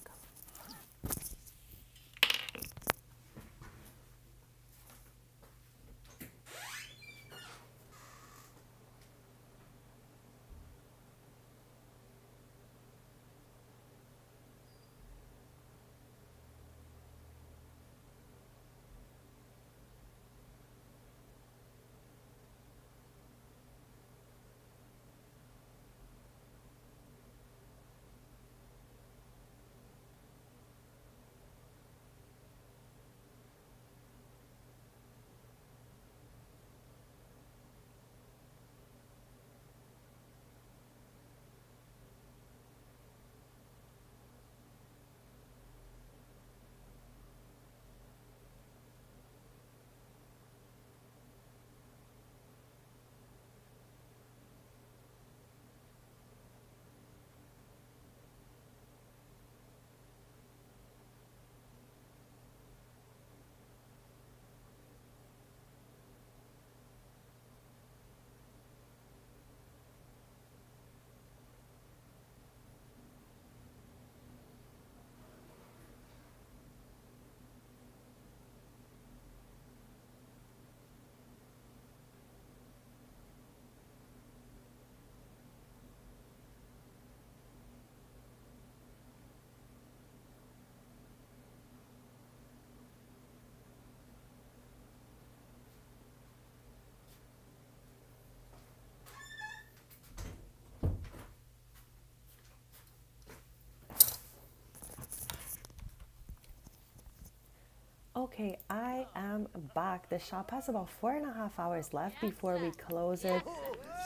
Okay, I am back. The shop has about 4.5 hours left before we close it.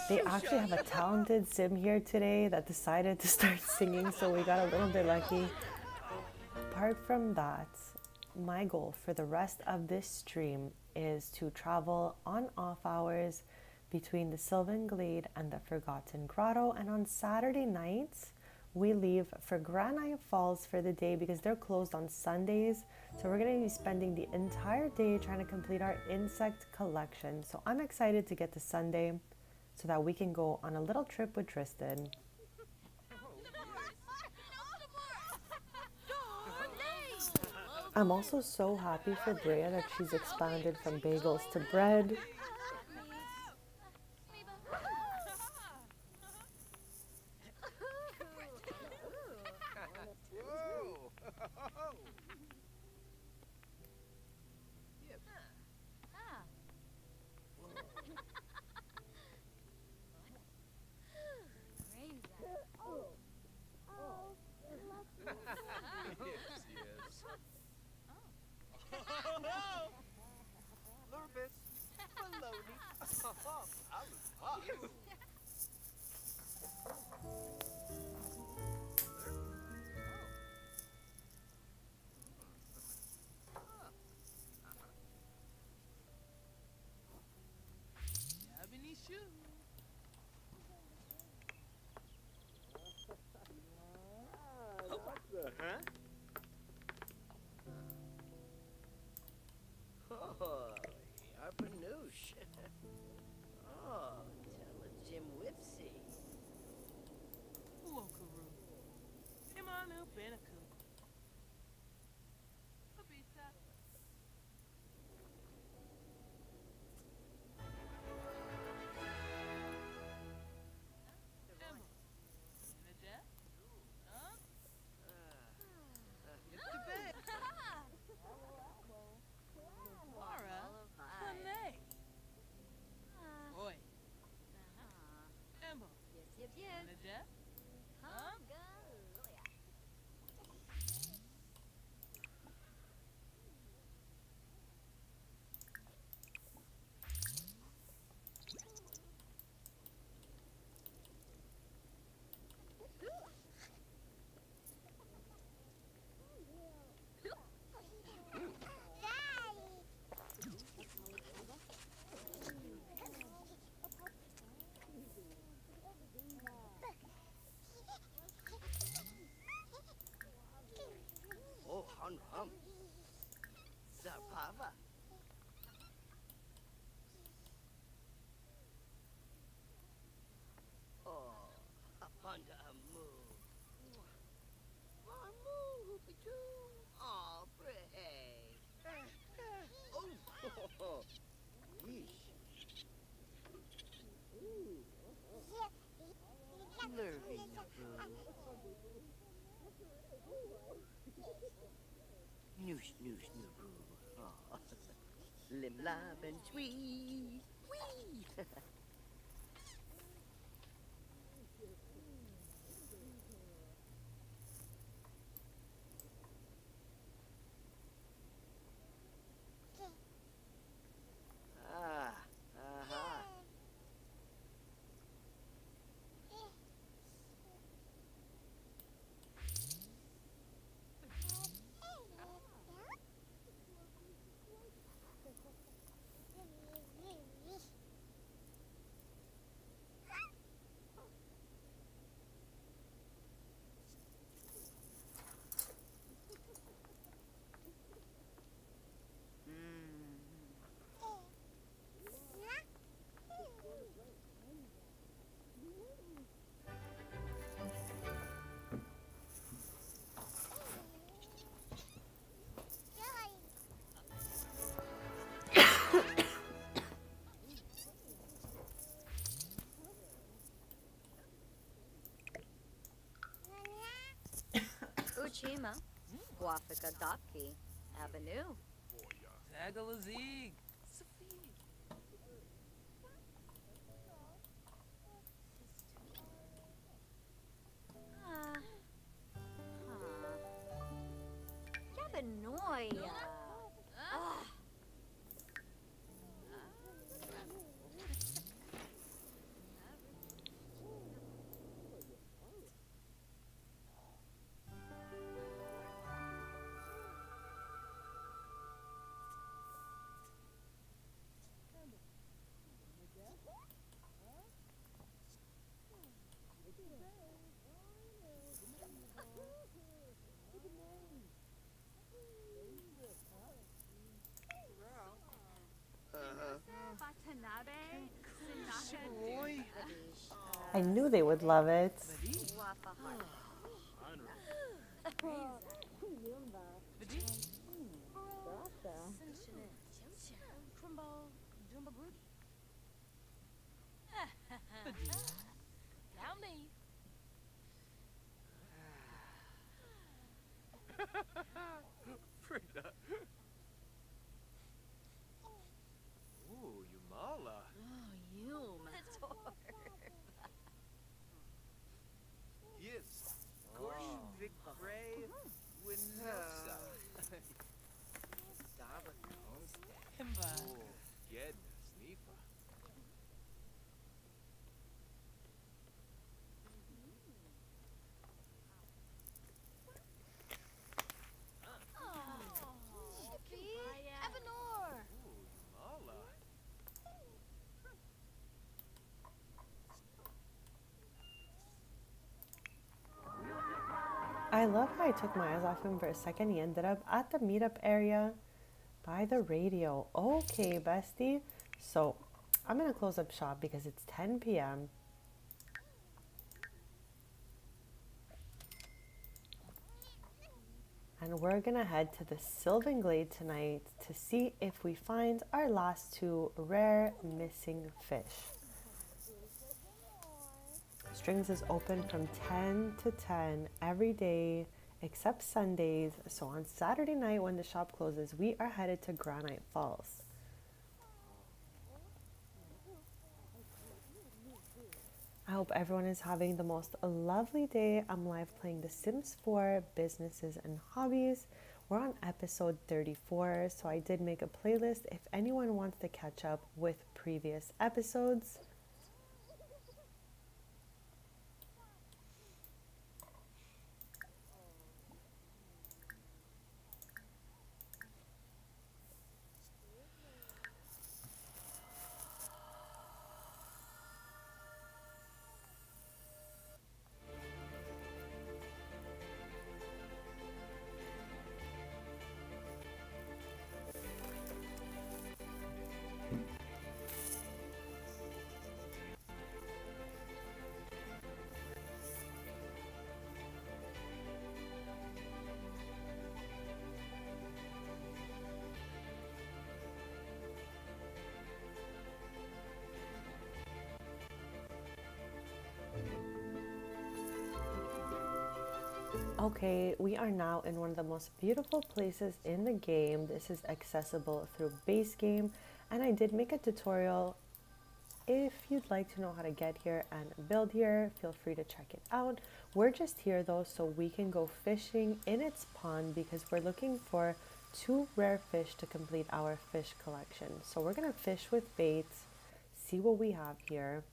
They actually have a talented sim here today that decided to start singing, so we got a little bit lucky. Apart from that, my goal for the rest of this stream is to travel on off hours between the Sylvan Glade and the Forgotten Grotto, and on Saturday nights we leave for Granite Falls for the day because they're closed on Sundays. So we're going to be spending the entire day trying to complete our insect collection. So I'm excited to get to Sunday so that we can go on a little trip with Tristan. I'm also so happy for Brea that she's expanded from bagels to bread. Oh, Yarpanoosh. Oh, tell a Jim Whipsy. Wookaroo. Imanu Benaku. Babita. Emma. Najat? Huh? Get to bed. Mara. Panay. Oi. Emma. Najat? Huh? Oh, hum. Zarpava. Oh, Apanda Amu. Aw, pretty. Oh, yeesh. Lurvy, Noosh, noosh, noo boo. Aw. Lim lab and twee. Wee. Ah, aha. Uchima. Wafika Dopki. Avenue. Zagalazig. Sophie. Ah. Huh. Yabanoia. Ah. Roy? I knew they would love it. Wafa Heart. Downey. Frida. Ooh, Yumala. Yes. Gorsh Vicray Winosa. Dava Kongsta. Himba. Oh, Gedna Sneefa. Ooh, Yumala. I love how I took my eyes off him for a second. He ended up at the meetup area by the radio. Okay, bestie. So I'm going to close up shop because it's 10 p.m. And we're going to head to the Sylvan Glade tonight to see if we find our last two rare missing fish. Strings is open from 10 to 10 every day except Sundays. So on Saturday night when the shop closes, we are headed to Granite Falls. I hope everyone is having the most lovely day. I'm live playing The Sims 4 Businesses and Hobbies. We're on episode 34, so I did make a playlist if anyone wants to catch up with previous episodes. Okay, we are now in one of the most beautiful places in the game. This is accessible through base game, and I did make a tutorial. If you'd like to know how to get here and build here, feel free to check it out. We're just here though so we can go fishing in its pond because we're looking for 2 rare fish to complete our fish collection. So we're gonna fish with baits, see what we have here.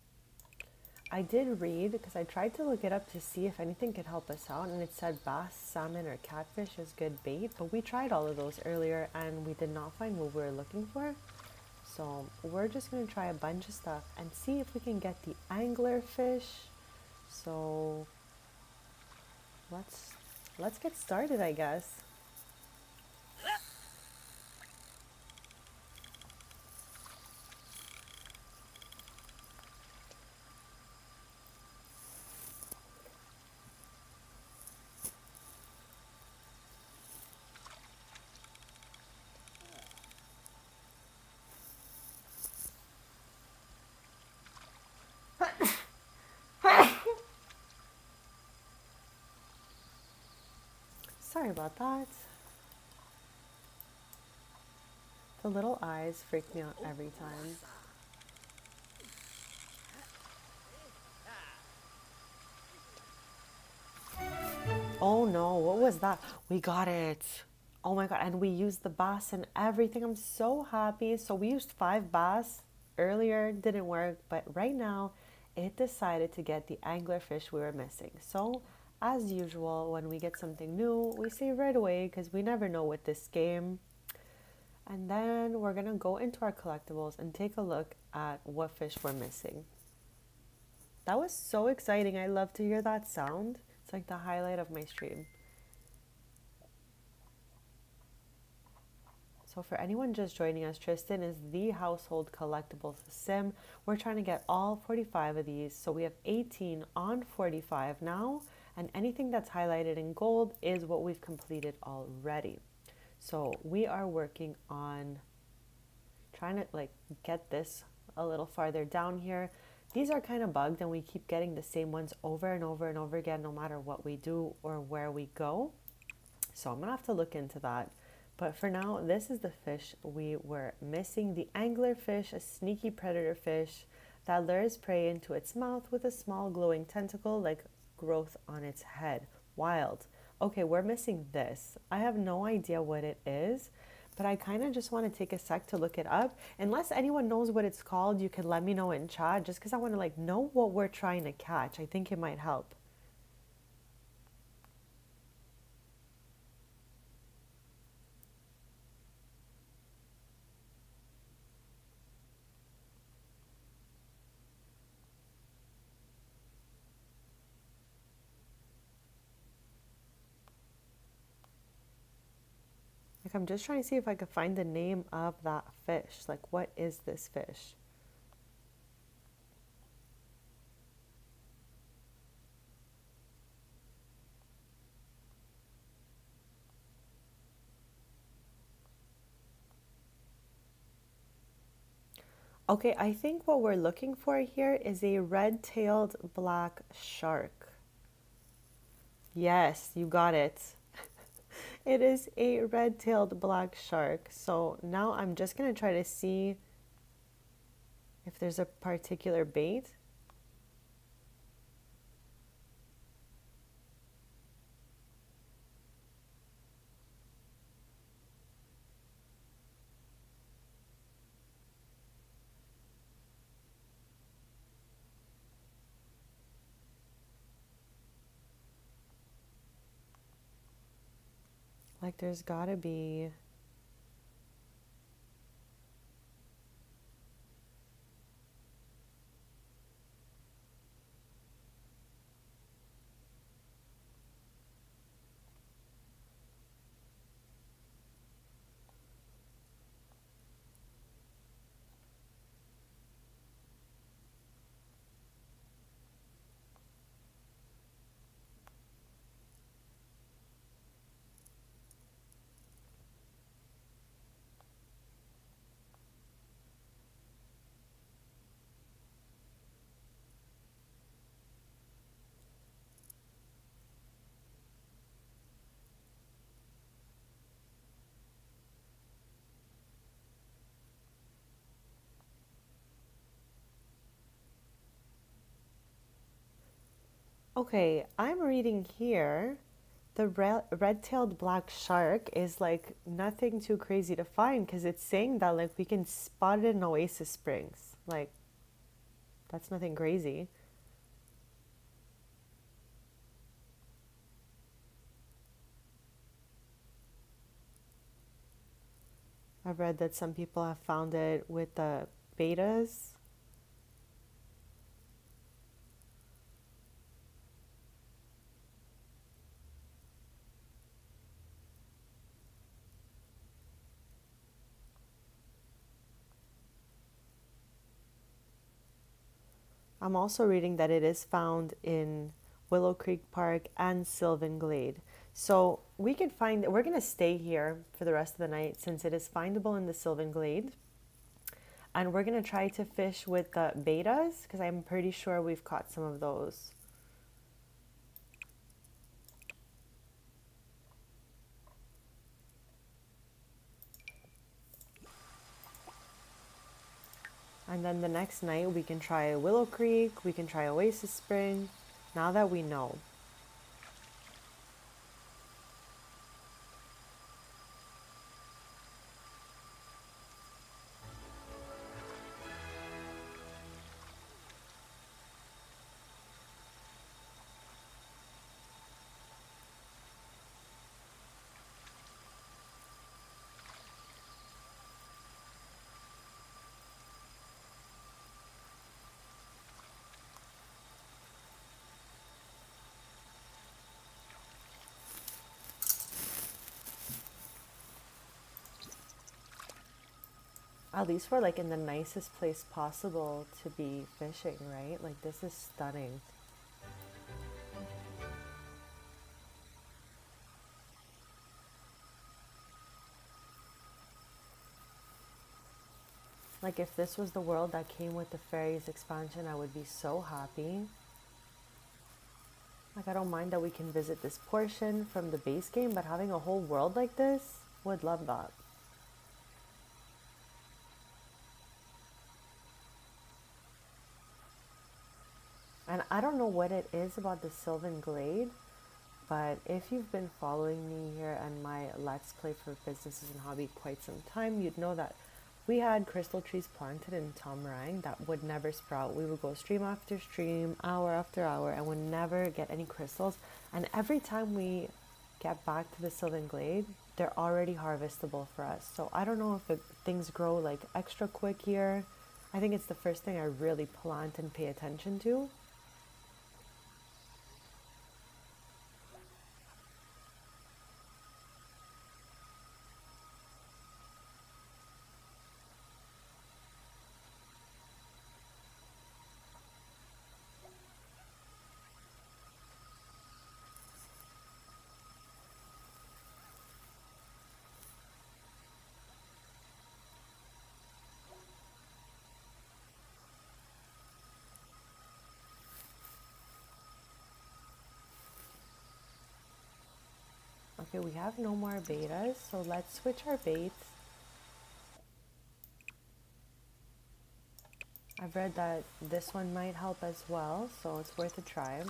I did read because I tried to look it up to see if anything could help us out, and it said bass, salmon, or catfish is good bait, but we tried all of those earlier and we did not find what we were looking for. So we're just going to try a bunch of stuff and see if we can get the angler fish. So let's get started, I guess. Sorry about that. The little eyes freak me out every time. Oh no, what was that? We got it. Oh my god, and we used the bass and everything. I'm so happy. So we used 5 bass earlier, didn't work, but right now it decided to get the anglerfish we were missing. So as usual, when we get something new, we save right away because we never know with this game. And then we're gonna go into our collectibles and take a look at what fish we're missing. That was so exciting. I love to hear that sound. It's like the highlight of my stream. So for anyone just joining us, Tristan is the household collectibles sim. We're trying to get all 45 of these. So we have 18 on 45 now, and anything that's highlighted in gold is what we've completed already. So we are working on trying to like get this a little farther down here. These are kind of bugged and we keep getting the same ones over and over and over again no matter what we do or where we go. So I'm gonna have to look into that. But for now, this is the fish we were missing. The anglerfish, a sneaky predator fish that lures prey into its mouth with a small glowing tentacle like growth on its head. Wild. Okay, we're missing this. I have no idea what it is, but I kind of just want to take a sec to look it up. Unless anyone knows what it's called, you can let me know in chat just because I want to like know what we're trying to catch. I think it might help. Like I'm just trying to see if I could find the name of that fish. Like what is this fish? Okay, I think what we're looking for here is a red-tailed black shark. Yes, you got it. It is a red-tailed black shark. So now I'm just going to try to see if there's a particular bait. Like there's gotta be. Okay, I'm reading here. The red-tailed black shark is like nothing too crazy to find because it's saying that like we can spot it in Oasis Springs. Like that's nothing crazy. I've read that some people have found it with the betas. I'm also reading that it is found in Willow Creek Park and Sylvan Glade. So we could find, we're going to stay here for the rest of the night since it is findable in the Sylvan Glade. And we're going to try to fish with the betas because I'm pretty sure we've caught some of those. And then the next night we can try Willow Creek, we can try Oasis Spring, now that we know. At least we're like in the nicest place possible to be fishing, right? Like this is stunning. Like if this was the world that came with the fairies expansion, I would be so happy. Like I don't mind that we can visit this portion from the base game, but having a whole world like this, would love that. And I don't know what it is about the Sylvan Glade, but if you've been following me here and my Let's Play for Businesses and Hobby quite some time, you'd know that we had crystal trees planted in Tomarang that would never sprout. We would go stream after stream, hour after hour, and would never get any crystals. And every time we get back to the Sylvan Glade, they're already harvestable for us. So I don't know if things grow like extra quick here. I think it's the first thing I really plant and pay attention to. Okay, we have no more betas, so let's switch our baits. I've read that this one might help as well, so it's worth a try.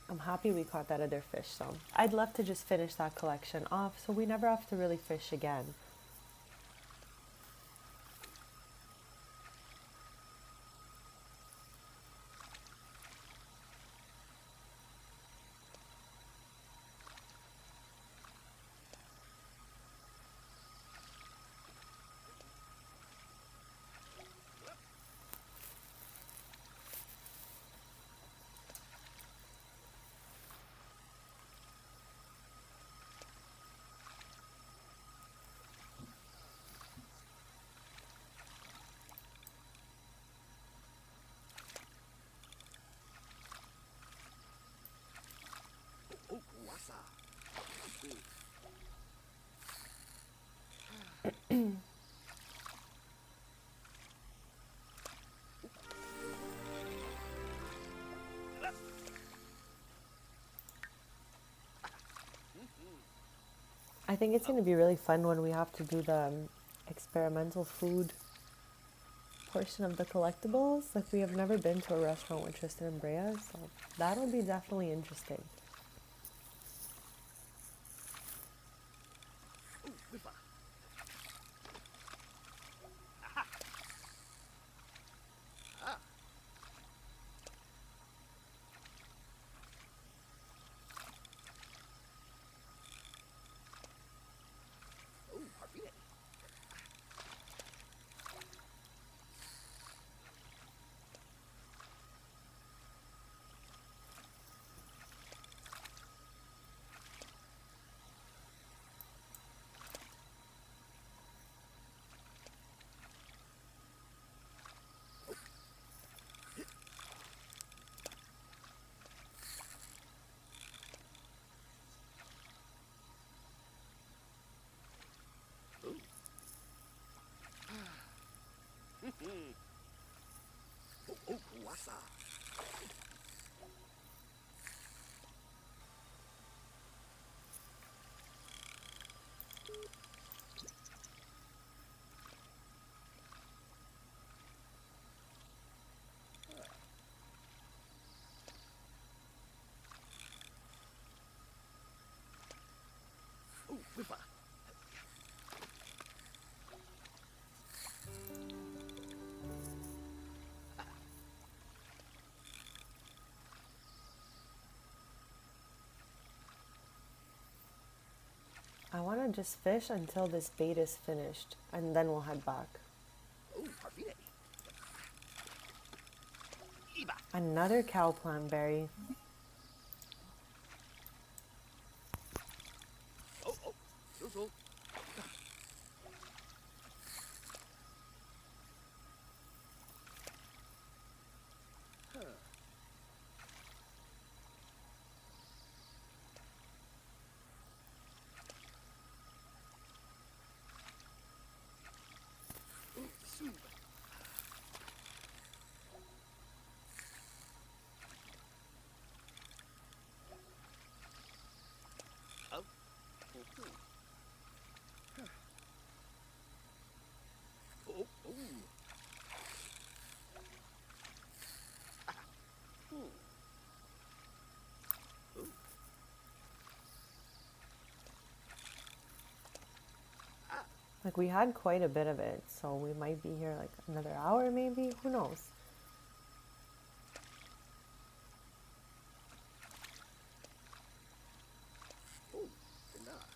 I'm happy we caught that other fish, so I'd love to just finish that collection off so we never have to really fish again. Oh, wasa. I think it's going to be really fun when we have to do the experimental food. portion of the collectibles. Like, we have never been to a restaurant with Tristan and Brea, so that'll be definitely interesting. Ooh, whippa. Ah. Ooh, harpine. Oh, wasa. Ooh, whippa. I want to just fish until this bait is finished, and then we'll head back. Ooh, harpine. Iba. Another cow plant berry. Oh, oh, so. Ooh, soup. Oh. Mhm. Oh, oh. Ooh. Like, we had quite a bit of it, so we might be here like another hour maybe, who knows. Ooh, enough.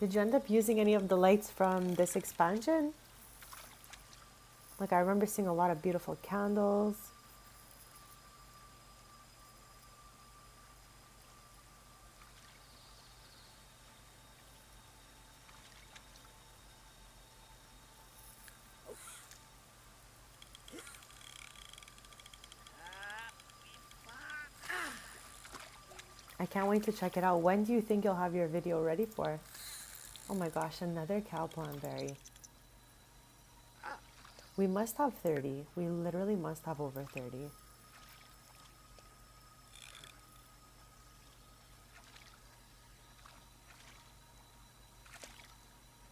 Did you end up using any of the lights from this expansion? Like, I remember seeing a lot of beautiful candles. I can't wait to check it out. When do you think you'll have your video ready for? Oh my gosh, another cow plant berry. We must have 30. We literally must have over 30.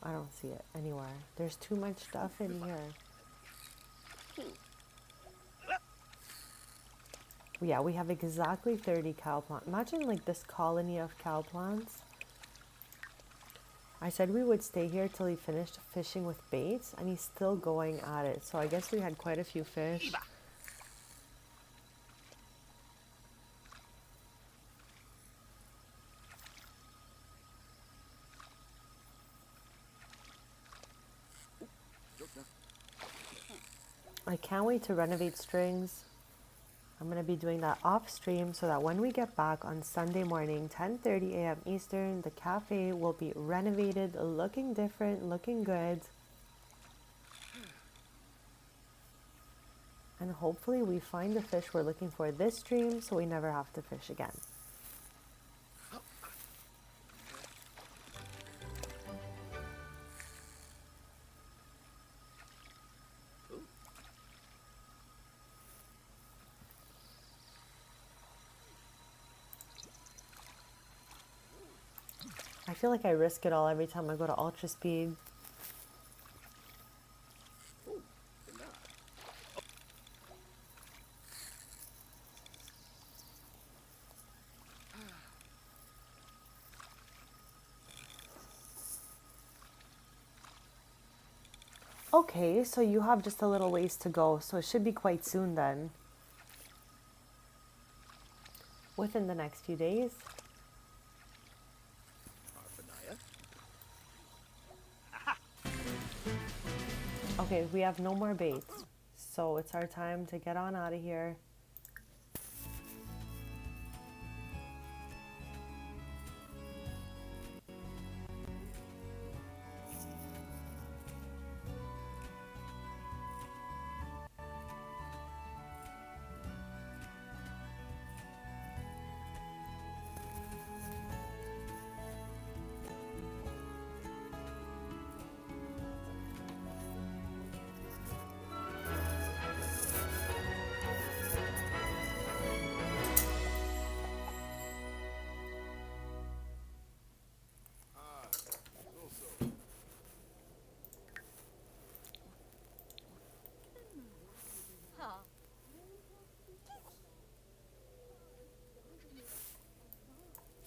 I don't see it anywhere. There's too much stuff in here. Yeah, we have exactly 30 cow plants. Imagine like this colony of cow plants. I said we would stay here till he finished fishing with baits, and he's still going at it. So I guess we had quite a few fish. Iba. I can't wait to renovate strings. I'm going to be doing that off stream so that when we get back on Sunday morning, 10:30 a.m. Eastern, the cafe will be renovated, looking different, looking good. And hopefully we find the fish we're looking for this stream so we never have to fish again. I feel like I risk it all every time I go to ultra speed. Okay, so you have just a little ways to go, so it should be quite soon then. Within the next few days. Okay, we have no more baits, so it's our time to get on out of here.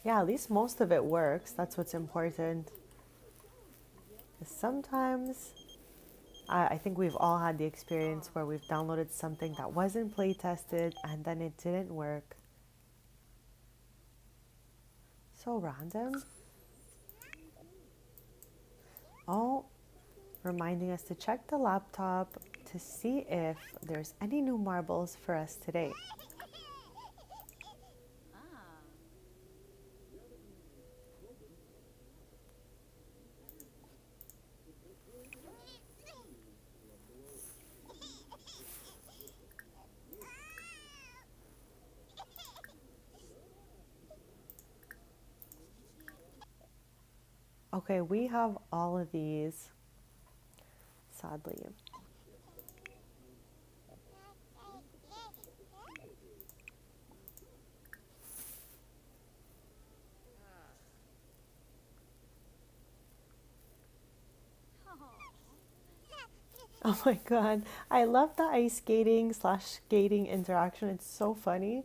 Yeah, at least most of it works. That's what's important. Sometimes, I think we've all had the experience where we've downloaded something that wasn't play tested and then it didn't work. So random. Oh, reminding us to check the laptop to see if there's any new marbles for us today. Okay, we have all of these, sadly. Oh my god, I love the ice skating slash skating interaction. It's so funny.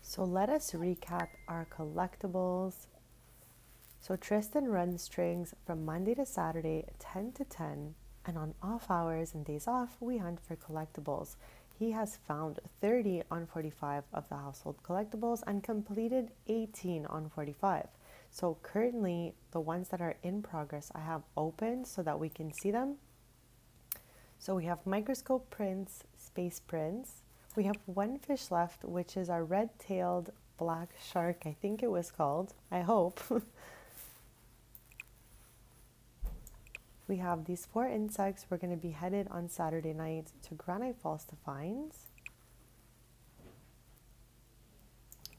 So let us recap our collectibles. So Tristan runs strings from Monday to Saturday, 10 to 10, and on off hours and days off, we hunt for collectibles. He has found 30 on 45 of the household collectibles and completed 18 on 45. So currently, the ones that are in progress, I have open so that we can see them. So we have microscope prints, space prints. We have one fish left, which is our red-tailed black shark, I think it was called. I hope. We have these 4 insects. We're going to be headed on Saturday night to Granite Falls to find.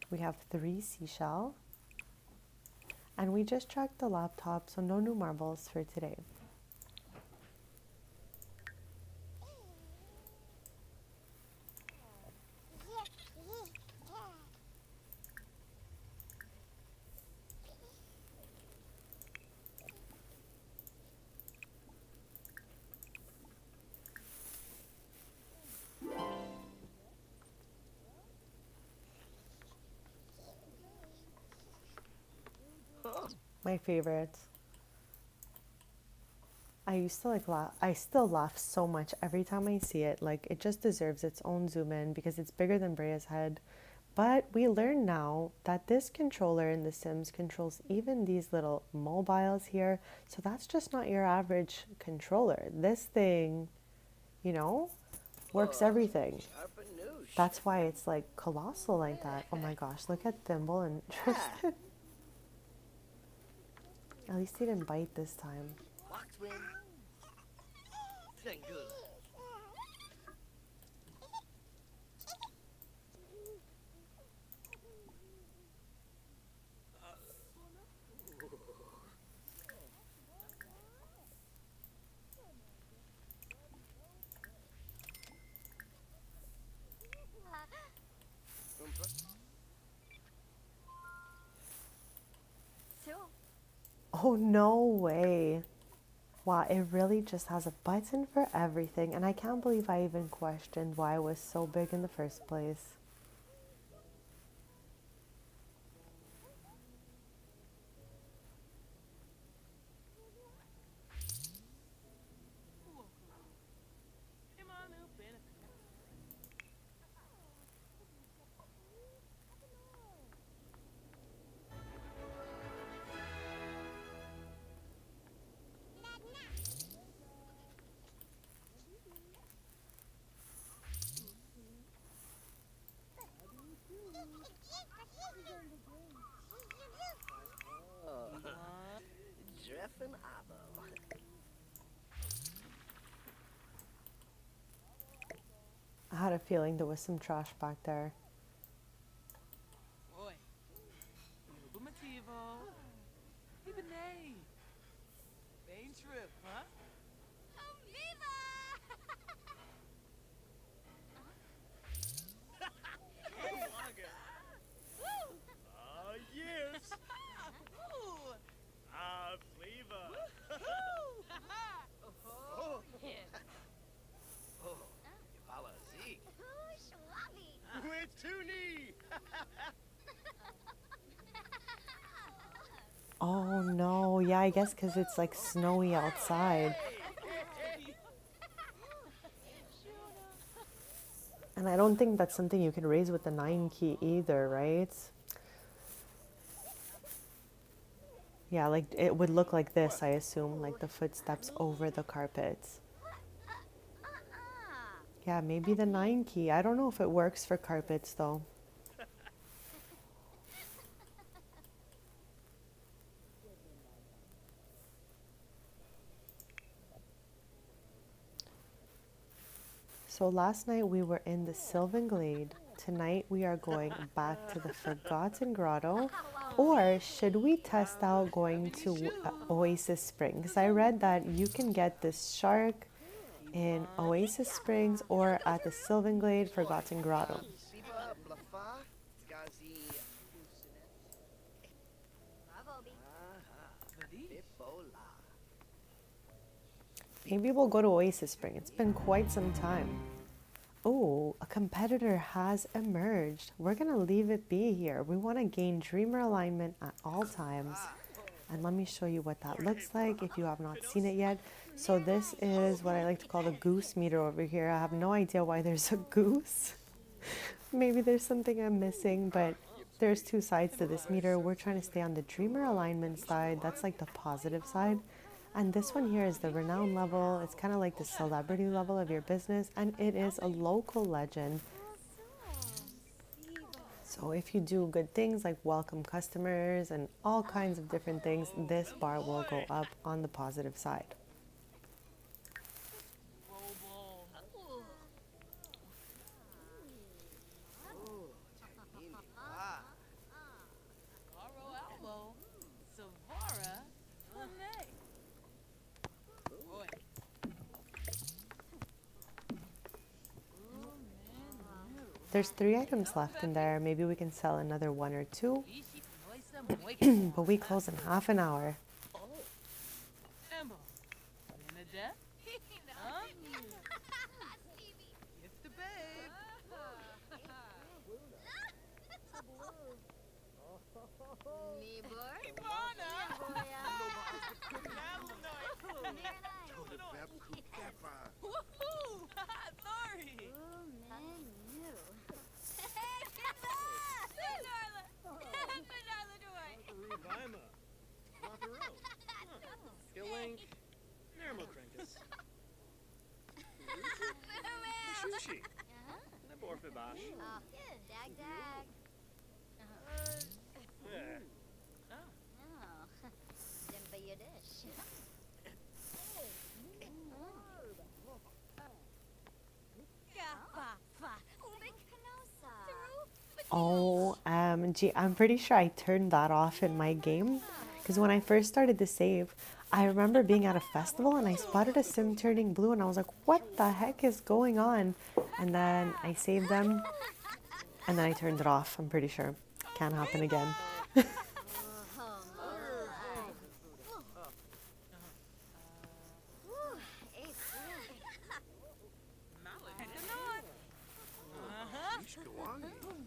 We have 3 seashell. And we just tracked the laptop, so no new marbles for today. My favorite. I used to like laugh. I still laugh so much every time I see it. Like it just deserves its own zoom in because it's bigger than Brea's head. But we learn now that this controller in The Sims controls even these little mobiles here. So that's just not your average controller. This thing, you know, works everything. Sharp and noosh. That's why it's like colossal like that. Oh my gosh, look at Thimble and Tristan. At least he didn't bite this time. Walked win. Thank you. So, Oh, no way. Wow, it really just has a button for everything. And I can't believe I even questioned why it was so big in the first place. Come on up, Benefit. Oh. Jeff and Abo. I had a feeling there was some trash back there. Boy. Motivo. Ibanay. Main trip, huh? Yes. Ooh. Flavor. Oh. Oh. Yabala Zeke. With Toonie. Oh no, yeah, I guess because it's like snowy outside. And I don't think that's something you can raise with the 9 key either, right? Yeah, like it would look like this, I assume, like the footsteps over the carpets. Yeah, maybe the 9 key. I don't know if it works for carpets though. So last night we were in the Sylvan Glade. Tonight we are going back to the Forgotten Grotto. Or should we test out going to Oasis Springs? Because I read that you can get this shark in Oasis Springs or at the Sylvan Glade Forgotten Grotto. Siba Blafa. Skazi. Bipola. Maybe we'll go to Oasis Spring. It's been quite some time. Oh, a competitor has emerged. We're going to leave it be here. We want to gain dreamer alignment at all times. And let me show you what that looks like if you have not seen it yet. So this is what I like to call the goose meter over here. I have no idea why there's a goose. Maybe there's something I'm missing, but there's 2 sides to this meter. We're trying to stay on the dreamer alignment side. That's like the positive side. And this one here is the renown level. It's kind of like the celebrity level of your business, and it is a local legend. So if you do good things like welcome customers and all kinds of different things, this bar will go up on the positive side. Robo. Caro Albo. Savara. Lene. Boy. There's 3 items left in there. Maybe we can sell another 1 or 2, Ishi Noisa but we close in half an hour. Embo. Nina Huh? Gift the babe. Ivana. Vep Kukepa. Woohoo! Sorry! Oh, man, you. Hey, Darla! Darla Doy! Rubaima. Mathero. Kilink. Nermokrenkus. Shushi. Naborfibash. Oh, dag dag. Yeah. Oh, Dimba Yiddish. OMG, I'm pretty sure I turned that off in my game because when I first started to save, I remember being at a festival and I spotted a sim turning blue and I was like, what the heck is going on? And then I saved them and then I turned it off. I'm pretty sure. Can't happen again.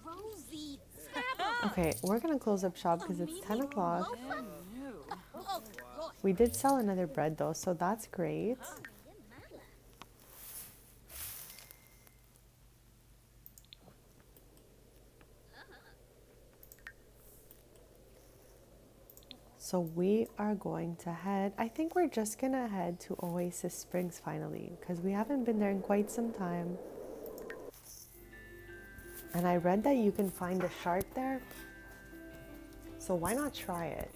Rosie. Okay, we're gonna close up shop because it's 10 o'clock. We did sell another bread though, so that's great. So we are going to head, I think we're just gonna head to Oasis Springs finally because we haven't been there in quite some time. And I read that you can find a shark there, so why not try it?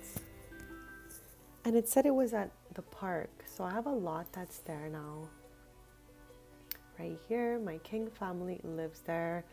And it said it was at the park, so I have a lot that's there now. Right here, my King family lives there.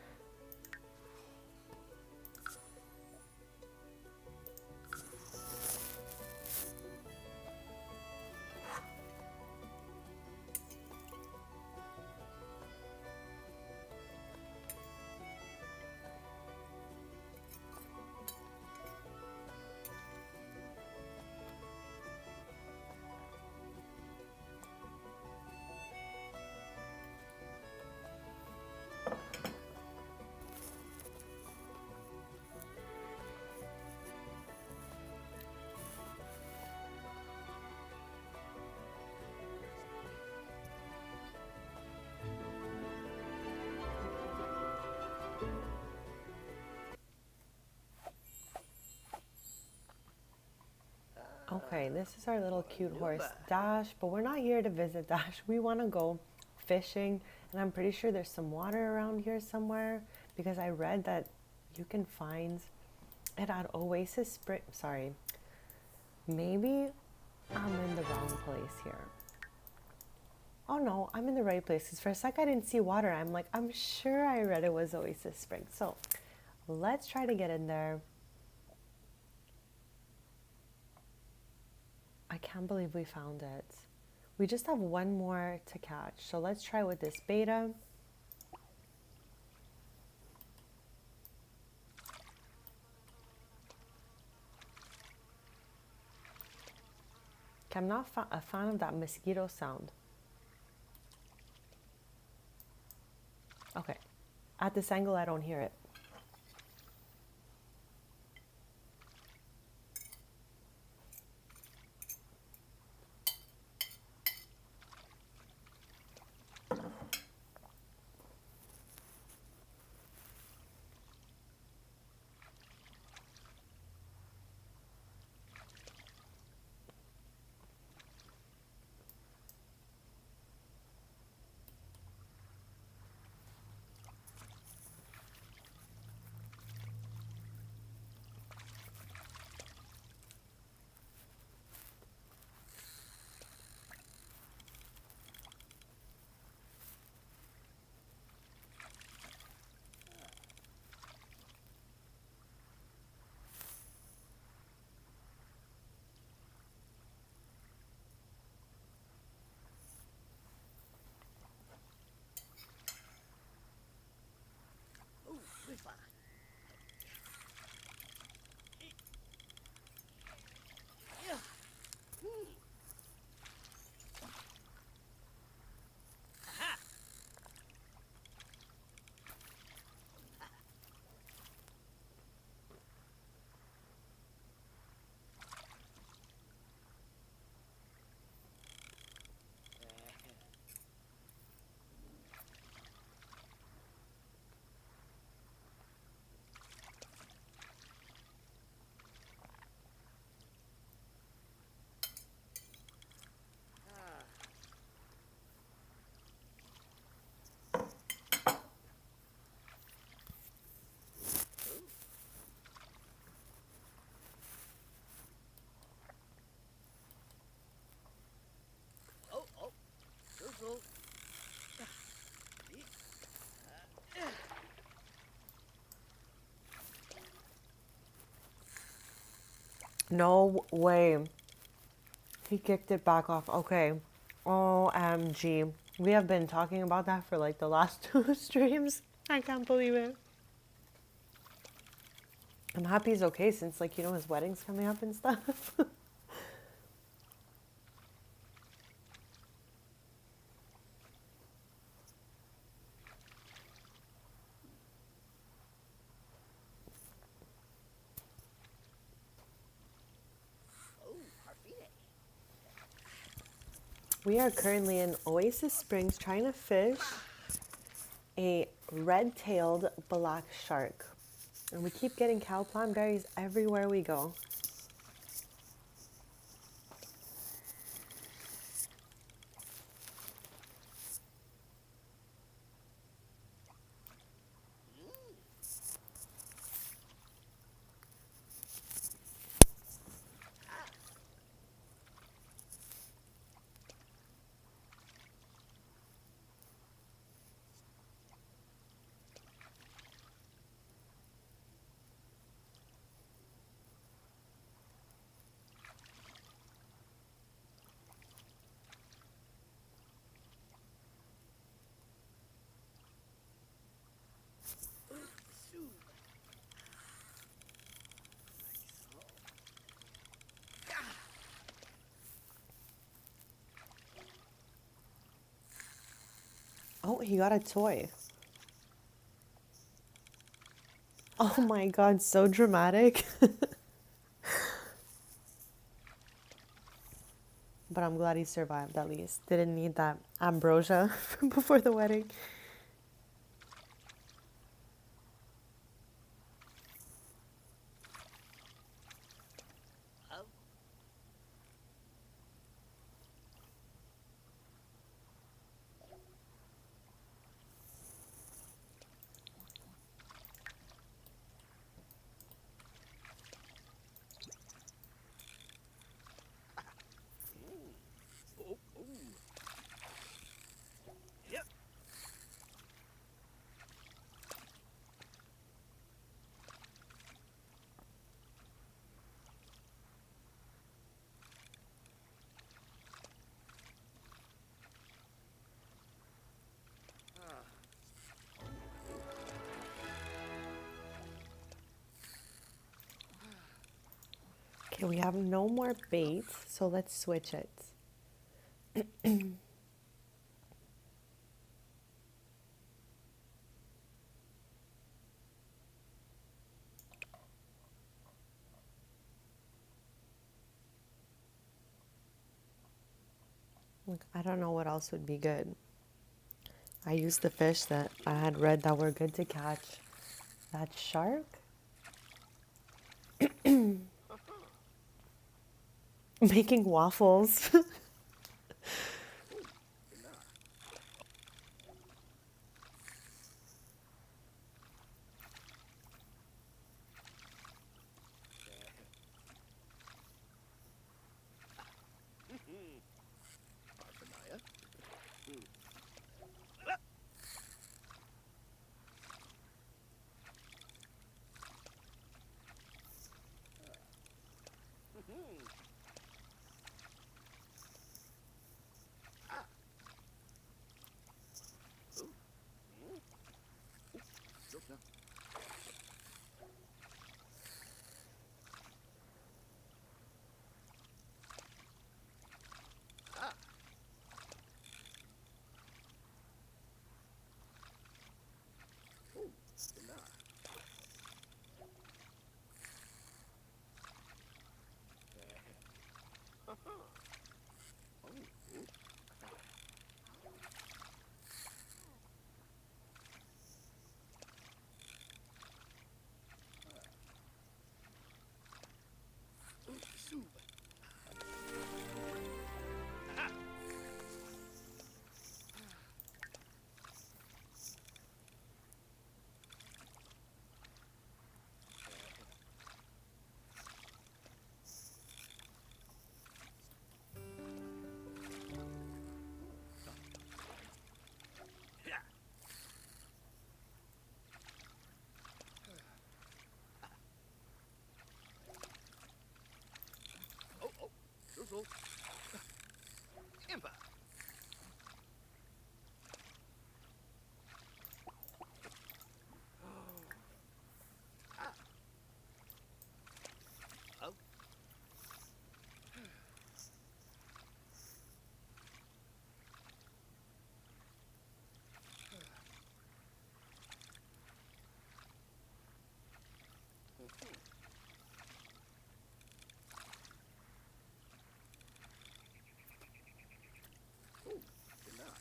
Okay, this is our little cute horse, Dash, but we're not here to visit Dash. We want to go fishing, and I'm pretty sure there's some water around here somewhere because I read that you can find it at Oasis Spring. Sorry, maybe I'm in the wrong place here. Oh no, I'm in the right place because for a sec I didn't see water. I'm like, I'm sure I read it was Oasis Spring. So let's try to get in there. I can't believe we found it. We just have one more to catch. So let's try with this beta. I'm not a fan of that mosquito sound. Okay, at this angle I don't hear it. No way. He kicked it back off. Okay. OMG. We have been talking about that for like the last 2 streams. I can't believe it. I'm happy he's okay since, like, you know, his wedding's coming up and stuff. Oh, Harfine. We are currently in Oasis Springs trying to fish a red-tailed black shark. And we keep getting cow plant berries everywhere we go. Soup. Oh, he got a toy. Oh my god, so dramatic. But I'm glad he survived at least. Didn't need that ambrosia before the wedding. Oh, oh, oh. Yep. Okay, we have no more bait, so let's switch it. Like, I don't know what else would be good. I used the fish that I had read that were good to catch that shark. Making waffles. Harfinaya. Mademoiselle. Impa. Ah. Oh. Oh, genau.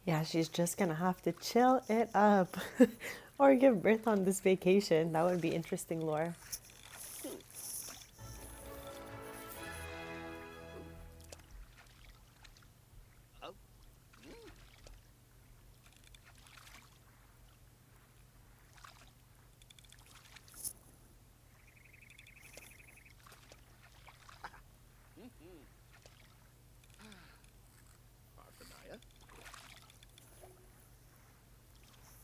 Yeah, she's just gonna have to chill it up or give birth on this vacation. That would be interesting lore. Oh. Mm. Mm-hmm. Parthenia.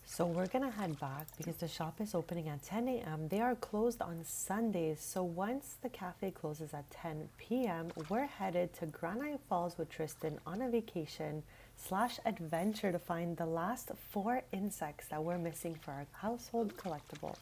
So we're gonna head back because the shop is opening at 10 a.m. They are closed on Sundays. So once the cafe closes at 10 p.m., we're headed to Granite Falls with Tristan on a vacation / adventure to find the last 4 insects that we're missing for our household collectibles.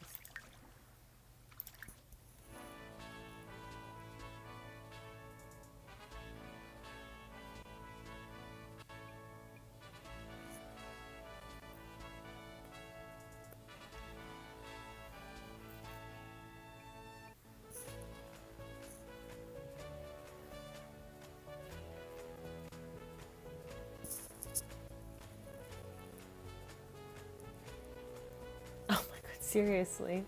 Oh my god, seriously.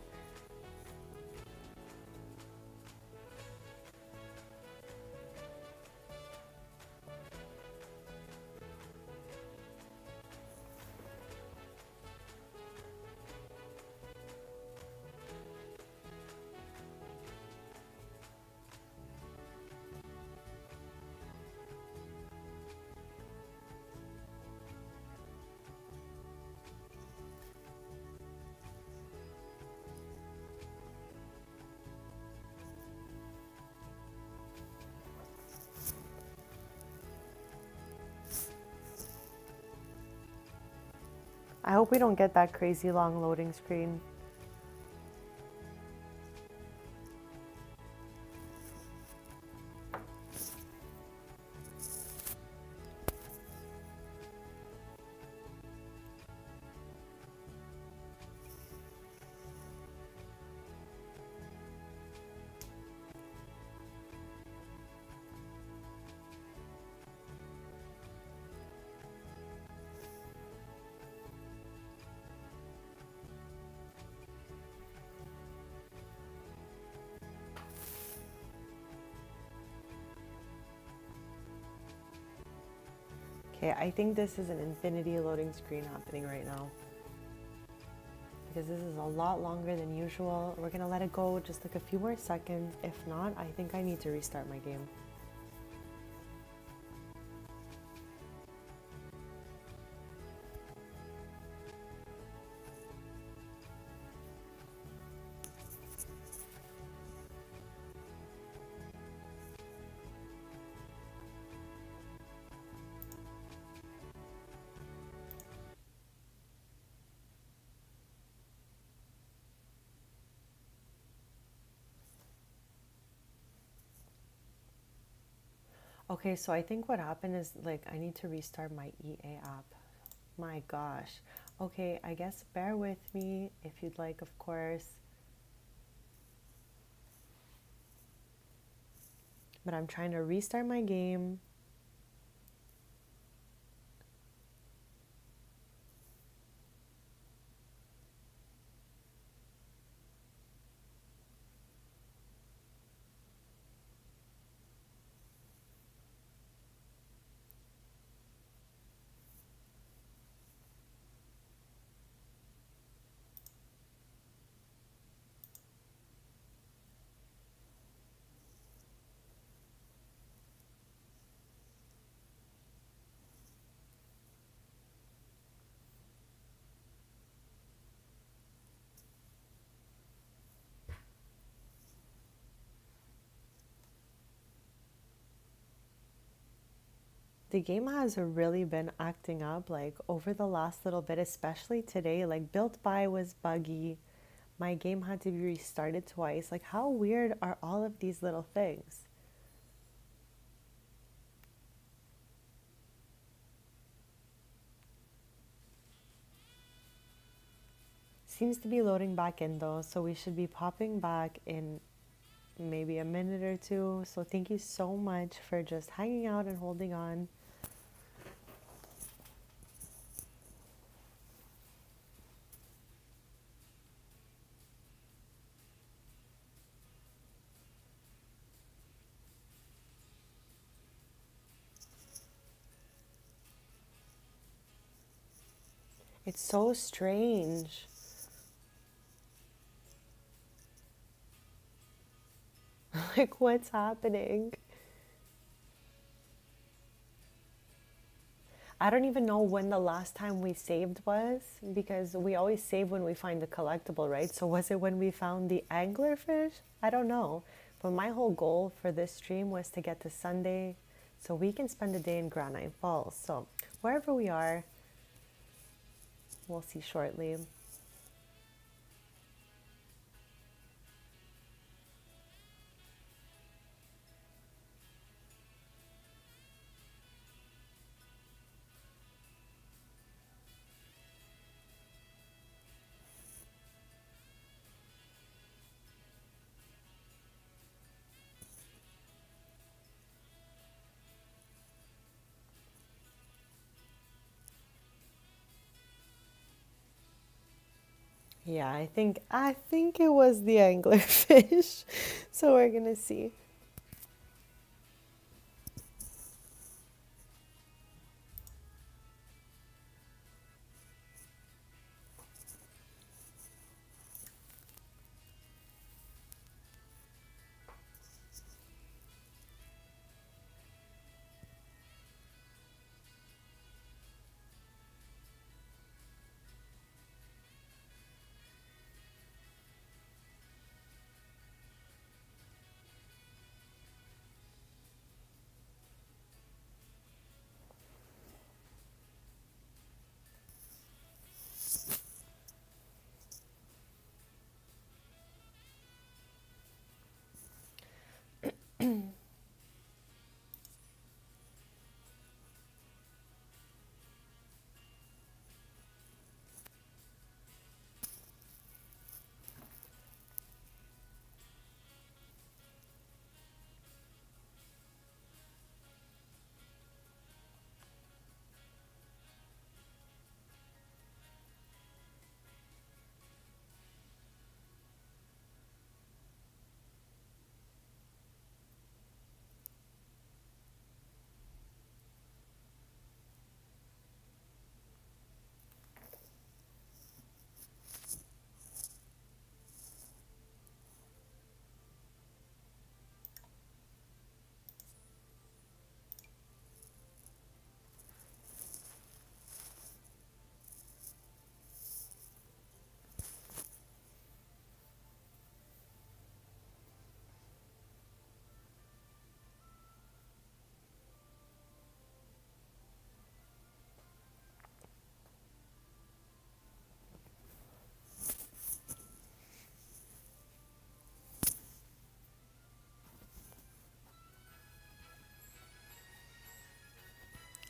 I hope we don't get that crazy long loading screen. Okay, I think this is an infinity loading screen happening right now. Because this is a lot longer than usual. We're gonna let it go just like a few more seconds. If not, I think I need to restart my game. Okay, so I think what happened is like I need to restart my EA app. My gosh. Okay, I guess bear with me if you'd like, of course. But I'm trying to restart my game. The game has really been acting up like over the last little bit, especially today. Like built by was buggy. My game had to be restarted twice. Like how weird are all of these little things? Seems to be loading back in though, so we should be popping back in maybe a minute or two. So thank you so much for just hanging out and holding on. It's so strange. Like, what's happening? I don't even know when the last time we saved was because we always save when we find the collectible, right? So, was it when we found the anglerfish? I don't know. But my whole goal for this stream was to get to Sunday so we can spend a day in Granite Falls. So, wherever we are, we'll see shortly. Yeah, I think it was the anglerfish. So we're gonna see.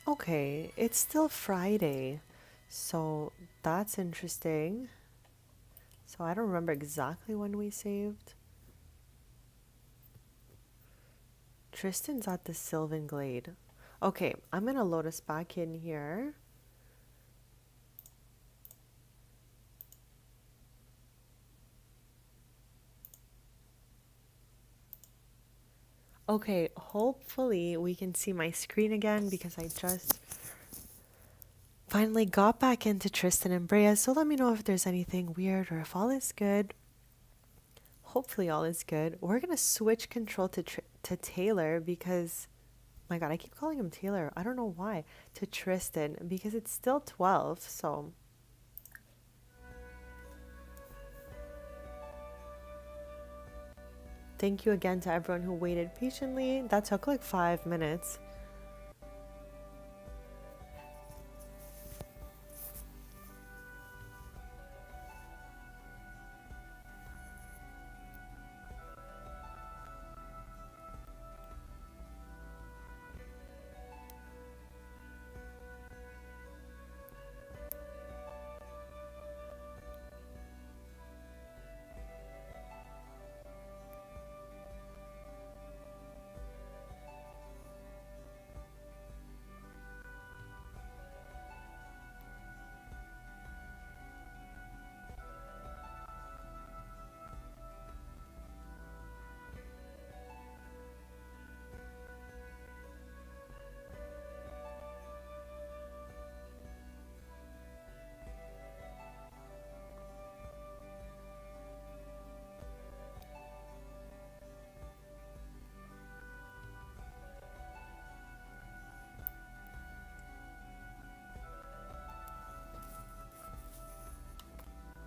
Okay, it's still Friday. So that's interesting. So I don't remember exactly when we saved. Tristan's at the Sylvan Glade. Okay, I'm gonna load us back in here. Okay, hopefully we can see my screen again because I just finally got back into Tristan and Brea. So let me know if there's anything weird or if all is good. Hopefully all is good. We're gonna switch control to Taylor because, my God, I keep calling him Taylor. I don't know why. To Tristan because it's still 12. So thank you again to everyone who waited patiently. That took like 5 minutes.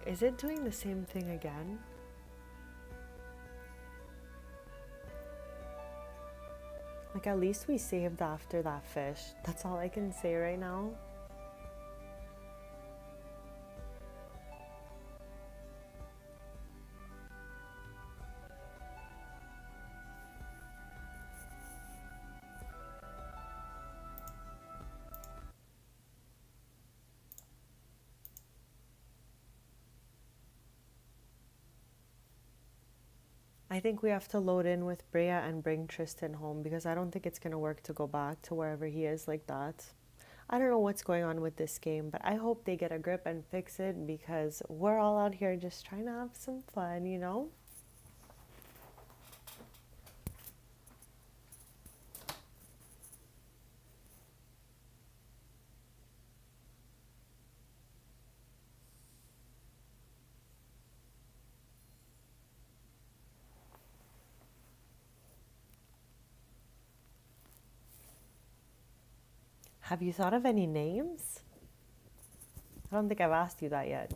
Is it doing the same thing again? Like, at least we saved after that fish. That's all I can say right now. I think we have to load in with Brea and bring Tristan home because I don't think it's going to work to go back to wherever he is like that. I don't know what's going on with this game, but I hope they get a grip and fix it because we're all out here just trying to have some fun, you know? Have you thought of any names? I don't think I've asked you that yet.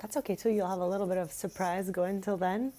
That's okay too. You'll have a little bit of surprise going till then.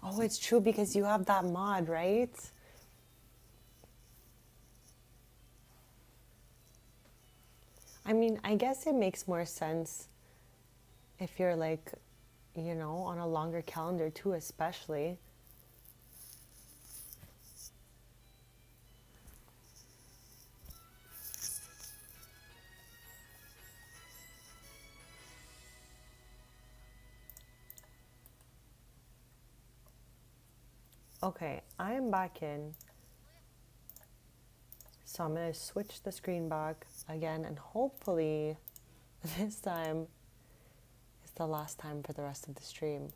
Oh, it's true because you have that mod, right? I mean, I guess it makes more sense if you're like, you know, on a longer calendar too, especially. Okay, I am back in. So I'm going to switch the screen back again and hopefully this time is the last time for the rest of the stream.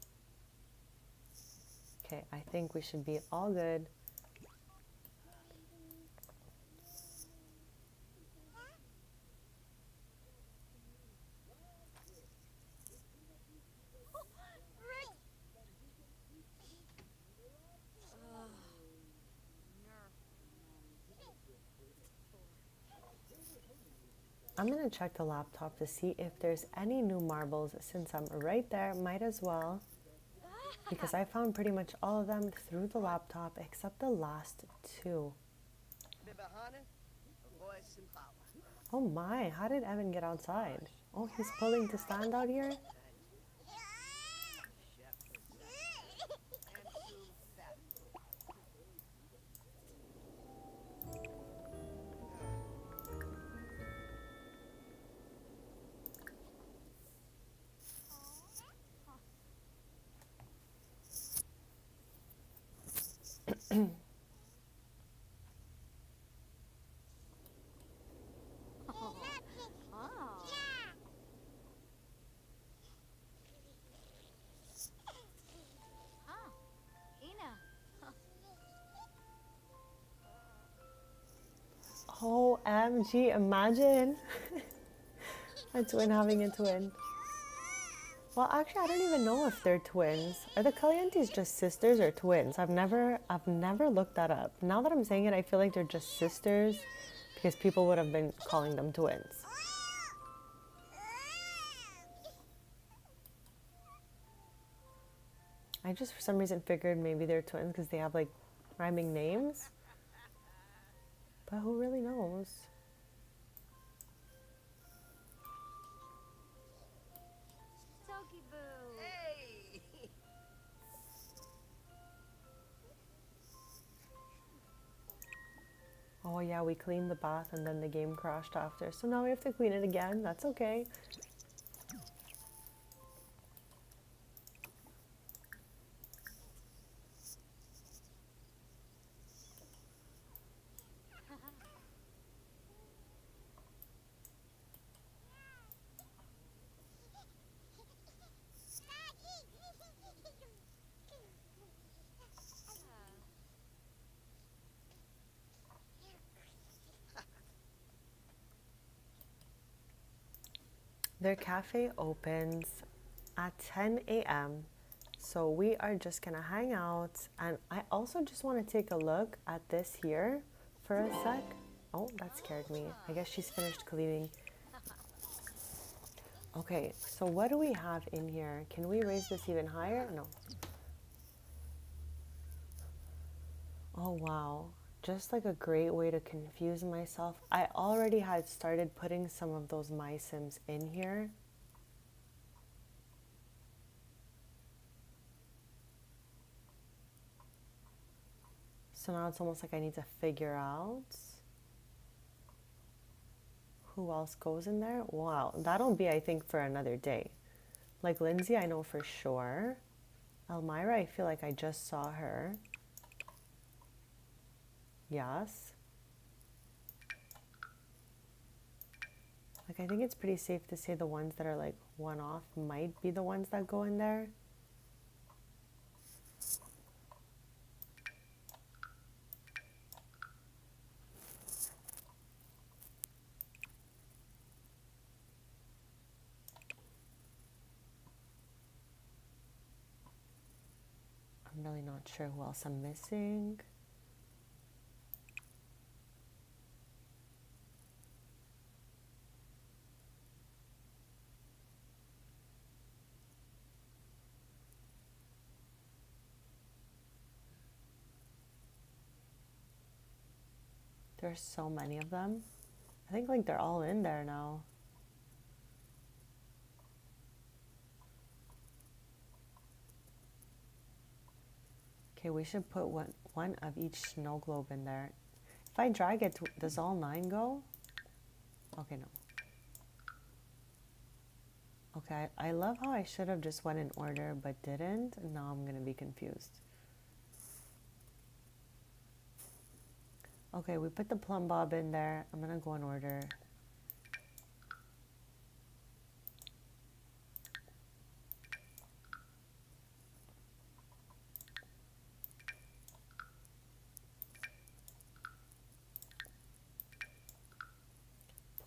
Okay, I think we should be all good. I'm gonna check the laptop to see if there's any new marbles. Since I'm right there, might as well. Because I found pretty much all of them through the laptop except the last two. Oh my, how did Evan get outside? Oh, he's pulling to stand out here? OMG, imagine a twin having a twin. Well, actually, I don't even know if they're twins. Are the Calientes just sisters or twins? I've never looked that up. Now that I'm saying it, I feel like they're just sisters because people would have been calling them twins. I just for some reason figured maybe they're twins because they have like rhyming names. But who really knows? Oh yeah, we cleaned the bath and then the game crashed after. So now we have to clean it again. That's okay. Their cafe opens at 10 a.m. So we are just gonna hang out, and I also just want to take a look at this here for a sec. Oh, that scared me. I guess she's finished cleaning. Okay, so what do we have in here? Can we raise this even higher? No. Oh wow, just like a great way to confuse myself. I already had started putting some of those My Sims in here. So now it's almost like I need to figure out who else goes in there. Wow, that'll be, I think, for another day. Like Lindsay, I know for sure. Elmira, I feel like I just saw her. Yes. Like, I think it's pretty safe to say the ones that are like one off might be the ones that go in there. I'm really not sure who else I'm missing. There's so many of them. I think like they're all in there now. Okay, we should put one of each snow globe in there. If I drag it, does all 9 go? Okay, no. Okay, I love how I should have just went in order but didn't. And now I'm gonna be confused. Okay, we put the plumb bob in there. I'm gonna go in order.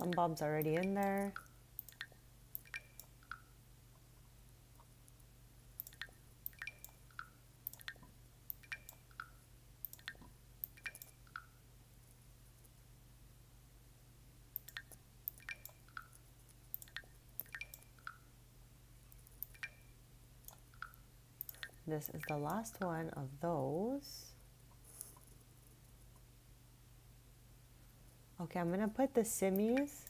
SpongeBob's already in there. This is the last one of those. Okay, I'm gonna put the simmies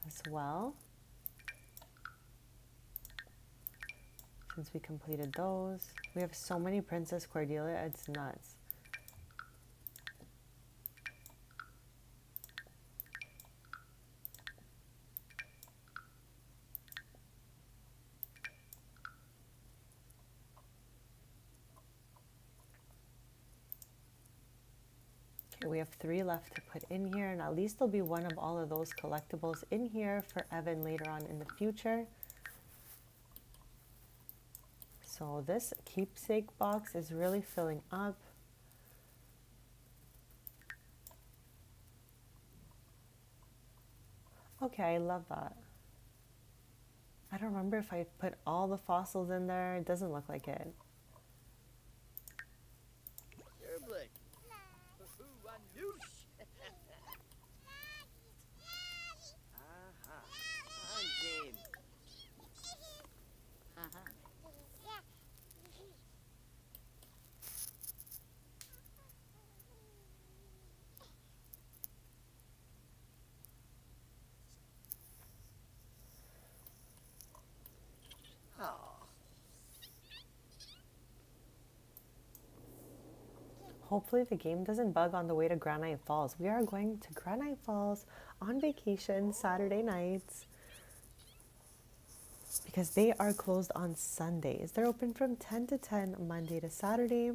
as well, since we completed those. We have so many Princess Cordelia, it's nuts. Okay, we have 3 left to put in here, and at least there'll be one of all of those collectibles in here for Evan later on in the future. So this keepsake box is really filling up. Okay, I love that. I don't remember if I put all the fossils in there. It doesn't look like it. Yerblick. Ooh, a noosh. Aha. I'm game. Uh-huh. Oh. Hopefully the game doesn't bug on the way to Granite Falls. We are going to Granite Falls on vacation Saturday nights because they are closed on Sundays. They're open from 10 to 10 Monday to Saturday.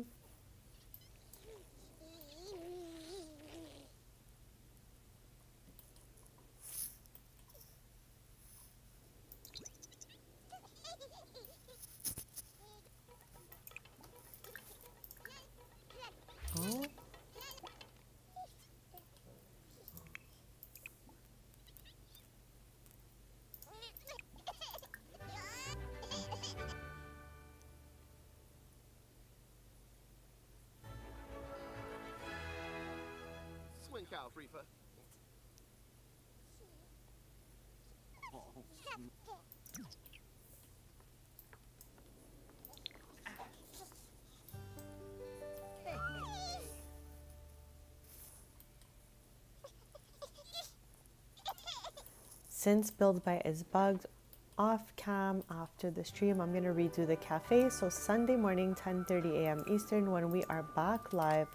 Oh. Swing cow, Reefer. Since Build By is bugged, off cam after the stream, I'm going to redo the cafe. So Sunday morning, 10:30 a.m. Eastern, when we are back live,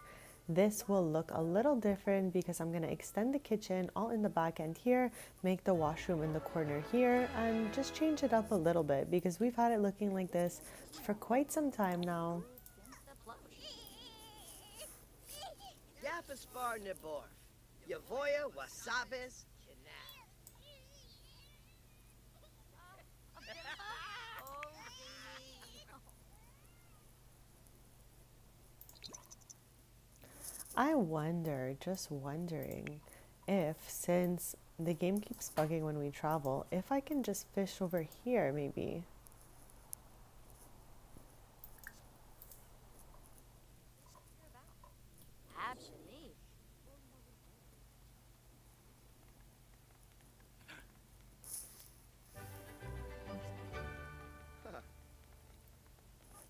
this will look a little different because I'm going to extend the kitchen all in the back end here, make the washroom in the corner here, and just change it up a little bit because we've had it looking like this for quite some time now. Since the plush. Yapaspar Niborf. Yavoya Wasabis. Kinaf. Oh, Jamie. I wonder, just wondering, if since the game keeps bugging when we travel, if I can just fish over here maybe. Absolutely.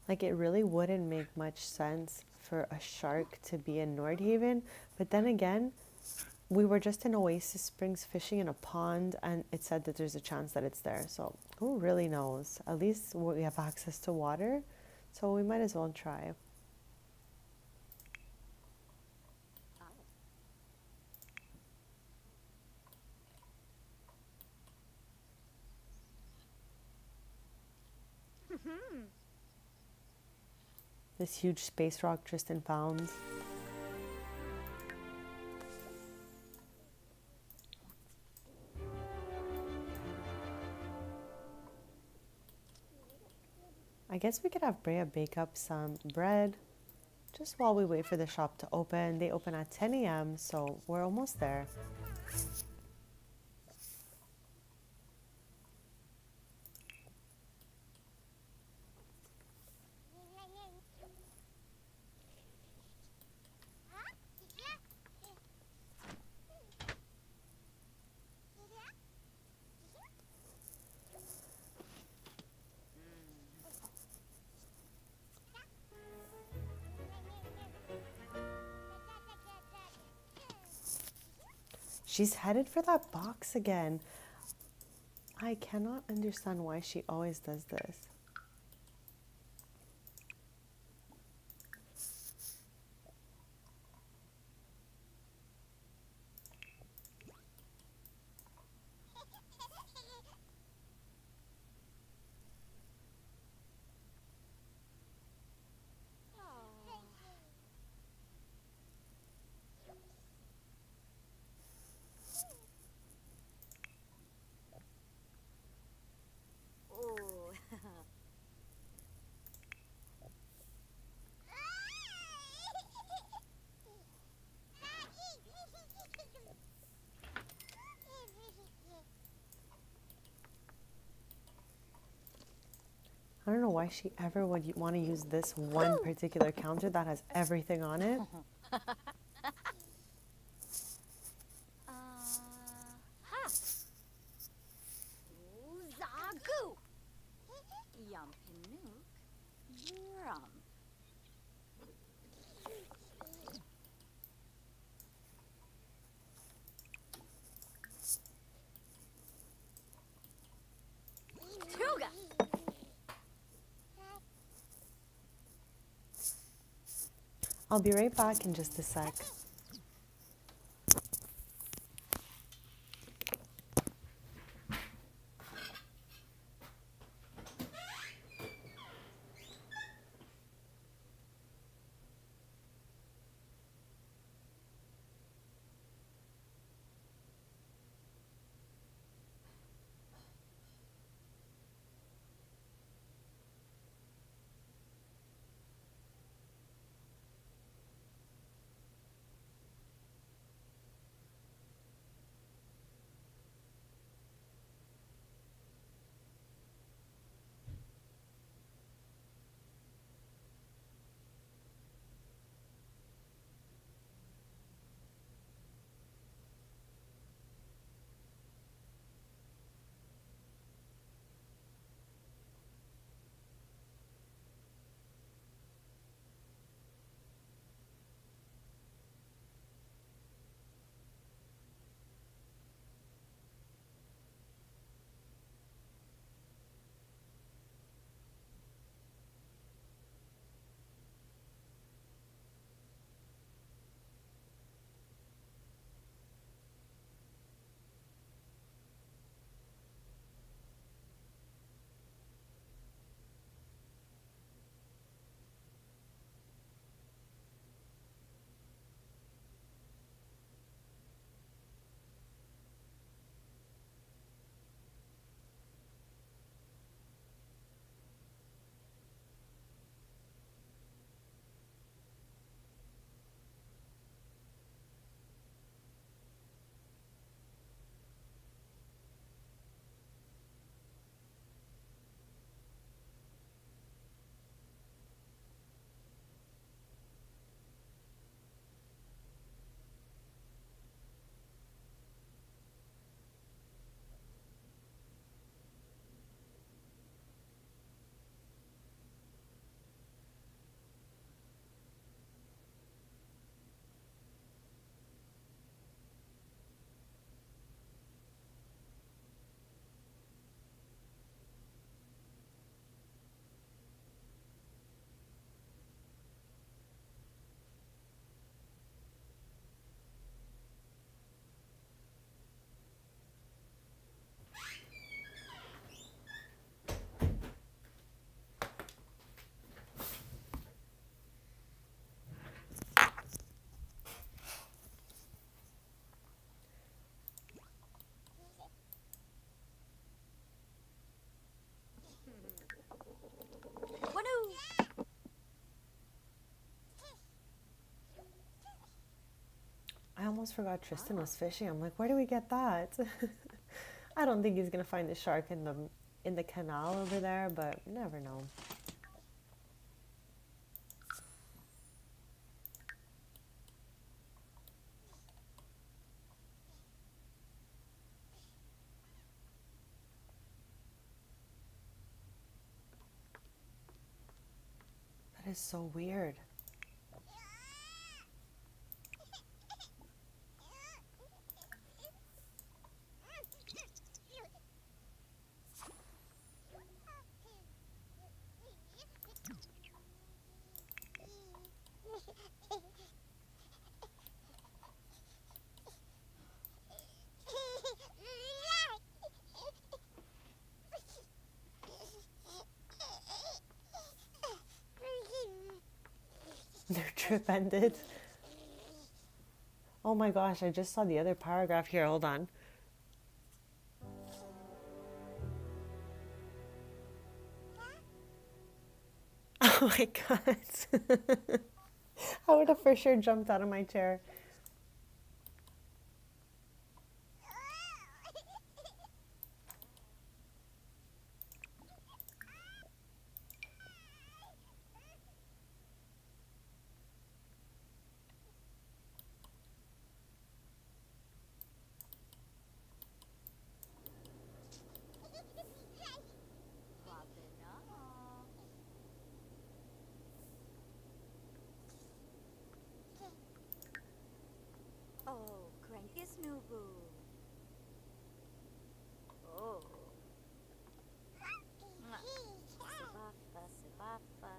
Like, it really wouldn't make much sense for a shark to be in Nordhaven, but then again, we were just in Oasis Springs fishing in a pond, and it said that there's a chance that it's there. So who really knows? At least we have access to water, so we might as well try. This huge space rock Tristan found. I guess we could have Brea bake up some bread just while we wait for the shop to open. They open at 10 a.m., so we're almost there. She's headed for that box again. I cannot understand why she always does this. Oh. I don't know why she ever would want to use this one particular counter that has everything on it. Ha! Zagu! Yumpinook. Drum. Tuga! I'll be right back in just a sec. Wanu! I almost forgot Tristan was fishing. I'm like, where do we get that? I don't think he's gonna find the shark in the canal over there, but you never know. That is so weird. Their trip ended. Oh my gosh, I just saw the other paragraph here. Hold on. Oh my god. I would have for sure jumped out of my chair. Oh, crankus nubu. Oh. Sabafa, sabafa.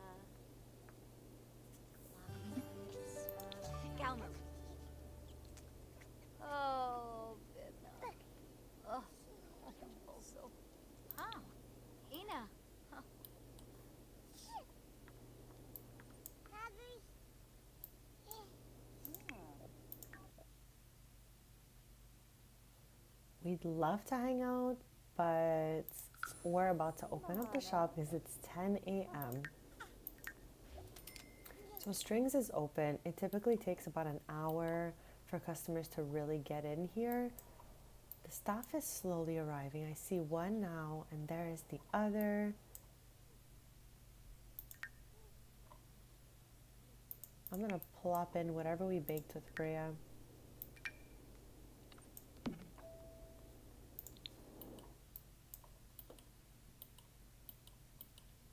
Galmo. Oh, Bidna. Oh, also. Ah, Ina. Huh. We'd love to hang out, but we're about to open up the shop because it's 10 a.m. So Strings is open. It typically takes about an hour for customers to really get in here. The staff is slowly arriving. I see one now, and there is the other. I'm gonna plop in whatever we baked with Freya.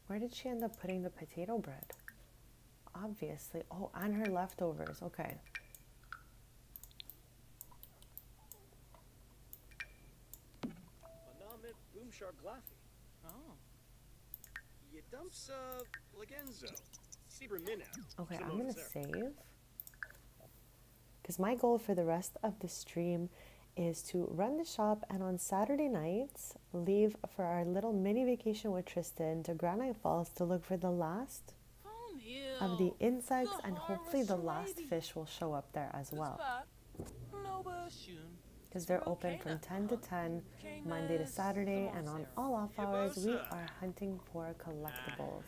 Where did she end up putting the potato bread? Obviously. Oh, and her leftovers. Okay. Manamit boomshar glaffy. Oh. Yedumps legenzo. Sibra mina. Okay, I'm gonna save. Because my goal for the rest of the stream is to run the shop and on Saturday nights leave for our little mini vacation with Tristan to Granite Falls to look for the last of the insects and hopefully the last fish will show up there as well. Because they're open from 10 to 10 Monday to Saturday, and on all off hours we are hunting for collectibles.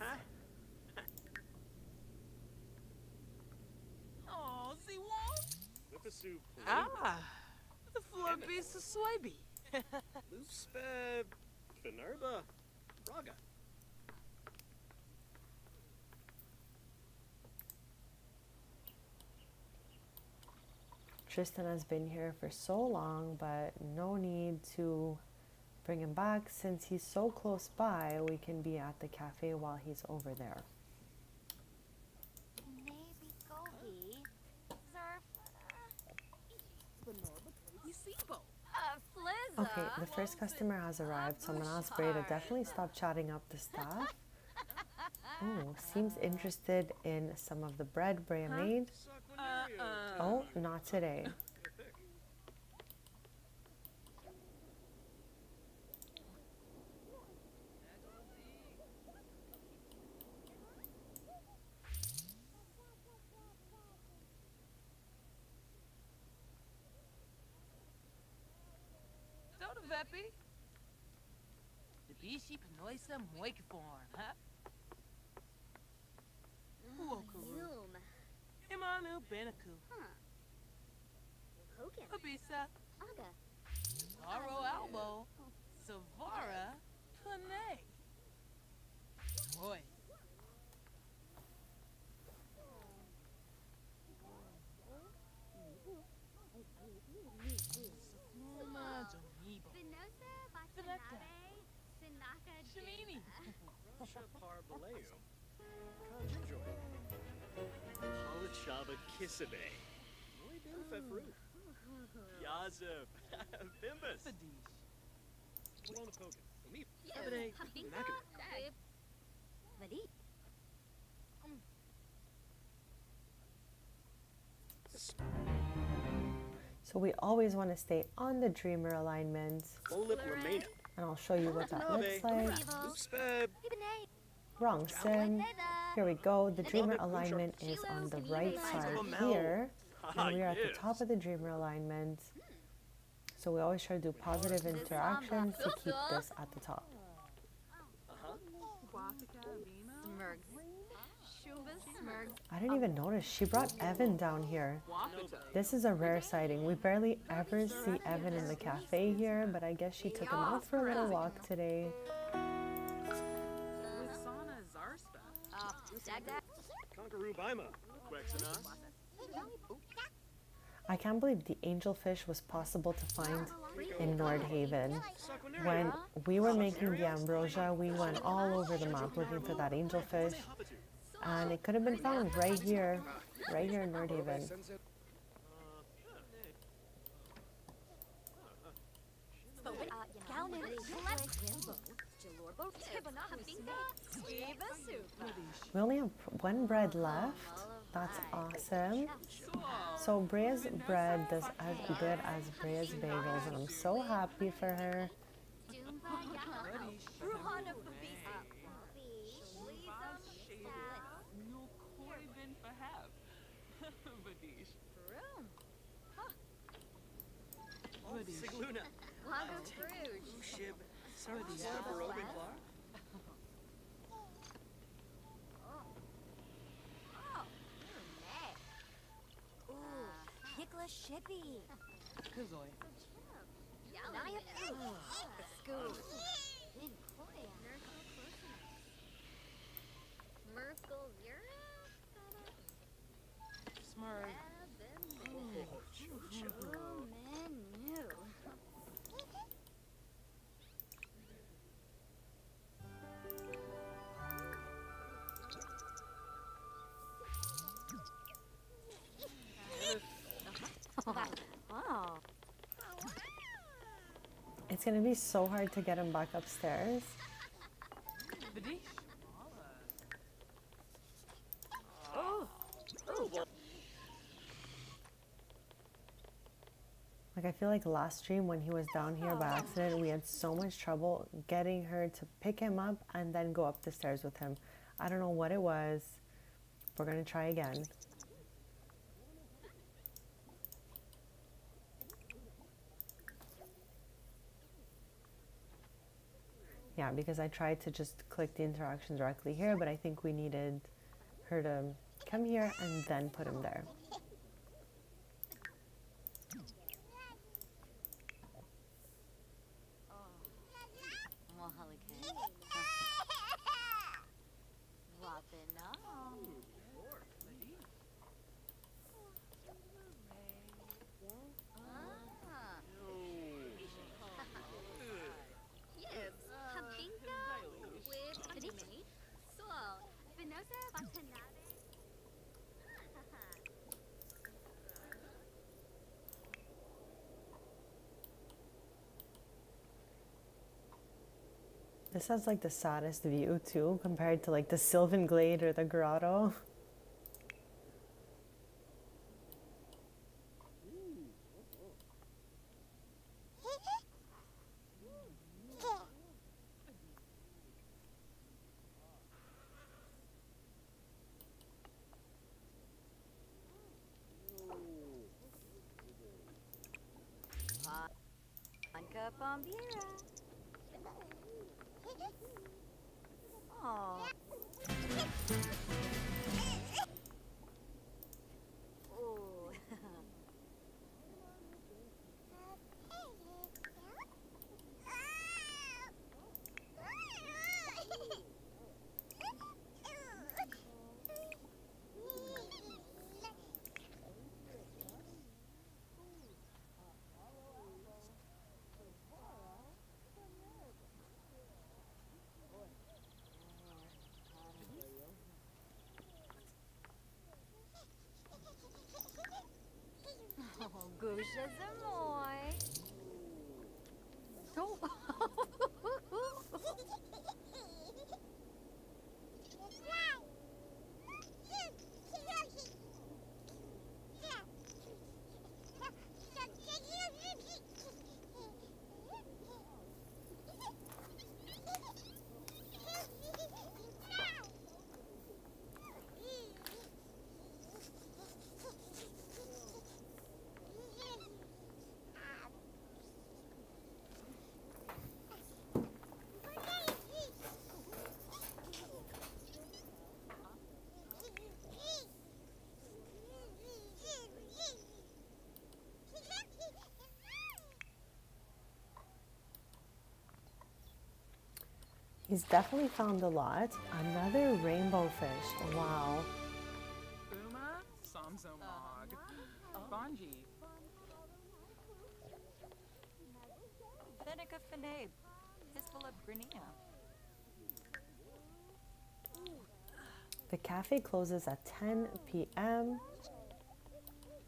Oh, see what? Whippasu. Ah, the floor piece of soybean. Loospe. Finerba. Raga. Tristan has been here for so long, but no need to bring him back. Since he's so close by, we can be at the cafe while he's over there. Maybe Gohi. Zarf. Yisibo. Flizza. Okay, the first customer has arrived, so I'm gonna ask Bray to definitely stop chatting up the staff. Oh, seems interested in some of the bread Bray made. Oh, not today. Don't Veppy. The bishi panoisa moikiform, huh? Uokaru. Yum. Imanu benaku. Hogan. Abisa. Aga. Taro Albo. Savara. Panay. Boy. Safuma Jonibo. Vinosa. Vanetta. Sinaka. Shamini. Shapar Baleu. Conjujoy. Halichaba Kisabe. Moidin Fefru. Yazif. Bimbus. Fadish. Malona Pogan. Umip. Habinka. Naked. Vadi. So we always want to stay on the dreamer alignment, Olip Romana. and I'll show you what that looks like. Loopspeb. Ibane. Wrong sim. Leda. Here we go. The dreamer alignment is on the right side here. And we're at the top of the dreamer alignment. So we always try to do positive interactions to keep this at the top. Smirgs. Shubas Smirgs. I didn't even notice. She brought Evan down here. This is a rare sighting. We barely ever see Evan in the cafe here, but I guess she took him out for a little walk today. Conqueroo Bima. Quexana. I can't believe the angelfish was possible to find in Nordhaven. When we were making the ambrosia, we went all over the map looking for that angelfish, and it could have been found right here in Nordhaven. We only have one bread left. That's awesome. So Brea's bread does as good as Brea's bagels, and I'm so happy for her. Sigluna. Ushib. Sarbarogan Clark. Hikla Shippy. Naya Scoop. Merkle Zero. Smart. Menu. Wow. It's gonna be so hard to get him back upstairs. Like, I feel like last stream when he was down here by accident, we had so much trouble getting her to pick him up and then go up the stairs with him. I don't know what it was. We're gonna try again. Yeah, because I tried to just click the interaction directly here, but I think we needed her to come here and then put him there. This has like the saddest view too, compared to like the Sylvan Glade or the grotto. Anka Bombira. Oh. Ooh. Gusha Zamoy. So. He's definitely found a lot. Another rainbow fish. Wow. Uma, Samsomog, Bonji, Venica Finabe, Hisbala Grinia. The cafe closes at 10 p.m.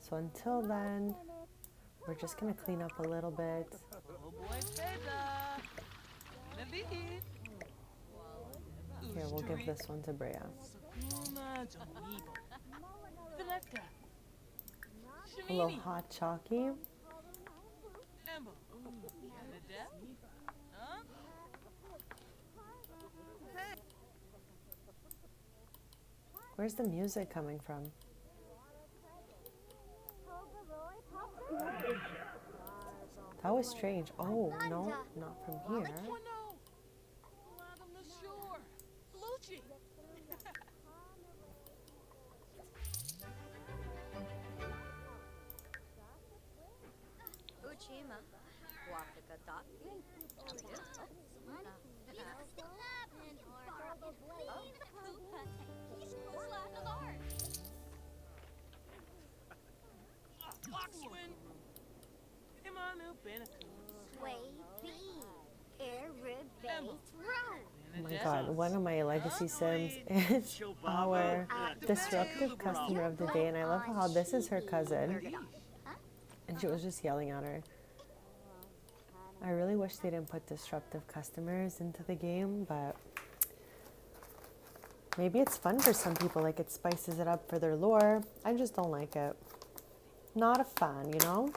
So until then, we're just gonna clean up a little bit. oh boy, Feda, Navid, Here, we'll give this one to Brea. Sakuna, Jamibo, Veleta, A little Shamini, hot chalky. Embo, Canada, huh? Where's the music coming from? That was strange. Oh, no, not from here. Quino, Madam Lashore, Lucci. Uchima, Wapaka Oxwin, Imanu Benaku, Oh my god, one of my legacy sims is our disruptive customer of the day, and I love how this is her cousin, and she was just yelling at her. I really wish they didn't put disruptive customers into the game, but maybe it's fun for some people, like it spices it up for their lore. I just don't like it. Not a fan, you know?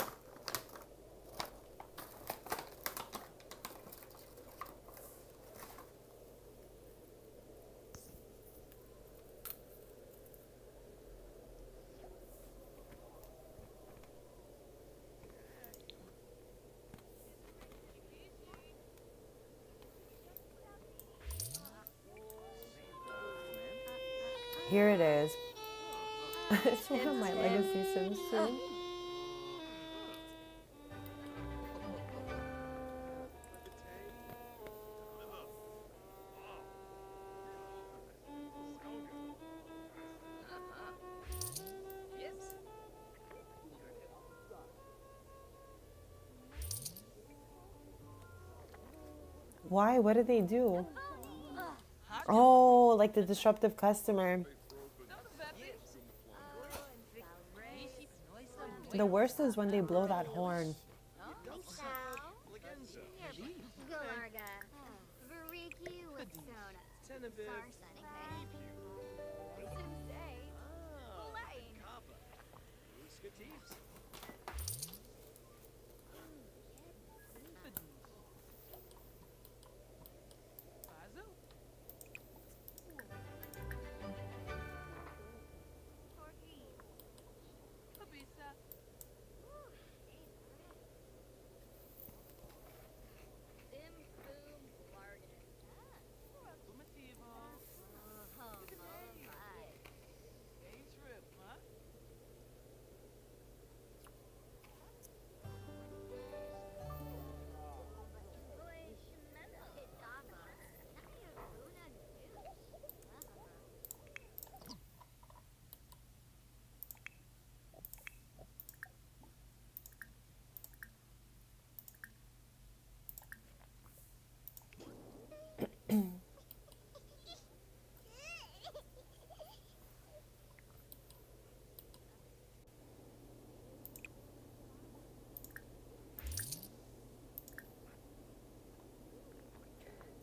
Here it is. It's one of my legacy sims too. Yes. Why? What did they do? Oh, like the disruptive customer. The worst is when they blow that horn.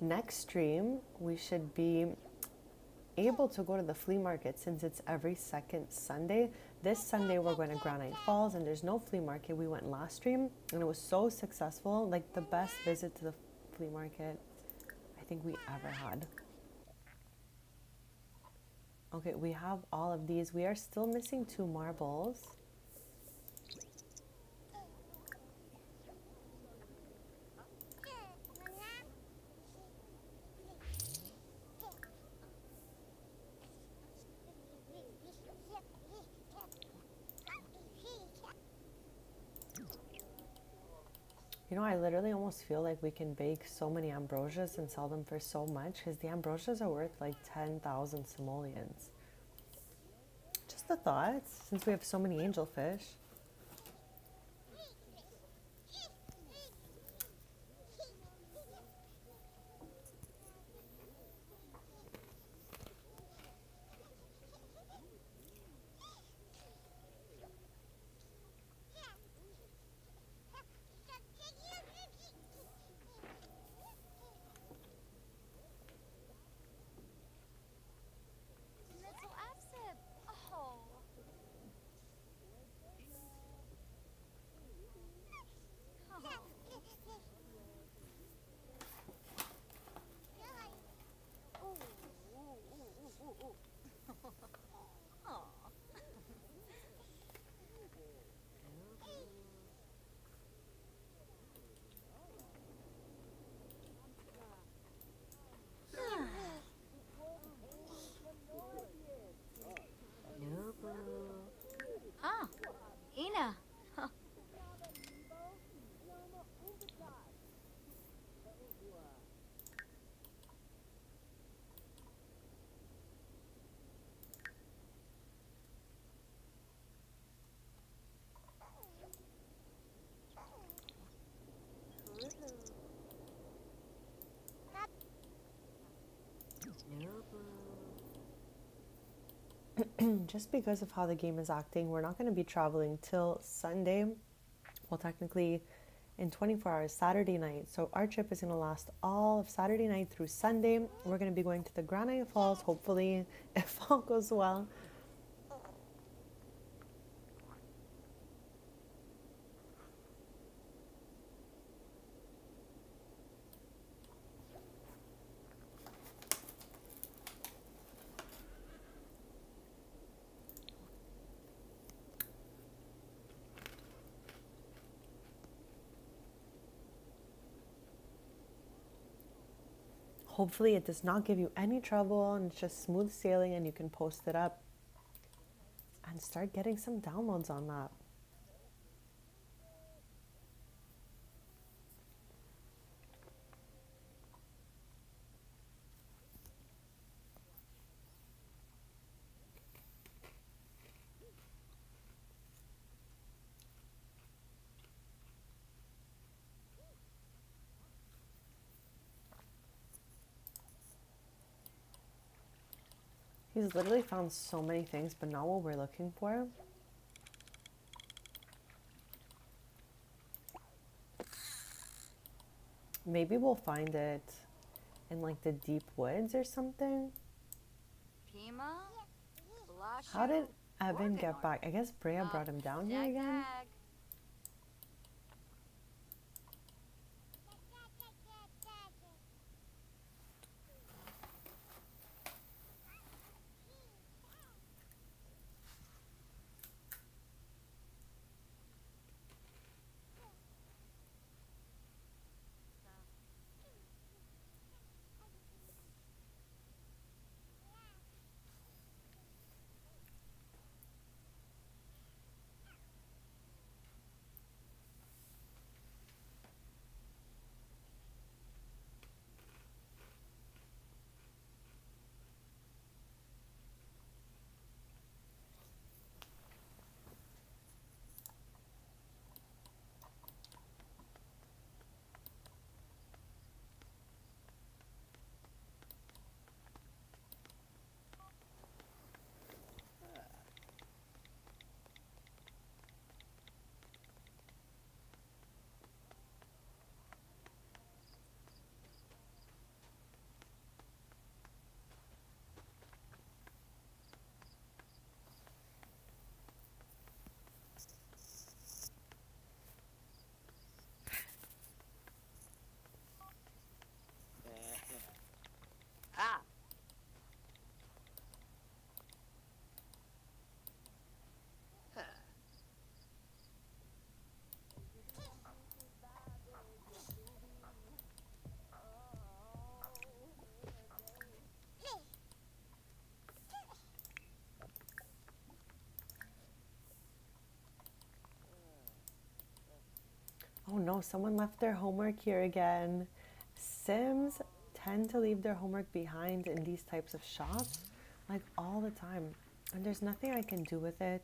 Next stream, we should be able to go to the flea market since it's every second Sunday. This Sunday we're going to Granite Falls and there's no flea market. We went last stream and it was so successful, like the best visit to the flea market I think we ever had. Okay, we have all of these. We are still missing 2 marbles. You know, I literally almost feel like we can bake so many ambrosias and sell them for so much because the ambrosias are worth like 10,000 simoleons. Just a thought, since we have so many angelfish. Little Absib. Oh. Nubu. Ah, Ina. Just because of how the game is acting, we're not going to be traveling till Sunday. Well, technically, in 24 hours, Saturday night. So our trip is going to last all of Saturday night through Sunday. We're going to be going to the Granite Falls, hopefully, if all goes well. Hopefully, it does not give you any trouble and it's just smooth sailing and you can post it up and start getting some downloads on that. He's literally found so many things, but not what we're looking for. Maybe we'll find it in like the deep woods or something. Pima. How did Evan get back? I guess Brea brought him down here again. Oh no, someone left their homework here again. Sims tend to leave their homework behind in these types of shops, like all the time. And there's nothing I can do with it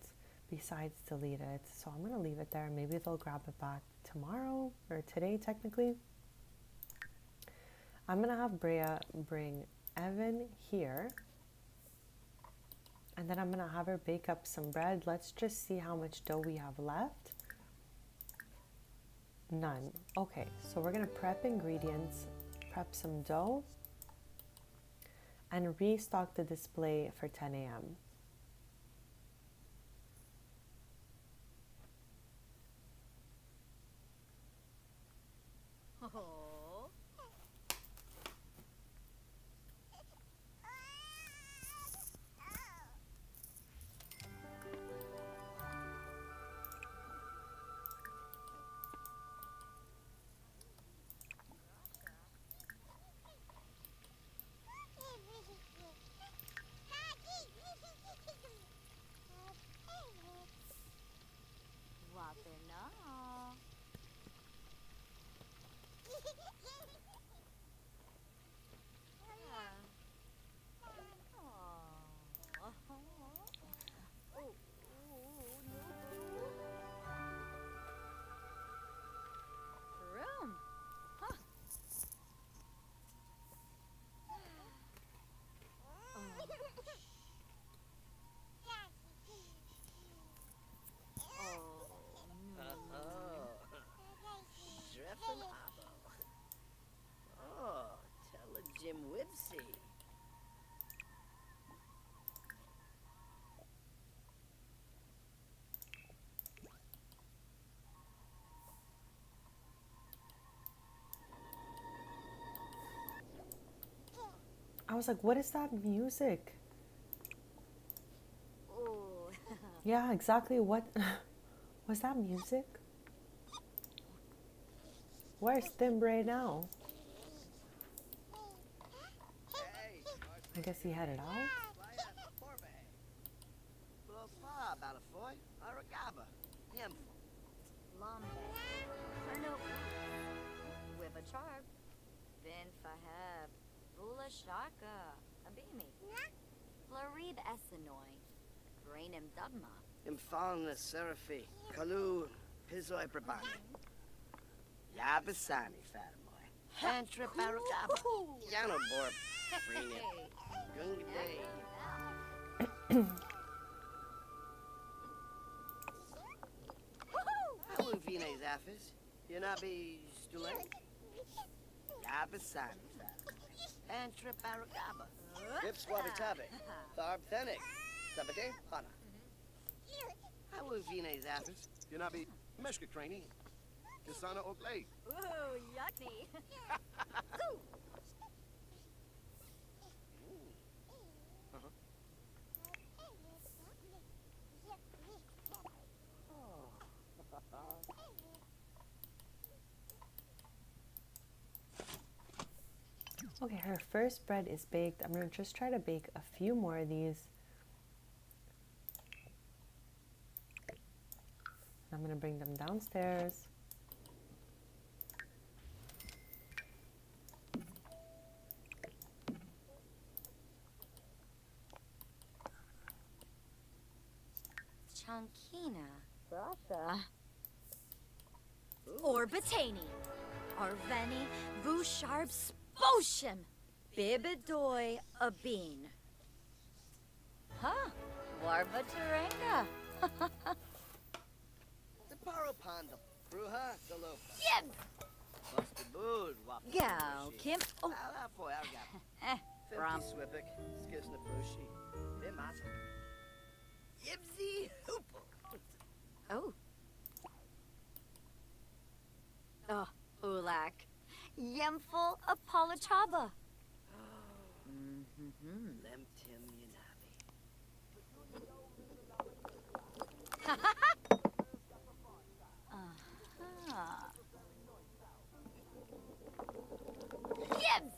besides delete it. So I'm gonna leave it there. Maybe they'll grab it back tomorrow or today, technically. I'm gonna have Brea bring Evan here. And then I'm gonna have her bake up some bread. Let's just see how much dough we have left. None. Okay, so we're gonna prep ingredients, prep some dough, and restock the display for 10 a.m. Oh. Wapena. Room. Huh. Oh. Dreffen Abo. Oh, tell a Jim Whipsy. I was like, what is that music? Oh. Yeah, exactly. What was that music? Where's Thimbre now? Hey, I guess he headed out. Playa Forbe. Blofa Balafoy, Aragaba, Hemful. Lambe. Arno. With a charb. Ben Faheb. Bula Shaka. Abimi. Flarib Essenoi. Grainim Dugma. Imfalna Seraphi, Kalu, Pizoi Brabani. Yabasani Fatamoy. Hantrip Aragaba. Yano Borb. Freenim. Gungaday. How Vine Zaffis? Yanabi Stulay? Yabasani Fatamoy. Hantrip Aragaba. Pips Wabitabe. Tharb Thenic. Sabate Hana. How Vine Zaffis? Yanabi Meshka Craney. Kasana Oglay. Ooh, yucky. Okay, her first bread is baked. I'm gonna just try to bake a few more of these. I'm gonna bring them downstairs. Chankina. Sasha. Orbatani. Arveni. Vusharb Sposhim. Bibidoy Abin. Huh. Warba Tarenga. The Paropondo. Bruja Galopa. Yib. Busted Bood. Gal. Kim. Oh. Alafoy Argap. Eh. Ram. Fifty Swipik. Skisna Brushi. Bimata. Yibsy Hoople. Oh. Oh, Ulak. Yemful Apolachaba. Lemtim Yanabi. Gibbs!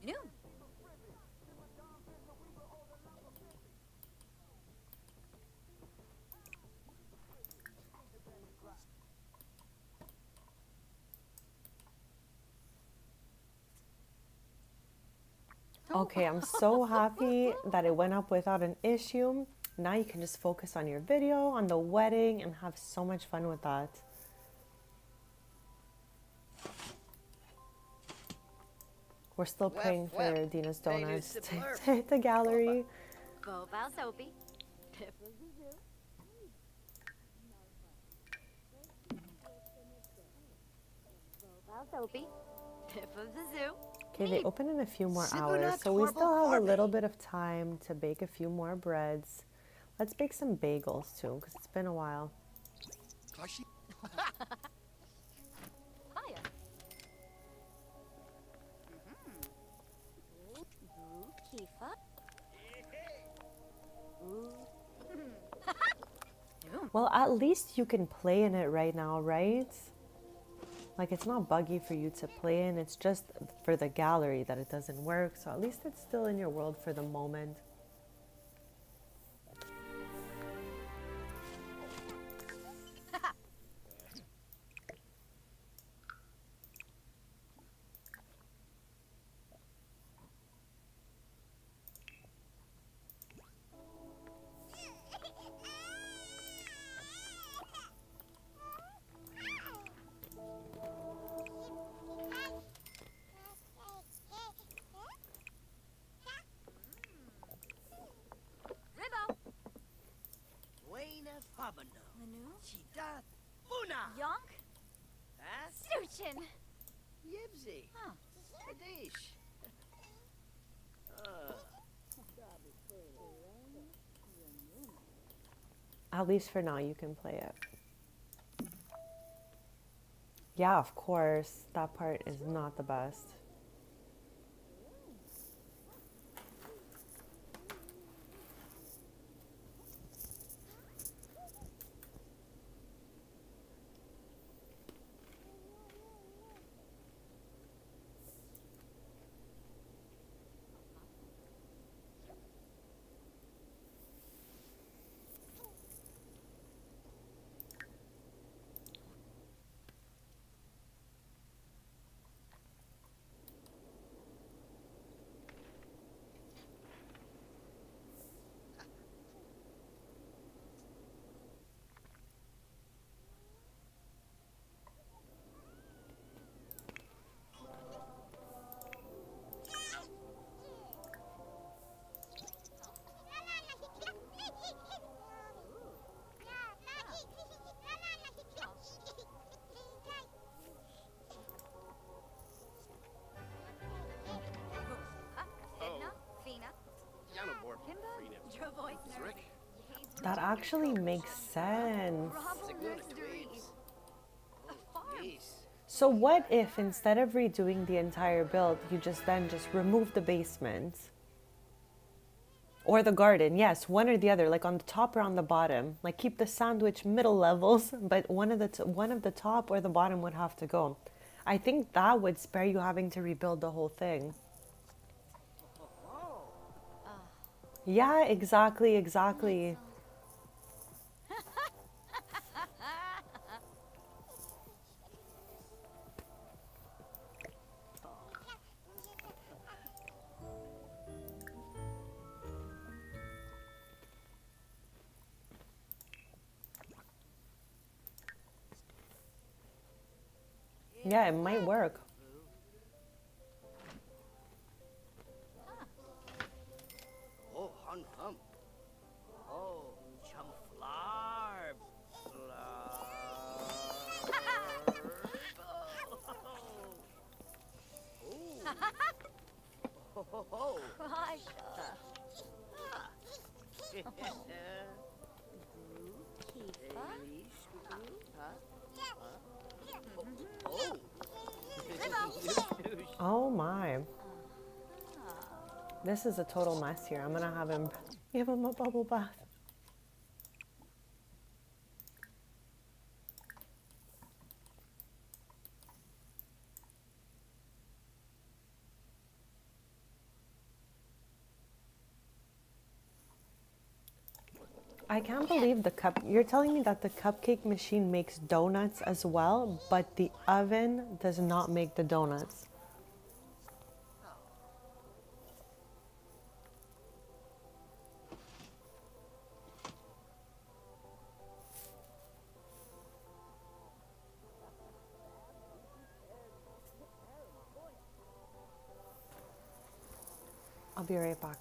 You know? Okay, I'm so happy that it went up without an issue. Now you can just focus on your video, on the wedding, and have so much fun with that. We're still praying for Dina's donuts to hit the gallery. Go Valsopi. Valsopi. Tip of the zoo. Okay, they open in a few more Sipping hours, on so we still have a horrible little bit of time to bake a few more breads. Let's bake some bagels too, because it's been a while. Kashi. Fire. Kifa. Well, at least you can play in it right now, right? Like, it's not buggy for you to play in, it's just for the gallery that it doesn't work, so at least it's still in your world for the moment. Ribbo. Buena Fabano. Manu. Chita. Muna. Yonk. That's Suchin. Yibsy. Huh. Kadish. At least for now, you can play it. Yeah, of course, that part is not the best. Fidna. Fina. Janobor. Kimba. Dravoy. Rick. That actually makes sense. Bravo nursery. Tweeds. A farm. Peace. So what if instead of redoing the entire build, you just remove the basement? Or the garden, yes, one or the other, like on the top or on the bottom. Like keep the sandwich middle levels, but one of the top or the bottom would have to go. I think that would spare you having to rebuild the whole thing. Yeah, exactly, exactly. Yeah, it might work. Oh, hun hum. Oh, chum flarb. Oh, ho, ho. Krasha. Kifa. Oh. Oh my. This is a total mess here. I'm gonna have him give him a bubble bath. I can't believe the cup. You're telling me that the cupcake machine makes donuts as well, but the oven does not make the donuts. I'll be right back.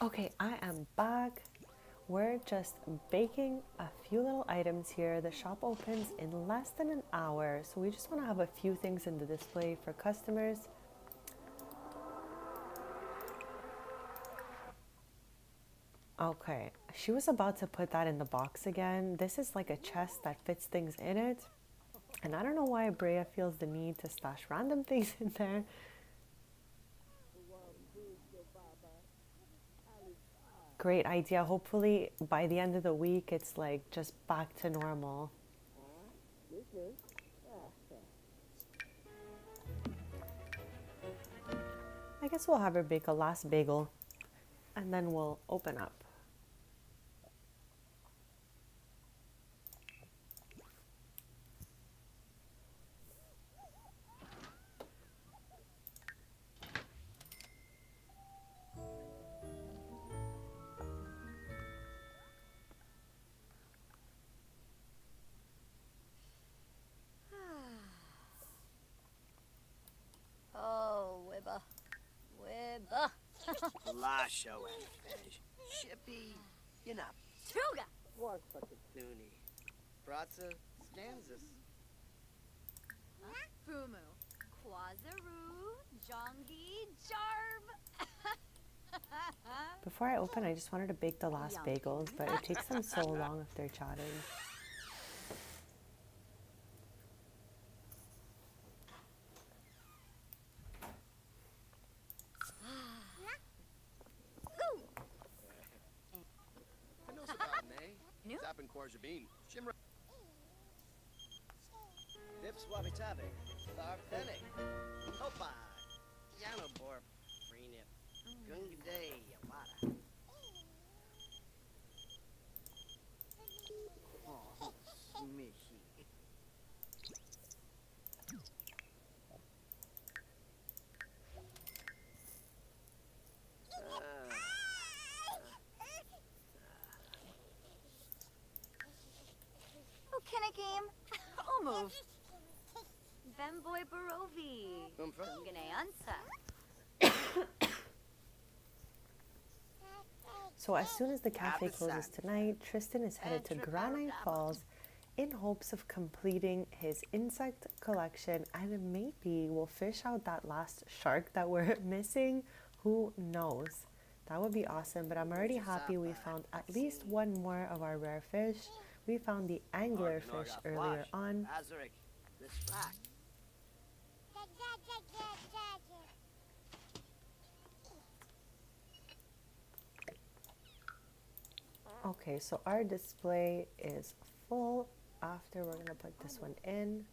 Okay, I am back. We're just baking a few little items here. The shop opens in less than an hour, so we just want to have a few things in the display for customers. Okay, she was about to put that in the box again. This is like a chest that fits things in it. And I don't know why Brea feels the need to stash random things in there. Great idea. Hopefully by the end of the week, it's like just back to normal. I guess we'll have her bake a last bagel and then we'll open up. Oh, Wibba. Wibba. Lasho and fish. Shippy. You know. Tuga. One fucking toonie. Bratza. Stanzas. Fumu. Quazaru. Jongi. Jarb. Before I open, I just wanted to bake the last bagels, but it takes them so long if they're chatting. Marjabine. Shimra. Vips Wabitabe. Barfene. Hopa. Yanobor. Renip. Gungaday. Yawada. Oh, smishy. Oh, can I game? I'll move. Bemboy Barovi. Umfra. Gungane Ansa. So as soon as the cafe Happy closes Saturday. tonight, Tristan is headed to Granite Falls in hopes of completing his insect collection, and maybe we'll fish out that last shark that we're missing. Who knows? That would be awesome, but I'm already happy we found at least one more of our rare fish. We found the anglerfish earlier on. Azaric. This rack. Okay, so our display is full. After, we're gonna put this one in.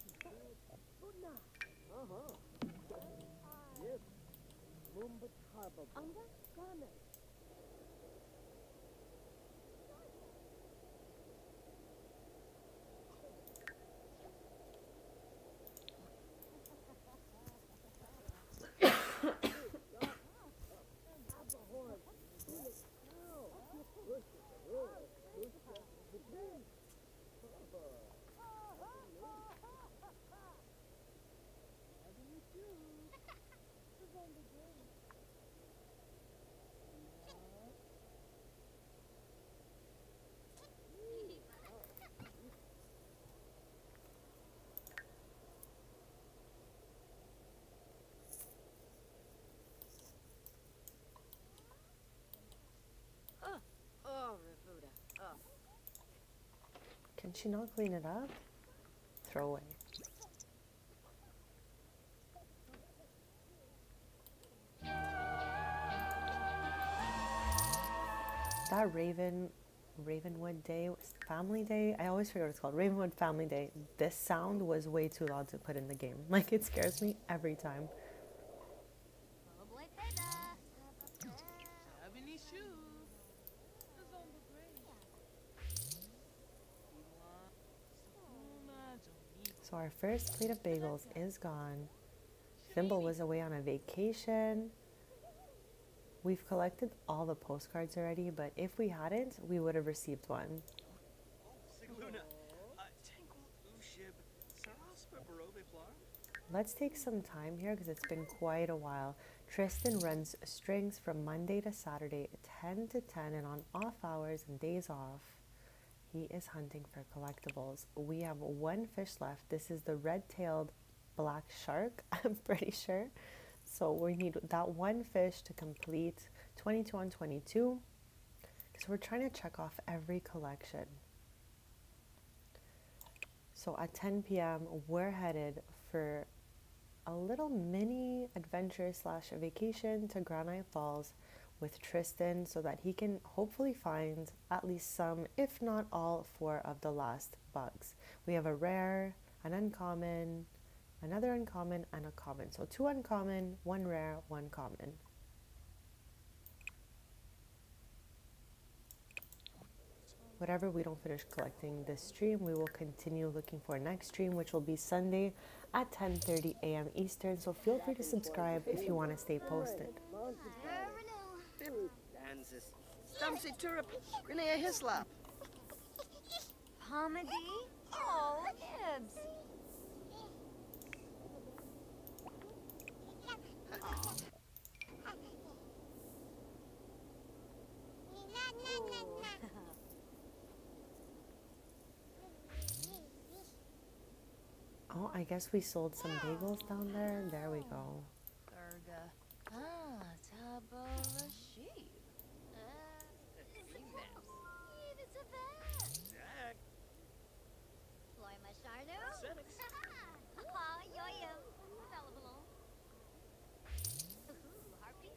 Oh, Ravuda. Oh. Can she not clean it up? Throw away. That Ravenwood Day, Family Day, I always forget what it's called, Ravenwood Family Day, this sound was way too loud to put in the game. Like, it scares me every time. Oh, boy, Peda. Sabini shoe. Is on the grave. So our first plate of bagels is gone. Thimble was away on a vacation. We've collected all the postcards already, but if we hadn't, we would have received one. Sigluna. Tankle Ushib. Saraspa Barove Blar. Let's take some time here because it's been quite a while. Tristan runs strings from Monday to Saturday, 10 to 10, and on off hours and days off, he is hunting for collectibles. We have one fish left. This is the red-tailed black shark, I'm pretty sure. So we need that one fish to complete 22 on 22. So we're trying to check off every collection. So at 10 p.m., we're headed for a little mini adventure slash vacation to Granite Falls with Tristan so that he can hopefully find at least some, if not all, 4 of the last bugs. We have a rare, an uncommon, another uncommon, and a common. So 2 uncommon, 1 rare, 1 common. Whatever we don't finish collecting this stream, we will continue looking for next stream, which will be Sunday at 10:30 a.m. Eastern. So feel free to subscribe if you want to stay posted. Dances. Stumsy Turip. Renee Hislop. Pomady? Oh, Nibs. Oh, I guess we sold some bagels down there. There we go. Erga. Tabo Rashid. It's a vet. Zach. Floy Masharnu. Senex. Ha, yoyum. Falabalo. Harpy.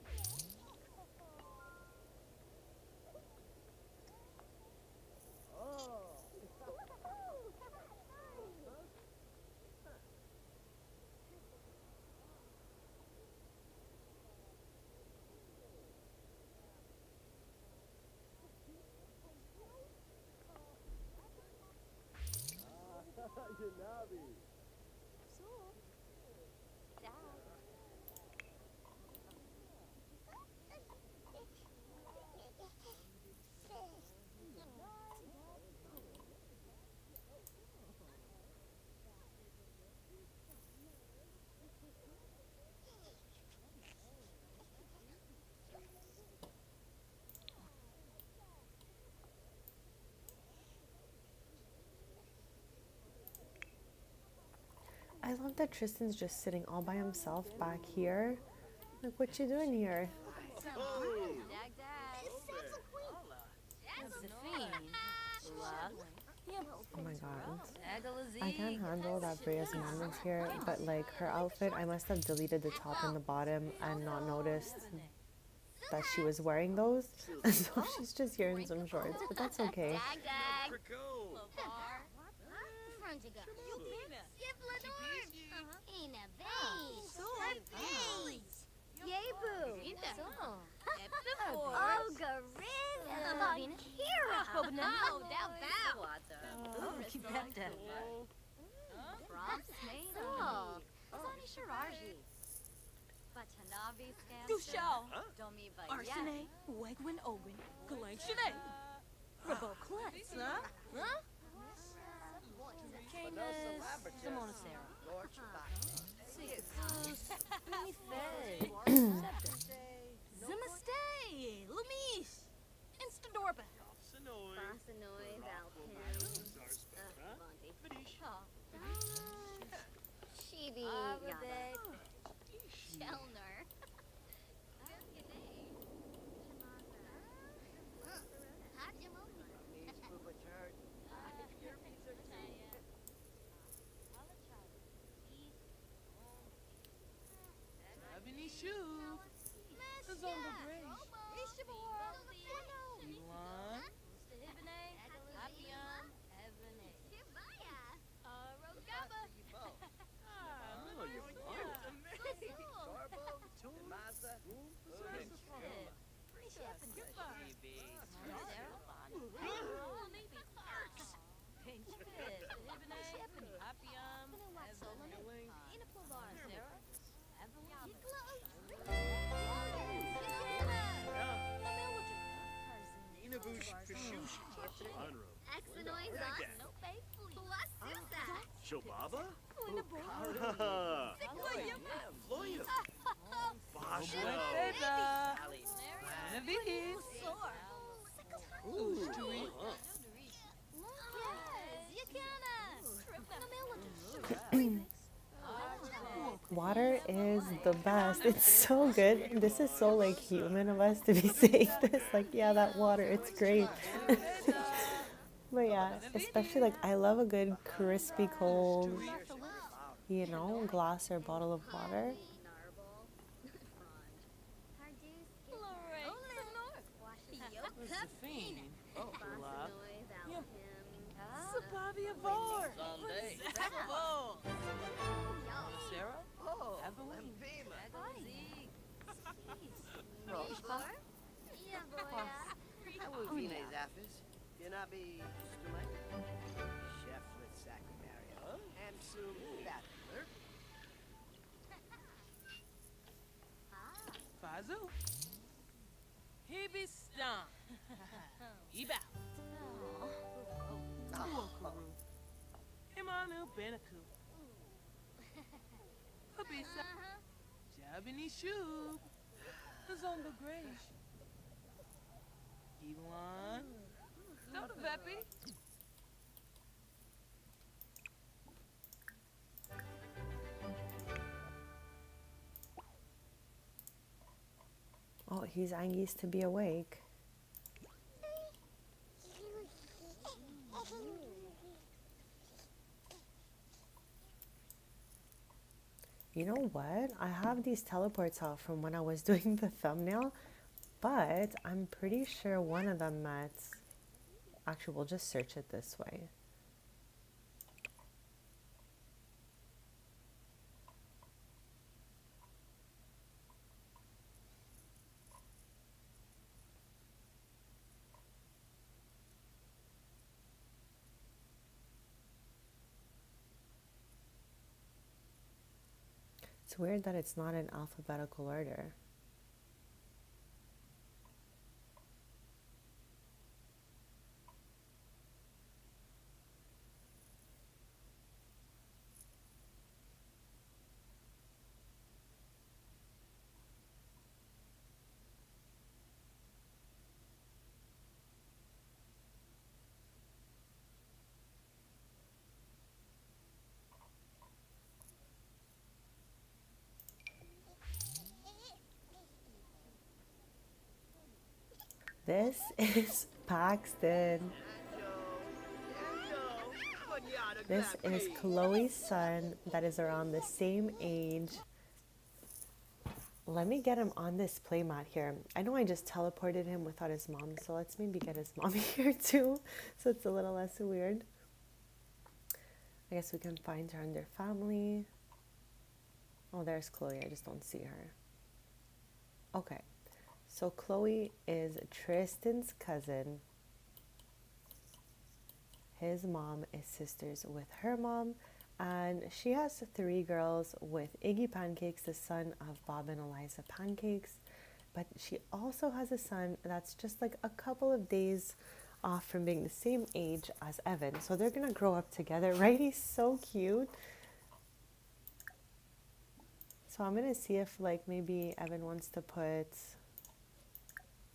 I love that Tristan's just sitting all by himself back here. Like, what you doing here? Dag dag. Oh my god. I can't handle that Bria's mom is here, but like her outfit, I must have deleted the top and the bottom and not noticed that she was wearing those. So she's just here in some shorts, but that's okay. Dag dag. Crico. Frantiga. Ina vez. Yebu. Oh, Ogarizza. Kira. no, thou bow. Kibeta. From Smeda. Zani Shiraji. Batanavi scam. Dushal. Domi Arsene, Wegwin Owen, Galang Shanae. Rabo Klets, huh? Huh? Canis, Simona Sarah. Lord Shabbat. Zimastay, Lumis, Instadorba. Sonoy. Basanoi Valpim. Chibi. Chelner. Needs Booba turd. Ebony Shoe. The Zonda Grace. Elon. Oh, you're fine. Sorbo. Maza. Inabush Kashushi. Unro. Shobaba? Floya. Bashla. Ali. Navis. Ooh. Water is the best. It's so good. This is so like human of us to be saying this. Like, yeah, that water, it's great. But yeah, especially like I love a good crispy cold, glass or bottle of water. Josephine. Love. Sabavia Var. Someday. Sarah. Oh, Evelyn. Lempima. Awuvine Zaffis. Yanabi Stumai. Cheflet Sacramaria. Hamsum Battler. Fazu. Hibistan. Eba. Uokuru. Imanu Benaku. Habisa. Jabini Shub. The Zonda Grace. Elon. Soda Veppy. Oh, he's anxious to be awake. You know what? I have these teleports out from when I was doing the thumbnail, but I'm pretty sure one of them met. Actually, we'll just search it this way. It's weird that it's not in alphabetical order. This is Paxton. This is Chloe's son that is around the same age. Let me get him on this playmat here. I know I just teleported him without his mom, so let's maybe get his mom here too, so it's a little less weird. I guess we can find her under family. Oh, there's Chloe. I just don't see her. Okay. So Chloe is Tristan's cousin. His mom is sisters with her mom, and she has 3 girls with Iggy Pancakes, the son of Bob and Eliza Pancakes. But she also has a son that's just like a couple of days off from being the same age as Evan. So they're gonna grow up together, right? He's so cute. So I'm gonna see if like maybe Evan wants to put,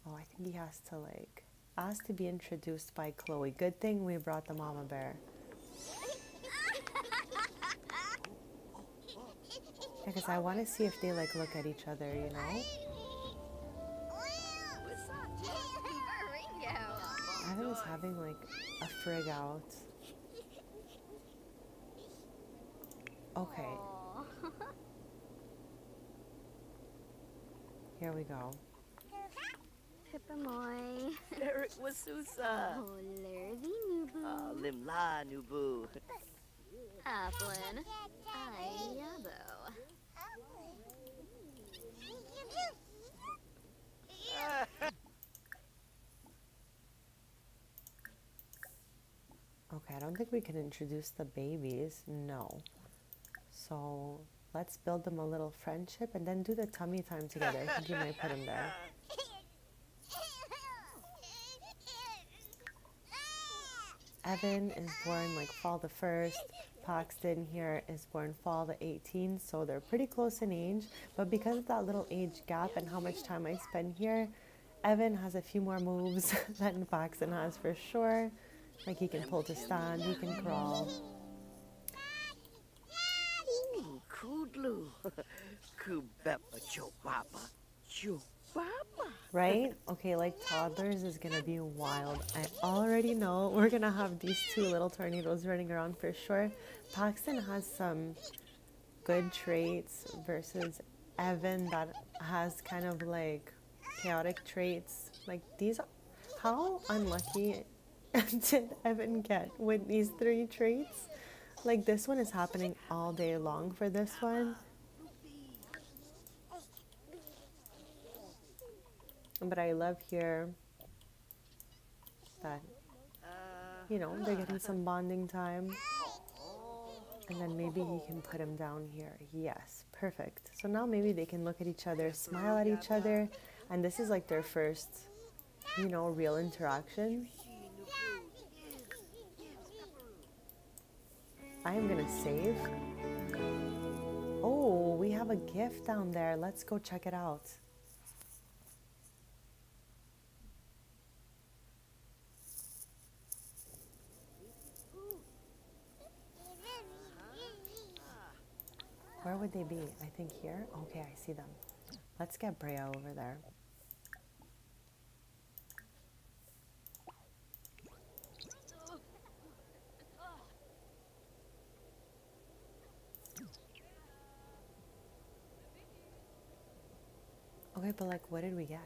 oh, I think he has to like ask to be introduced by Chloe. Good thing we brought the mama bear. Because I want to see if they like look at each other, you know? Evan is having like a frig out. Okay. Here we go. Pippamoy. Eric Wasusa. Oh, Lurvy Nubu. Limla Nubu. Applin. Ayabo. Okay, I don't think we can introduce the babies. No. So let's build them a little friendship and then do the tummy time together. I think you might put them there. Evan is born like fall the 1st. Paxton here is born fall the 18th, so they're pretty close in age. But because of that little age gap and how much time I spend here, Evan has a few more moves than Paxton has for sure. Like he can pull to stand, he can crawl. Kudlu. Kubepa Chobaba. Chobaba. Right? Okay, like toddlers is gonna be wild. I already know we're gonna have these 2 little tornadoes running around for sure. Paxton has some good traits versus Evan that has kind of like chaotic traits. Like these, how unlucky did Evan get with these 3 traits? Like this one is happening all day long for this one. But I love here that, you know, they're getting some bonding time. And then maybe he can put him down here. Yes, perfect. So now maybe they can look at each other, smile at each other. And this is like their first, you know, real interaction. I am gonna save. Oh, we have a gift down there. Let's go check it out. Where would they be? I think here. Okay, I see them. Let's get Brea over there. Okay, but like, what did we get?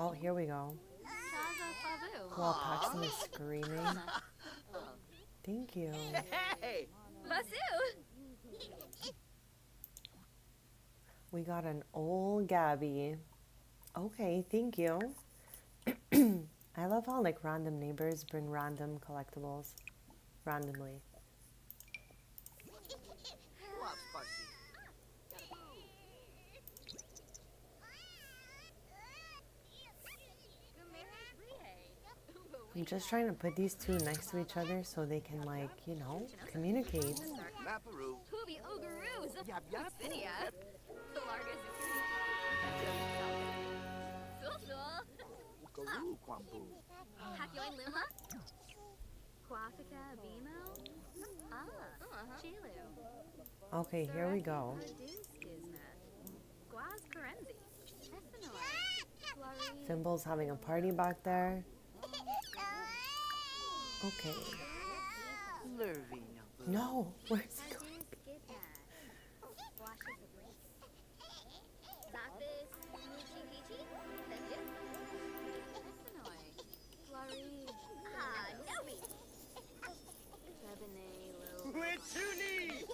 Oh, here we go. While Paxton is screaming. Thank you. Hey. We got an old Gabby. Okay, thank you. I love how like random neighbors bring random collectibles randomly. Love Sparcy. I'm just trying to put these two next to each other so they can like, you know, communicate. Maparoo. Hooby Ogaroos. Yap yap. Cinia. Larga Zucchini. Sul. Ukaroo Kwampu. Hakyoin Lima. Quafika Bimo. Chilu. Okay, here we go. Guaz Karenzi. Espanol. Thimble's having a party back there. Okay. Lurvy no. No, where's he going? Witsuni!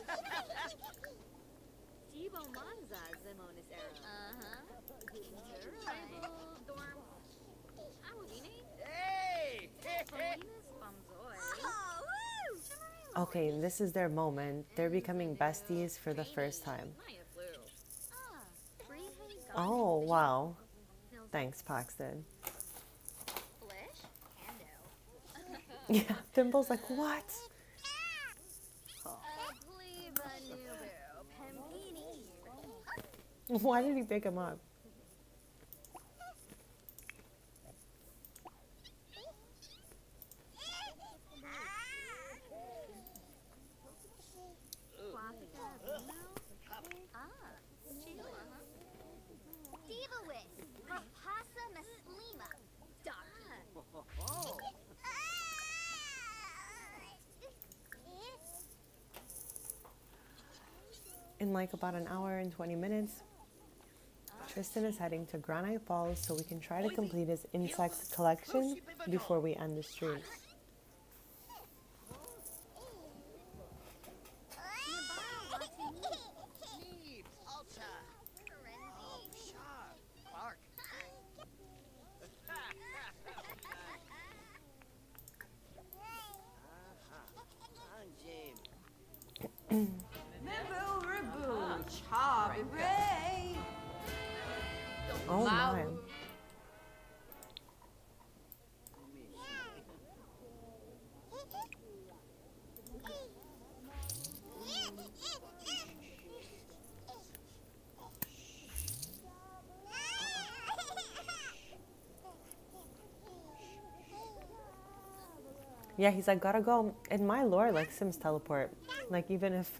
Tibo Manza Zimonis era. Dorm. Awagini. Hey! Salinas Bumzoy. Okay, this is their moment. They're becoming besties for the first time. Oh, wow. Thanks, Paxton. Yeah, Thimble's like, what? Why did he pick him up? In like about an hour and 20 minutes, Tristan is heading to Granite Falls so we can try to complete his insect collection before we end the stream. Neebs. Alta. Sharp. Clark. James. Oh my. Yeah, he's like, gotta go. In my lore, like Sims teleport. Like even if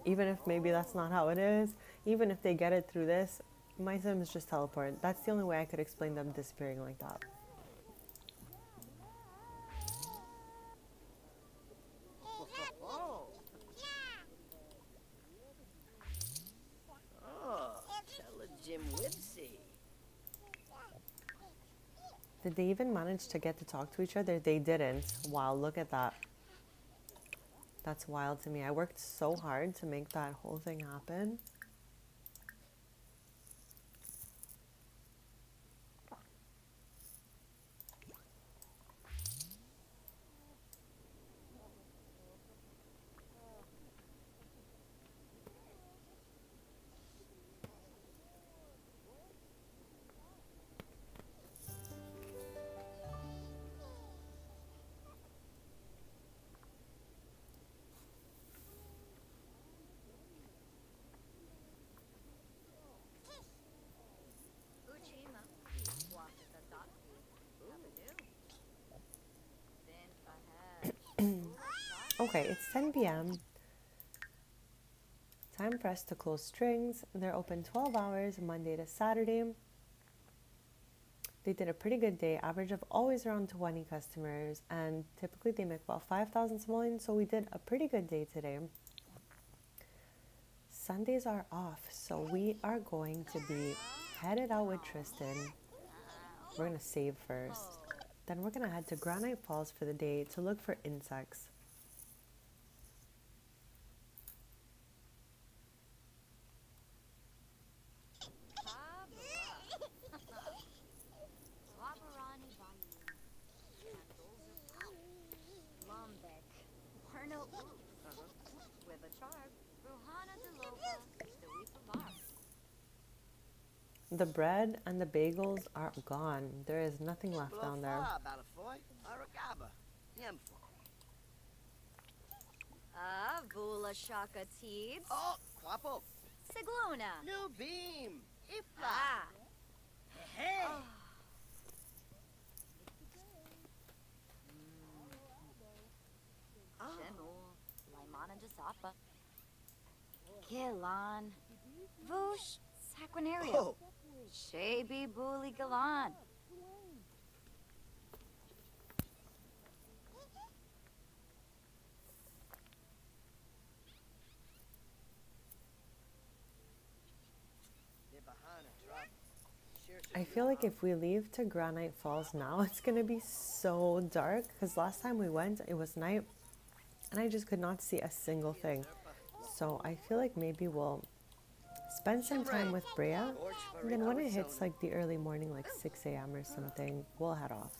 even if maybe that's not how it is, even if they get it through this, my Sims just teleport. That's the only way I could explain them disappearing like that. Oh, tell a Jim Whipsy. Did they even manage to get to talk to each other? They didn't. Wow, look at that. That's wild to me. I worked so hard to make that whole thing happen. Okay, it's 10 p.m. Time for us to close strings. They're open 12 hours, Monday to Saturday. They did a pretty good day, average of always around 20 customers, and typically they make about 5,000 simoleons, so we did a pretty good day today. Sundays are off, so we are going to be headed out with Tristan. We're going to save first. Then we're going to head to Granite Falls for the day to look for insects. The bread and the bagels are gone. There is nothing left down there. Balafoy, Aragaba, Yemfo. Vula Shaka Teebs. Oh, Quapo, Sigluna. New Beam, Ifla. Ah. Hey. Shenu. Laimana Jasapa. Kilan. Vush. Saquinaria. Oh, Shabi Buli Galan. I feel like if we leave to Granite Falls now, it's gonna be so dark because last time we went, it was night and I just could not see a single thing. So I feel like maybe we'll spend some time with Brea and then when it hits like the early morning, like 6 a.m. or something, we'll head off.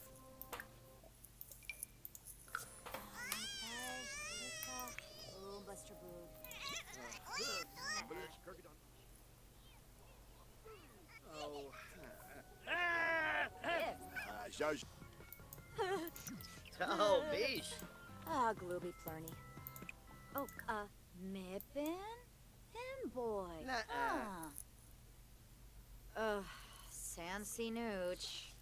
oh. Oh, bish. Glooby Flurney. Oh, Mippin? Him boy. Nuh-uh. Sansy Nooch.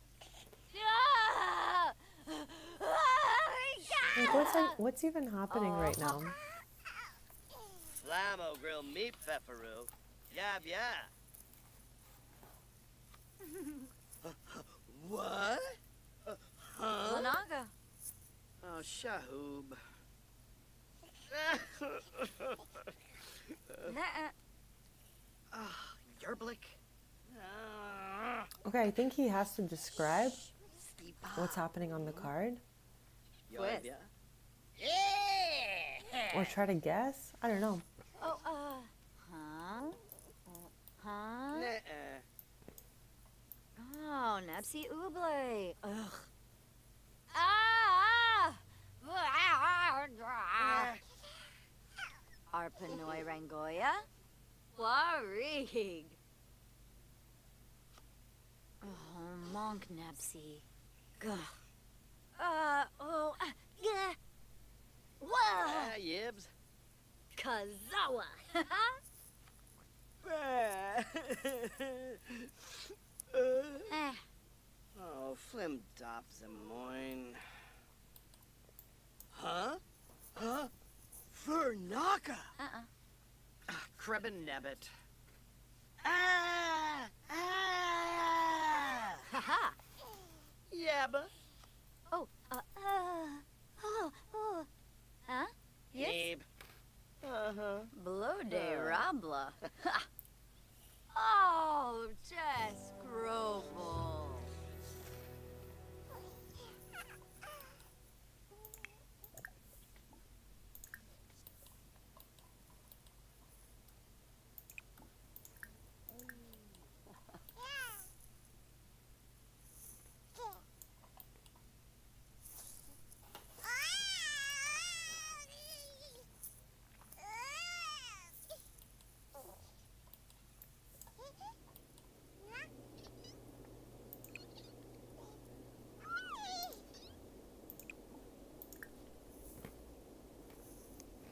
Like what's even happening right now? Flamo grill meat pepperoo. Yab yeah. What? Huh? Lanaga. Oh, Shahoob. Yerblick. Okay, I think he has to describe what's happening on the card Twist. or try to guess. I don't know. Oh, huh? Huh? Nuh-uh. Oh, Nepsi Uble. Ugh. Ah! Arpanoi Rangoya? Warig. Oh, Monk Nepsi. Gah. Gah. Whoa! Yibs. Kazawa. Eh. Oh, Flim Dop Zemoyne. Huh? Huh? Fernaka! Krebin Nebbit. Ah! Ah! Haha. Yabba. Oh, huh? Yes? Abe. Uh-huh. Blow de Rabla. Oh, just Grovel.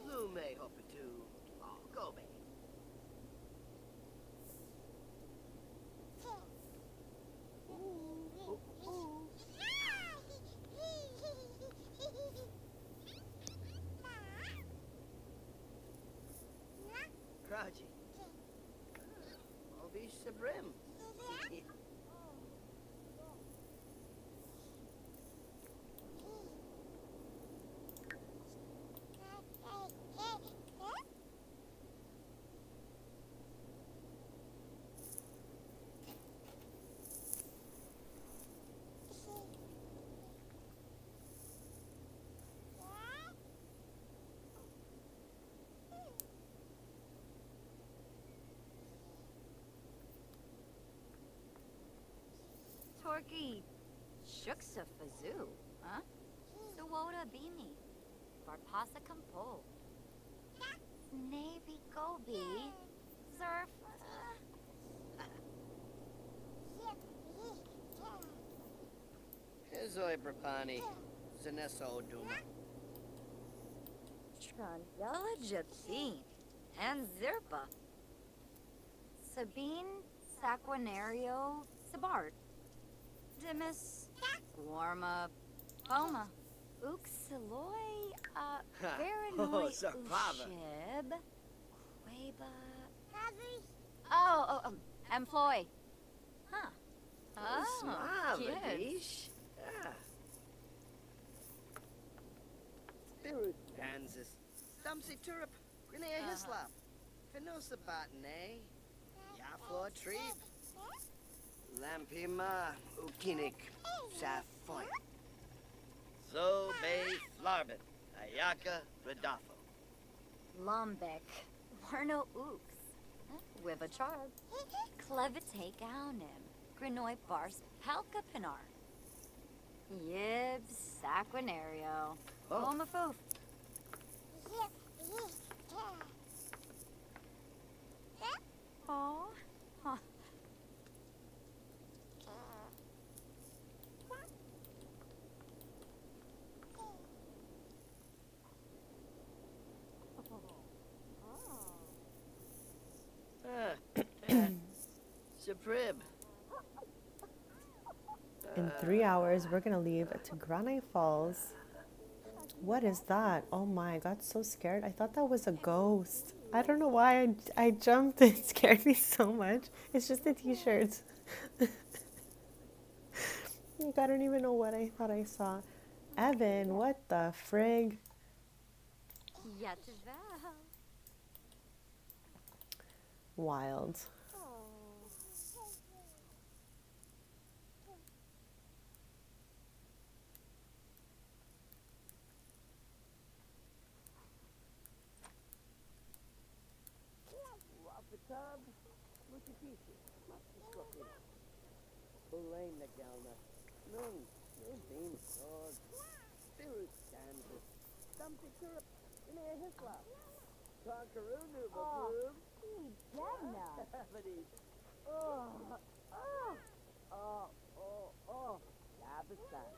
Lume Hopitu. Oh, go, baby. Crotchy. I'll be Sabrim. Torky Shuksa Fazoo, huh? Suwoda Beanie. Varpasa Kampo. Navy Gobi. Zerf. Izoi Brapani. Zanesso Duma. Trandella Japine. And Zirpa. Sabine Saquinario Sabart. Dimis Warma Poma. Uxaloy Veranoi Zapava. Ushib. Queba. Oh, employ. Huh. Oh, Slava, kids. Dish. Yeah. Spirit Kansas. Stumsy Turip. Grenea Hislop. Finosa Batane. Yaflor Trebe. Lampima Ukinik. Safoy. Zobe Flarbin. Ayaka Radafo. Lumbek. Warno Ooks. Wibacharb. Clevite Gaunim. Grenoi Bars Palka Pinar. Yibs Saquinario. Oh. Omafoof. Aw. Huh. Suprib. In 3 hours, we're gonna leave to Granite Falls. What is that? Oh my, I got so scared. I thought that was a ghost. I don't know why I jumped. It scared me so much. It's just the t-shirts. Like, I don't even know what I thought I saw. Evan, what the frig? Yatval. Wild. Wafatab. Mutakishi. Matuskokin. Bulain Nagalna. Nun. Bean Sword. Spirit Kansas. Stumsy Turip. Grenea Hislop. Conqueroo Baboom. Cavity. Labastan.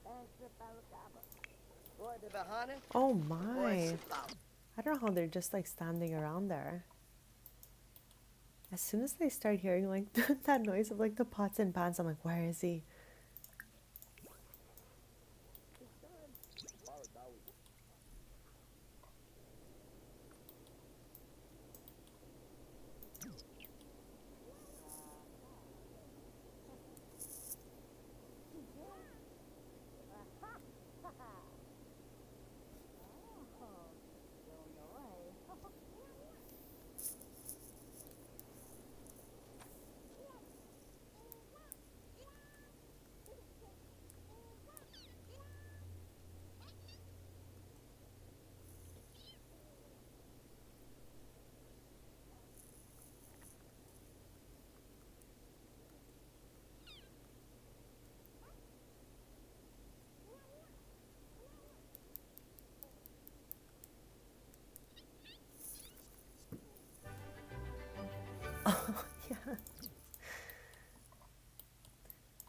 Extra Balacaba. Boy, the Bahana. Oh Boy, my. Sipao. I don't know how they're just like standing around there. As soon as they start hearing like that noise of like the pots and pans, I'm like, where is he? Yeah.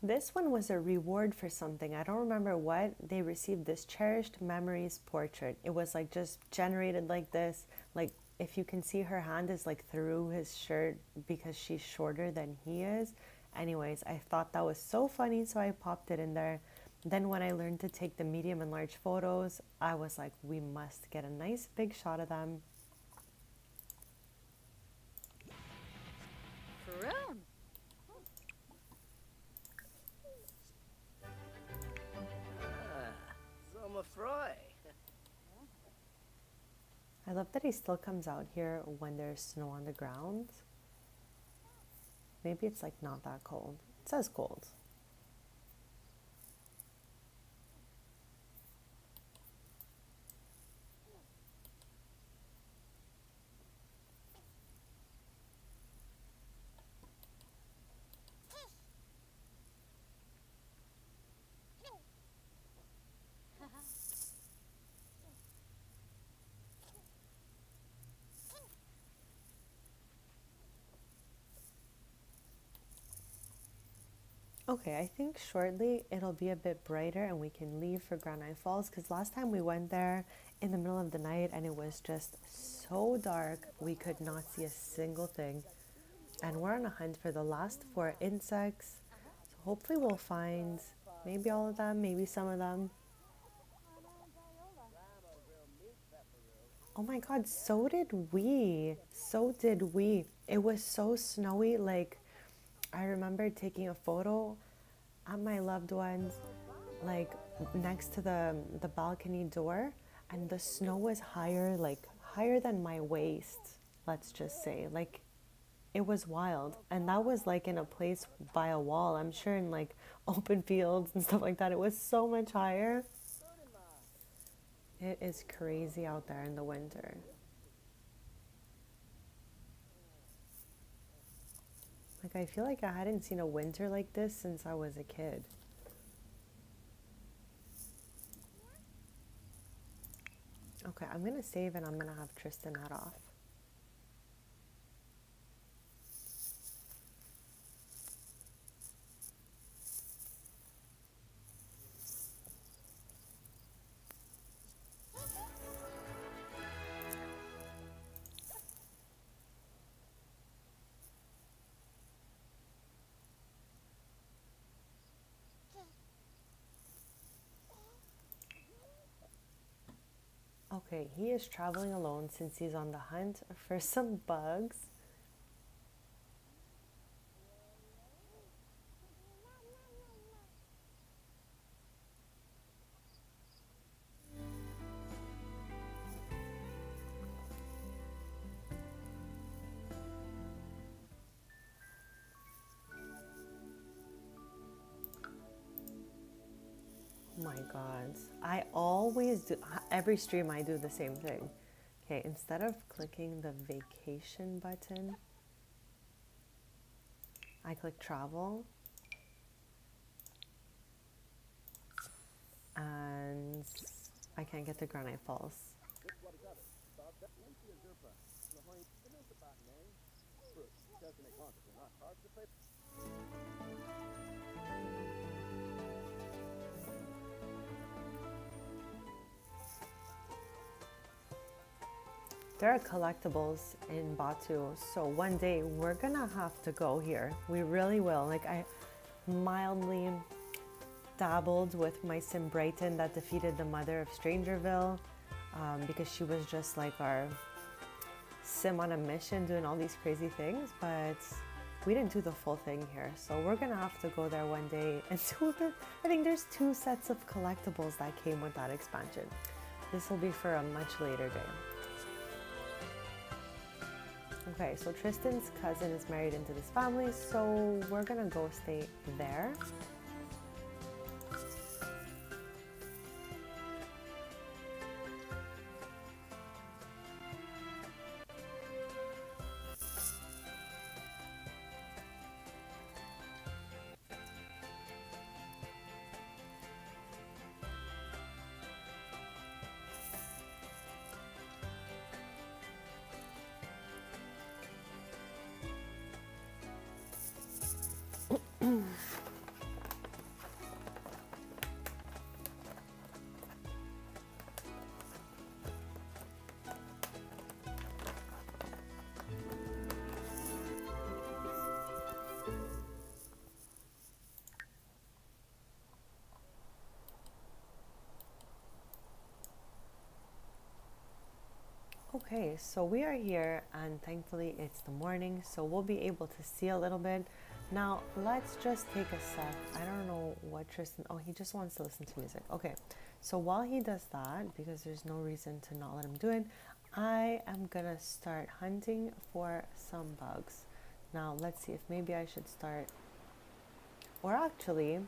This one was a reward for something. I don't remember what. They received this cherished memories portrait. It was like just generated like this. Like if you can see her hand is like through his shirt because she's shorter than he is. Anyways, I thought that was so funny, so I popped it in there. Then when I learned to take the medium and large photos, I was like, we must get a nice big shot of them. Faroon. Zoma Froy. I love that he still comes out here when there's snow on the ground. Maybe it's like not that cold. It says cold. Okay, I think shortly it'll be a bit brighter and we can leave for Granite Falls because last time we went there in the middle of the night and it was just so dark we could not see a single thing. And we're on a hunt for the last four insects. So hopefully we'll find maybe all of them, maybe some of them. Oh my god, so did we. So did we. It was so snowy. Like, I remember taking a photo at my loved ones, like next to the balcony door, and the snow was higher, like higher than my waist, let's just say. Like, it was wild. And that was like in a place by a wall. I'm sure in like open fields and stuff like that, it was so much higher. It is crazy out there in the winter. Like, I feel like I hadn't seen a winter like this since I was a kid. Okay, I'm gonna save and I'm gonna have Tristan head off. Okay, he is traveling alone since he's on the hunt for some bugs. Oh my god. I always do, every stream I do the same thing. Okay, instead of clicking the vacation button, I click travel. And I can't get to Granite Falls. There are collectibles in Batu, so one day we're gonna have to go here. We really will. Like, I mildly dabbled with my sim Brighton that defeated the mother of Strangerville because she was just like our sim on a mission doing all these crazy things, but we didn't do the full thing here. So we're gonna have to go there one day and do the, I think there's 2 sets of collectibles that came with that expansion. This will be for a much later day. Okay, so Tristan's cousin is married into this family, so we're gonna go stay there. Okay, so we are here and thankfully it's the morning, so we'll be able to see a little bit. Now, let's just take a sec. I don't know what Tristan, oh, he just wants to listen to music. Okay, so while he does that, because there's no reason to not let him do it, I am gonna start hunting for some bugs. Now, let's see if maybe I should start, or actually,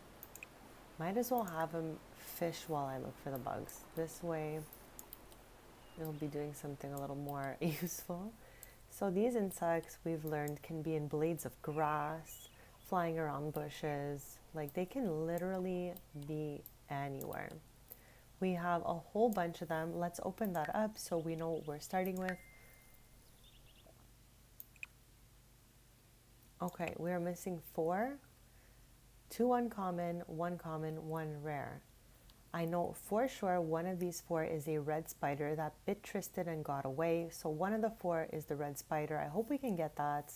might as well have him fish while I look for the bugs. This way, we'll be doing something a little more useful. So these insects we've learned can be in blades of grass, flying around bushes, like they can literally be anywhere. We have a whole bunch of them. Let's open that up so we know what we're starting with. Okay, we are missing 4. 2 uncommon, 1 common, 1 rare. I know for sure one of these 4 is a red spider that bit Tristan and got away. So one of the 4 is the red spider. I hope we can get that.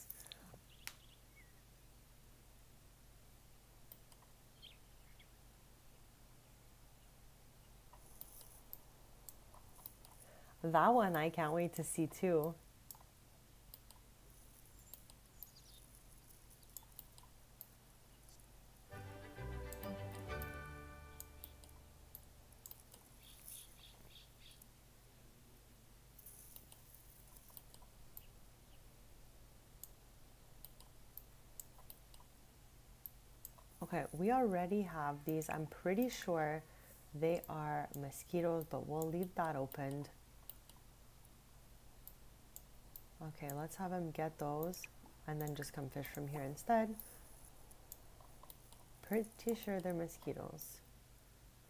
That one I can't wait to see too. Okay, we already have these. I'm pretty sure they are mosquitoes, but we'll leave that opened. Okay, let's have him get those and then just come fish from here instead. Pretty sure they're mosquitoes.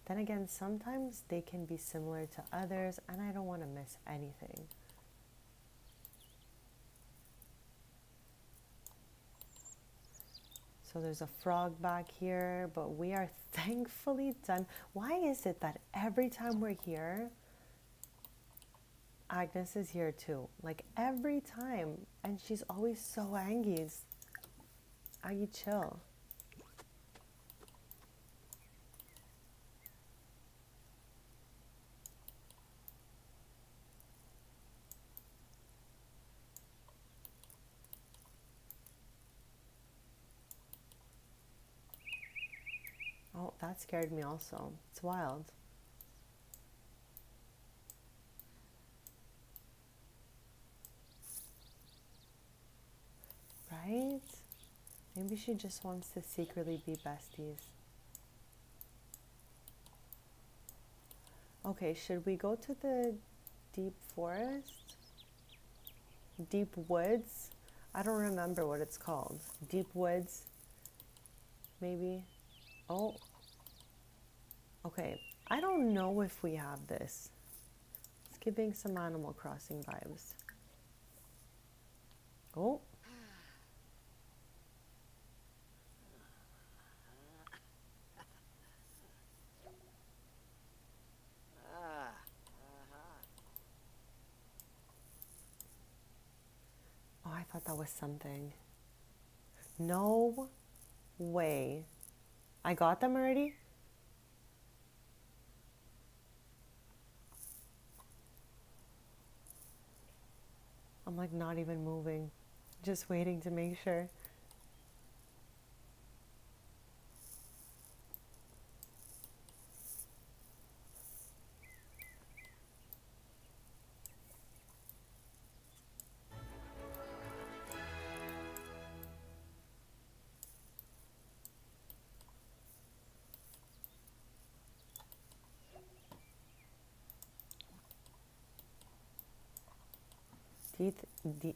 Then again, sometimes they can be similar to others and I don't want to miss anything. So there's a frog back here, but we are thankfully done. Why is it that every time we're here, Agnes is here too? Like every time. And she's always so angry. Aggie, chill. Oh, that scared me also. It's wild. Right? Maybe she just wants to secretly be besties. Okay, should we go to the deep forest? Deep woods? I don't remember what it's called. Deep woods? Maybe? Oh. Okay, I don't know if we have this. It's giving some Animal Crossing vibes. Oh. Oh, I thought that was something. No way. I got them already? I'm like not even moving. Just waiting to make sure.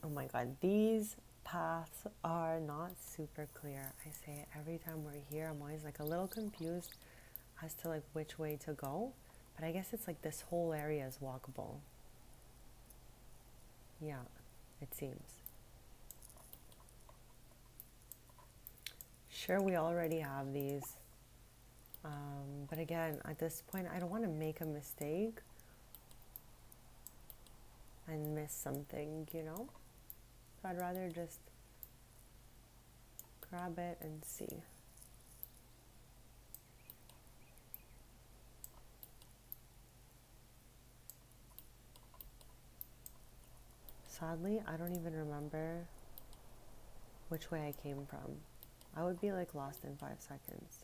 Oh my god, these paths are not super clear. I say it every time we're here. I'm always like a little confused as to like which way to go. But I guess it's like this whole area is walkable. Yeah, it seems. Sure, we already have these. But again, at this point, I don't want to make a mistake and miss something, you know? So I'd rather just grab it and see. Sadly, I don't even remember which way I came from. I would be like lost in 5 seconds.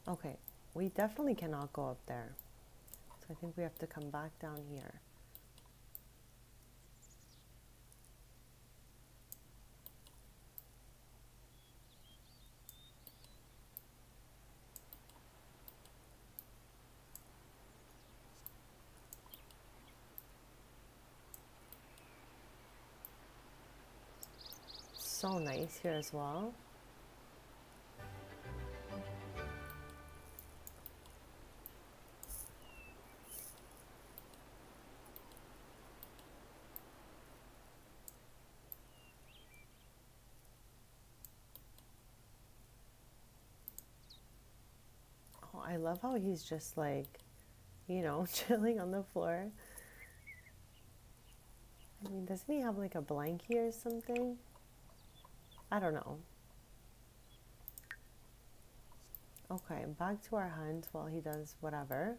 Okay, we definitely cannot go up there. So I think we have to come back down here. So nice here as well. I love how he's just like, you know, chilling on the floor. I mean, doesn't he have like a blankie or something? I don't know. Okay, back to our hunt while he does whatever.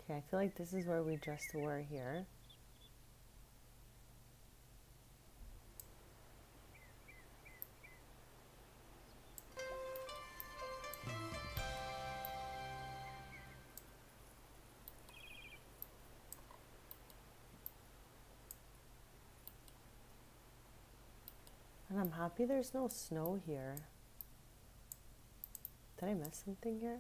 Okay, I feel like this is where we just were here. And I'm happy there's no snow here. Did I miss something here?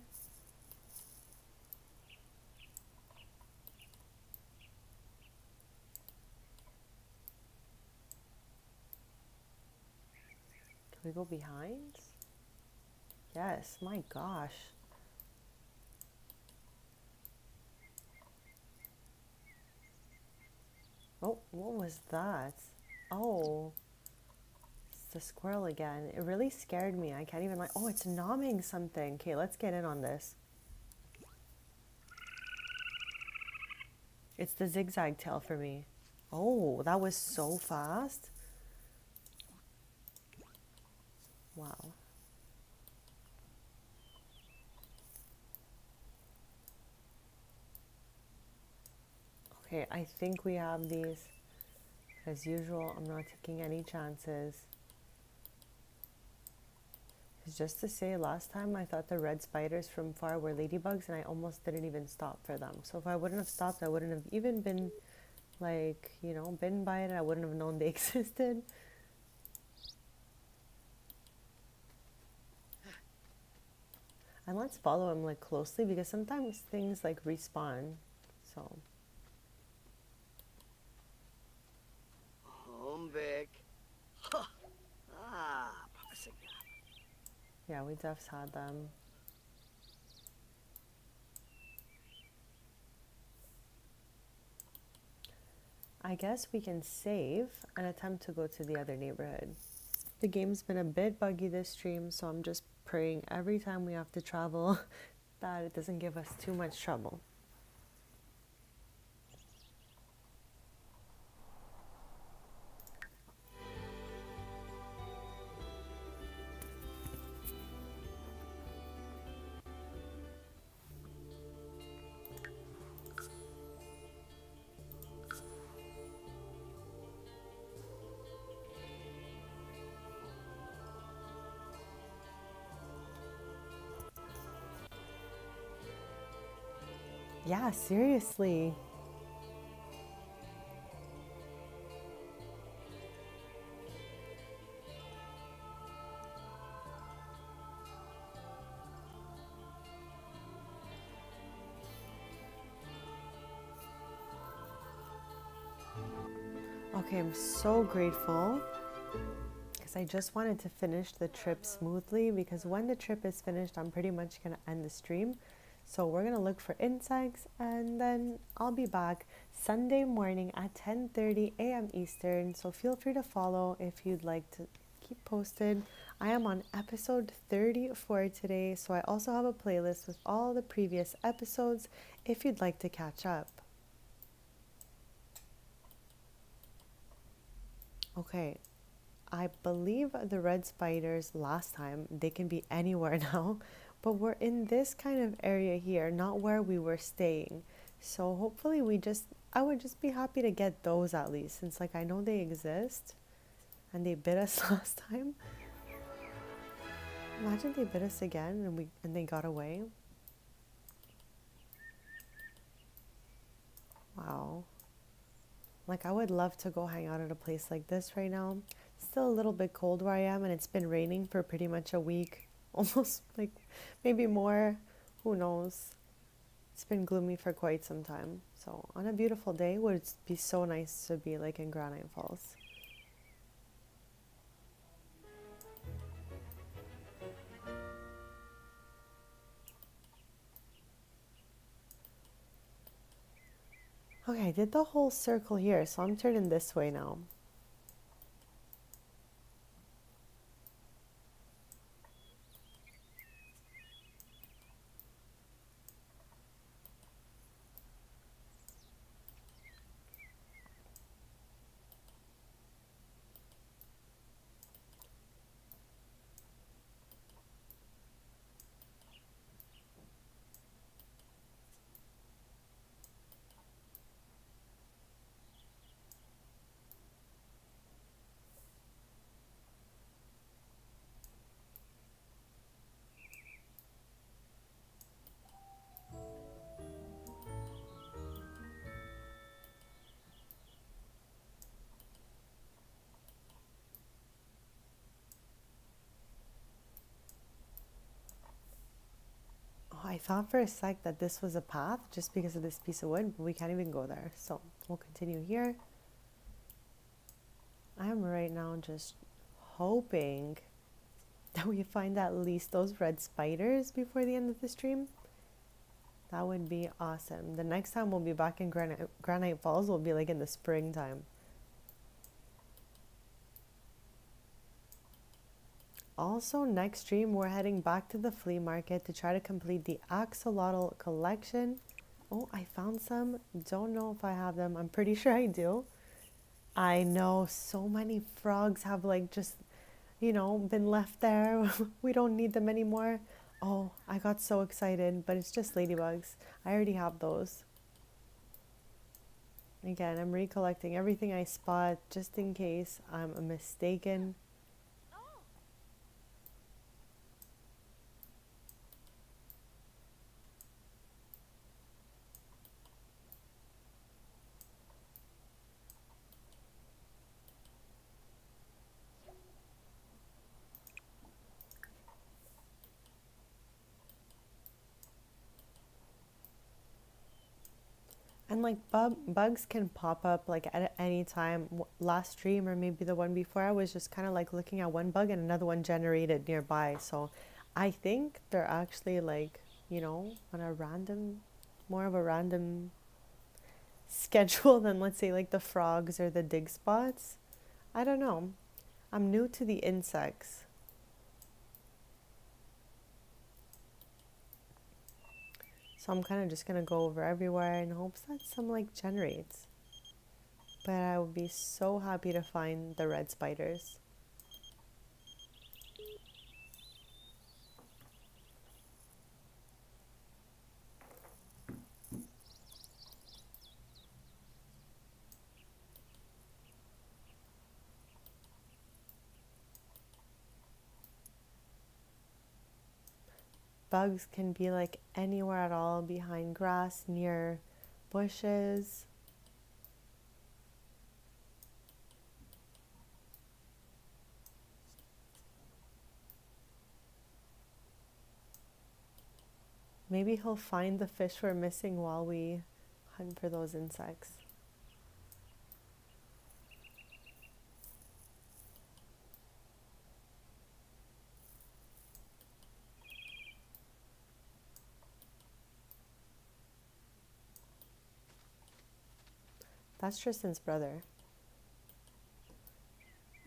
Can we go behind? Yes, my gosh. Oh, what was that? Oh, it's the squirrel again. It really scared me. I can't even like, oh, it's nomming something. Okay, let's get in on this. It's the zigzag tail for me. Oh, that was so fast. Wow. Okay, I think we have these. As usual, I'm not taking any chances. It's just to say, last time I thought the red spiders from far were ladybugs and I almost didn't even stop for them. So if I wouldn't have stopped, I wouldn't have even been like, you know, bitten by it. I wouldn't have known they existed. And let's follow him like closely because sometimes things like respawn. So Home, Vic. Huh. Ah, promising. yeah, we defs had them. I guess we can save and attempt to go to the other neighborhood. The game's been a bit buggy this stream, so I'm just praying every time we have to travel that it doesn't give us too much trouble. Yeah, seriously. Okay, I'm so grateful because I just wanted to finish the trip smoothly because when the trip is finished, I'm pretty much going to end the stream. So we're going to look for insects and then I'll be back Sunday morning at 10:30 a.m. Eastern. So feel free to follow if you'd like to keep posted. I am on episode 34 today, so I also have a playlist with all the previous episodes if you'd like to catch up. Okay, I believe the red spiders last time, they can be anywhere now, but we're in this kind of area here, not where we were staying. So hopefully I would just be happy to get those at least, since like I know they exist and they bit us last time. Imagine they bit us again and they got away. Wow. Like I would love to go hang out at a place like this right now. It's still a little bit cold where I am and it's been raining for pretty much a week. Almost like maybe more. Who knows? It's been gloomy for quite some time. So on a beautiful day, it would be so nice to be like in Granite Falls. Okay, I did the whole circle here, so I'm turning this way now. Oh, I thought for a sec that this was a path just because of this piece of wood, but we can't even go there. So we'll continue here. I'm right now just hoping that we find at least those red spiders before the end of the stream. That would be awesome. The next time we'll be back in Granite Falls will be like in the springtime. Also, next stream we're heading back to the flea market to try to complete the axolotl collection. Oh, I found some. Don't know if I have them. I'm pretty sure I do. I know so many frogs have like just, been left there. We don't need them anymore. Oh, I got so excited, but it's just ladybugs. I already have those. Again, I'm recollecting everything I spot just in case I'm mistaken. And like bugs can pop up like at any time. Last stream or maybe the one before, I was just kind of like looking at one bug and another one generated nearby. So I think they're actually like, on a random, more of a random schedule than let's say like the frogs or the dig spots. I don't know. I'm new to the insects. So I'm kind of just going to go over everywhere in hopes that some like generates. But I would be so happy to find the red spiders. Bugs can be like anywhere at all, behind grass, near bushes. Maybe he'll find the fish we're missing while we hunt for those insects. That's Tristan's brother.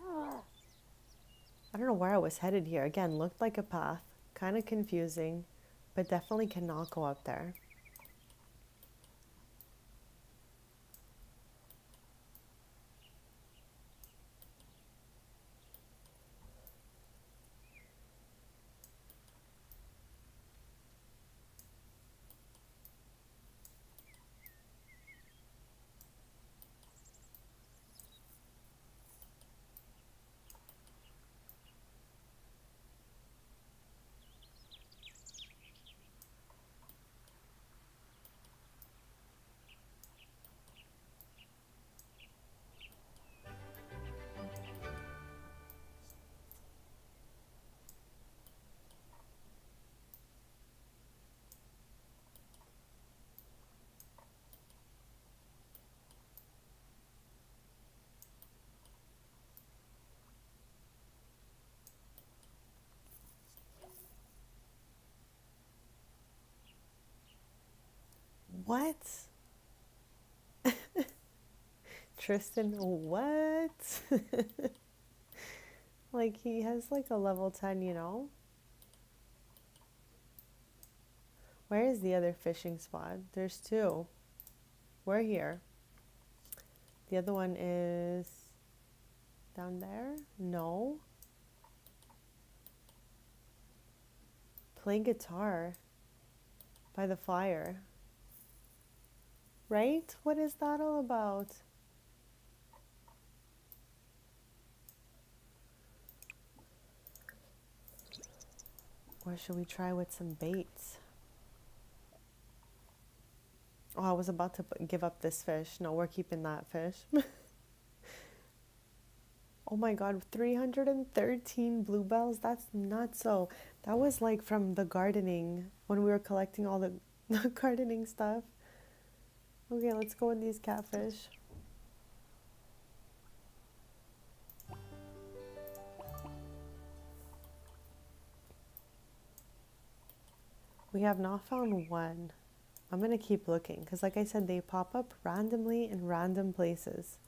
I don't know where I was headed here. Again, looked like a path. Kind of confusing, but definitely cannot go up there. What? Tristan, what? Like he has like a level 10, you know? Where is the other fishing spot? There's two. We're here. The other one is down there? No. Play guitar by the fire. Right? What is that all about? Or should we try with some baits? Oh, I was about to give up this fish. No, we're keeping that fish. Oh my god, 313 bluebells? That's nuts. So that was like from the gardening when we were collecting all the, the gardening stuff. Okay, let's go with these catfish. We have not found one. I'm gonna keep looking because like I said, they pop up randomly in random places.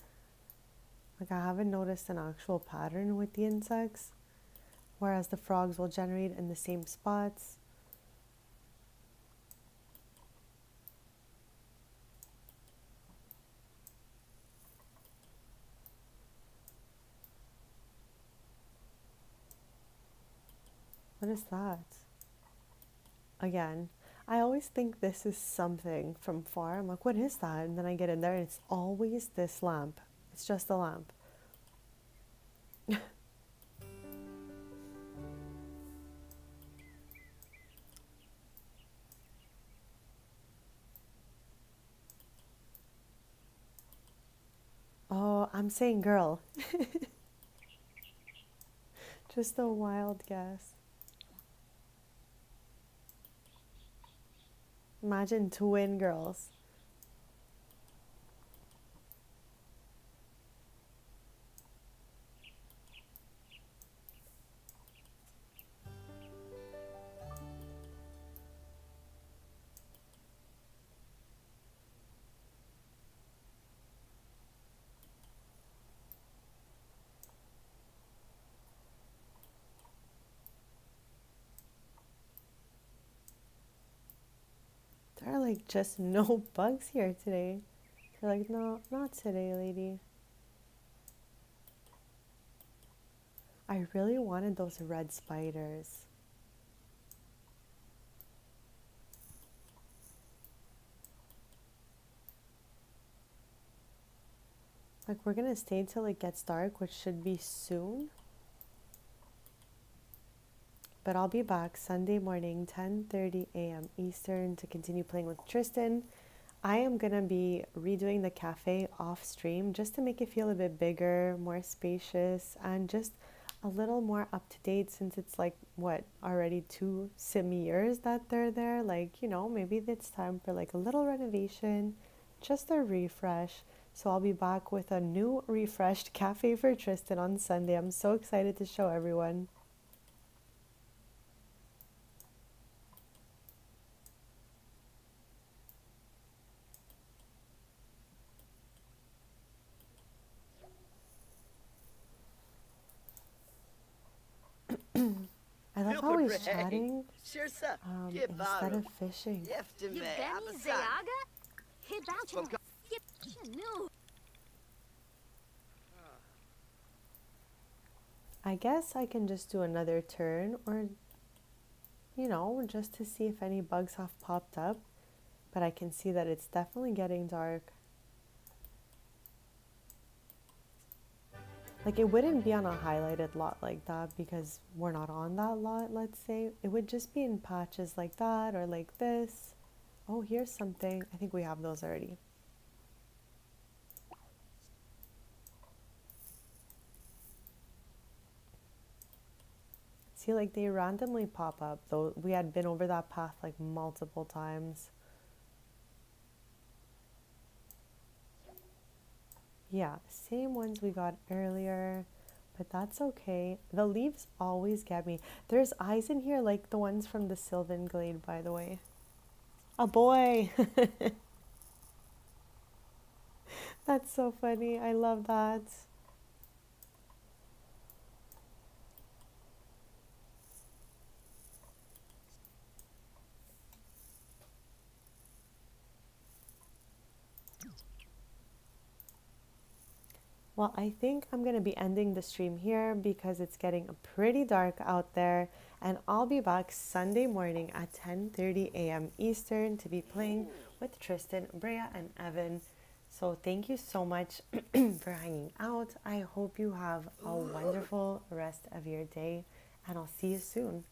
Like I haven't noticed an actual pattern with the insects, whereas the frogs will generate in the same spots. What is that? Again, I always think this is something from far. I'm like, what is that? And then I get in there and it's always this lamp. It's just a lamp. Oh, I'm saying girl. Just a wild guess. Imagine twin girls. There are like just no bugs here today. They're like, no, not today, lady. I really wanted those red spiders. Like we're gonna stay till it gets dark, which should be soon. But I'll be back Sunday morning, 10:30 a.m. Eastern to continue playing with Tristan. I am gonna be redoing the cafe off stream just to make it feel a bit bigger, more spacious, and just a little more up to date since it's like what already 2 sim years that they're there. Like, you know, maybe it's time for like a little renovation, just a refresh. So I'll be back with a new refreshed cafe for Tristan on Sunday. I'm so excited to show everyone. I love how he's chatting instead of fishing. Yevgeny Zayaga? Hiboucha. No. I guess I can just do another turn or, you know, just to see if any bugs have popped up. But I can see that it's definitely getting dark. Like it wouldn't be on a highlighted lot like that because we're not on that lot, let's say. It would just be in patches like that or like this. Oh, here's something. I think we have those already. See, like they randomly pop up, though we had been over that path like multiple times. Yeah, same ones we got earlier, but that's okay. The leaves always get me. There's eyes in here like the ones from the Sylvan Glade, by the way. A boy! That's That's so funny. I love that. Well, I think I'm going to be ending the stream here because it's getting pretty dark out there, and I'll be back Sunday morning at 10:30 a.m. Eastern to be playing with Tristan, Brea, and Evan. So thank you so much for hanging out. I hope you have a wonderful rest of your day, and I'll see you soon.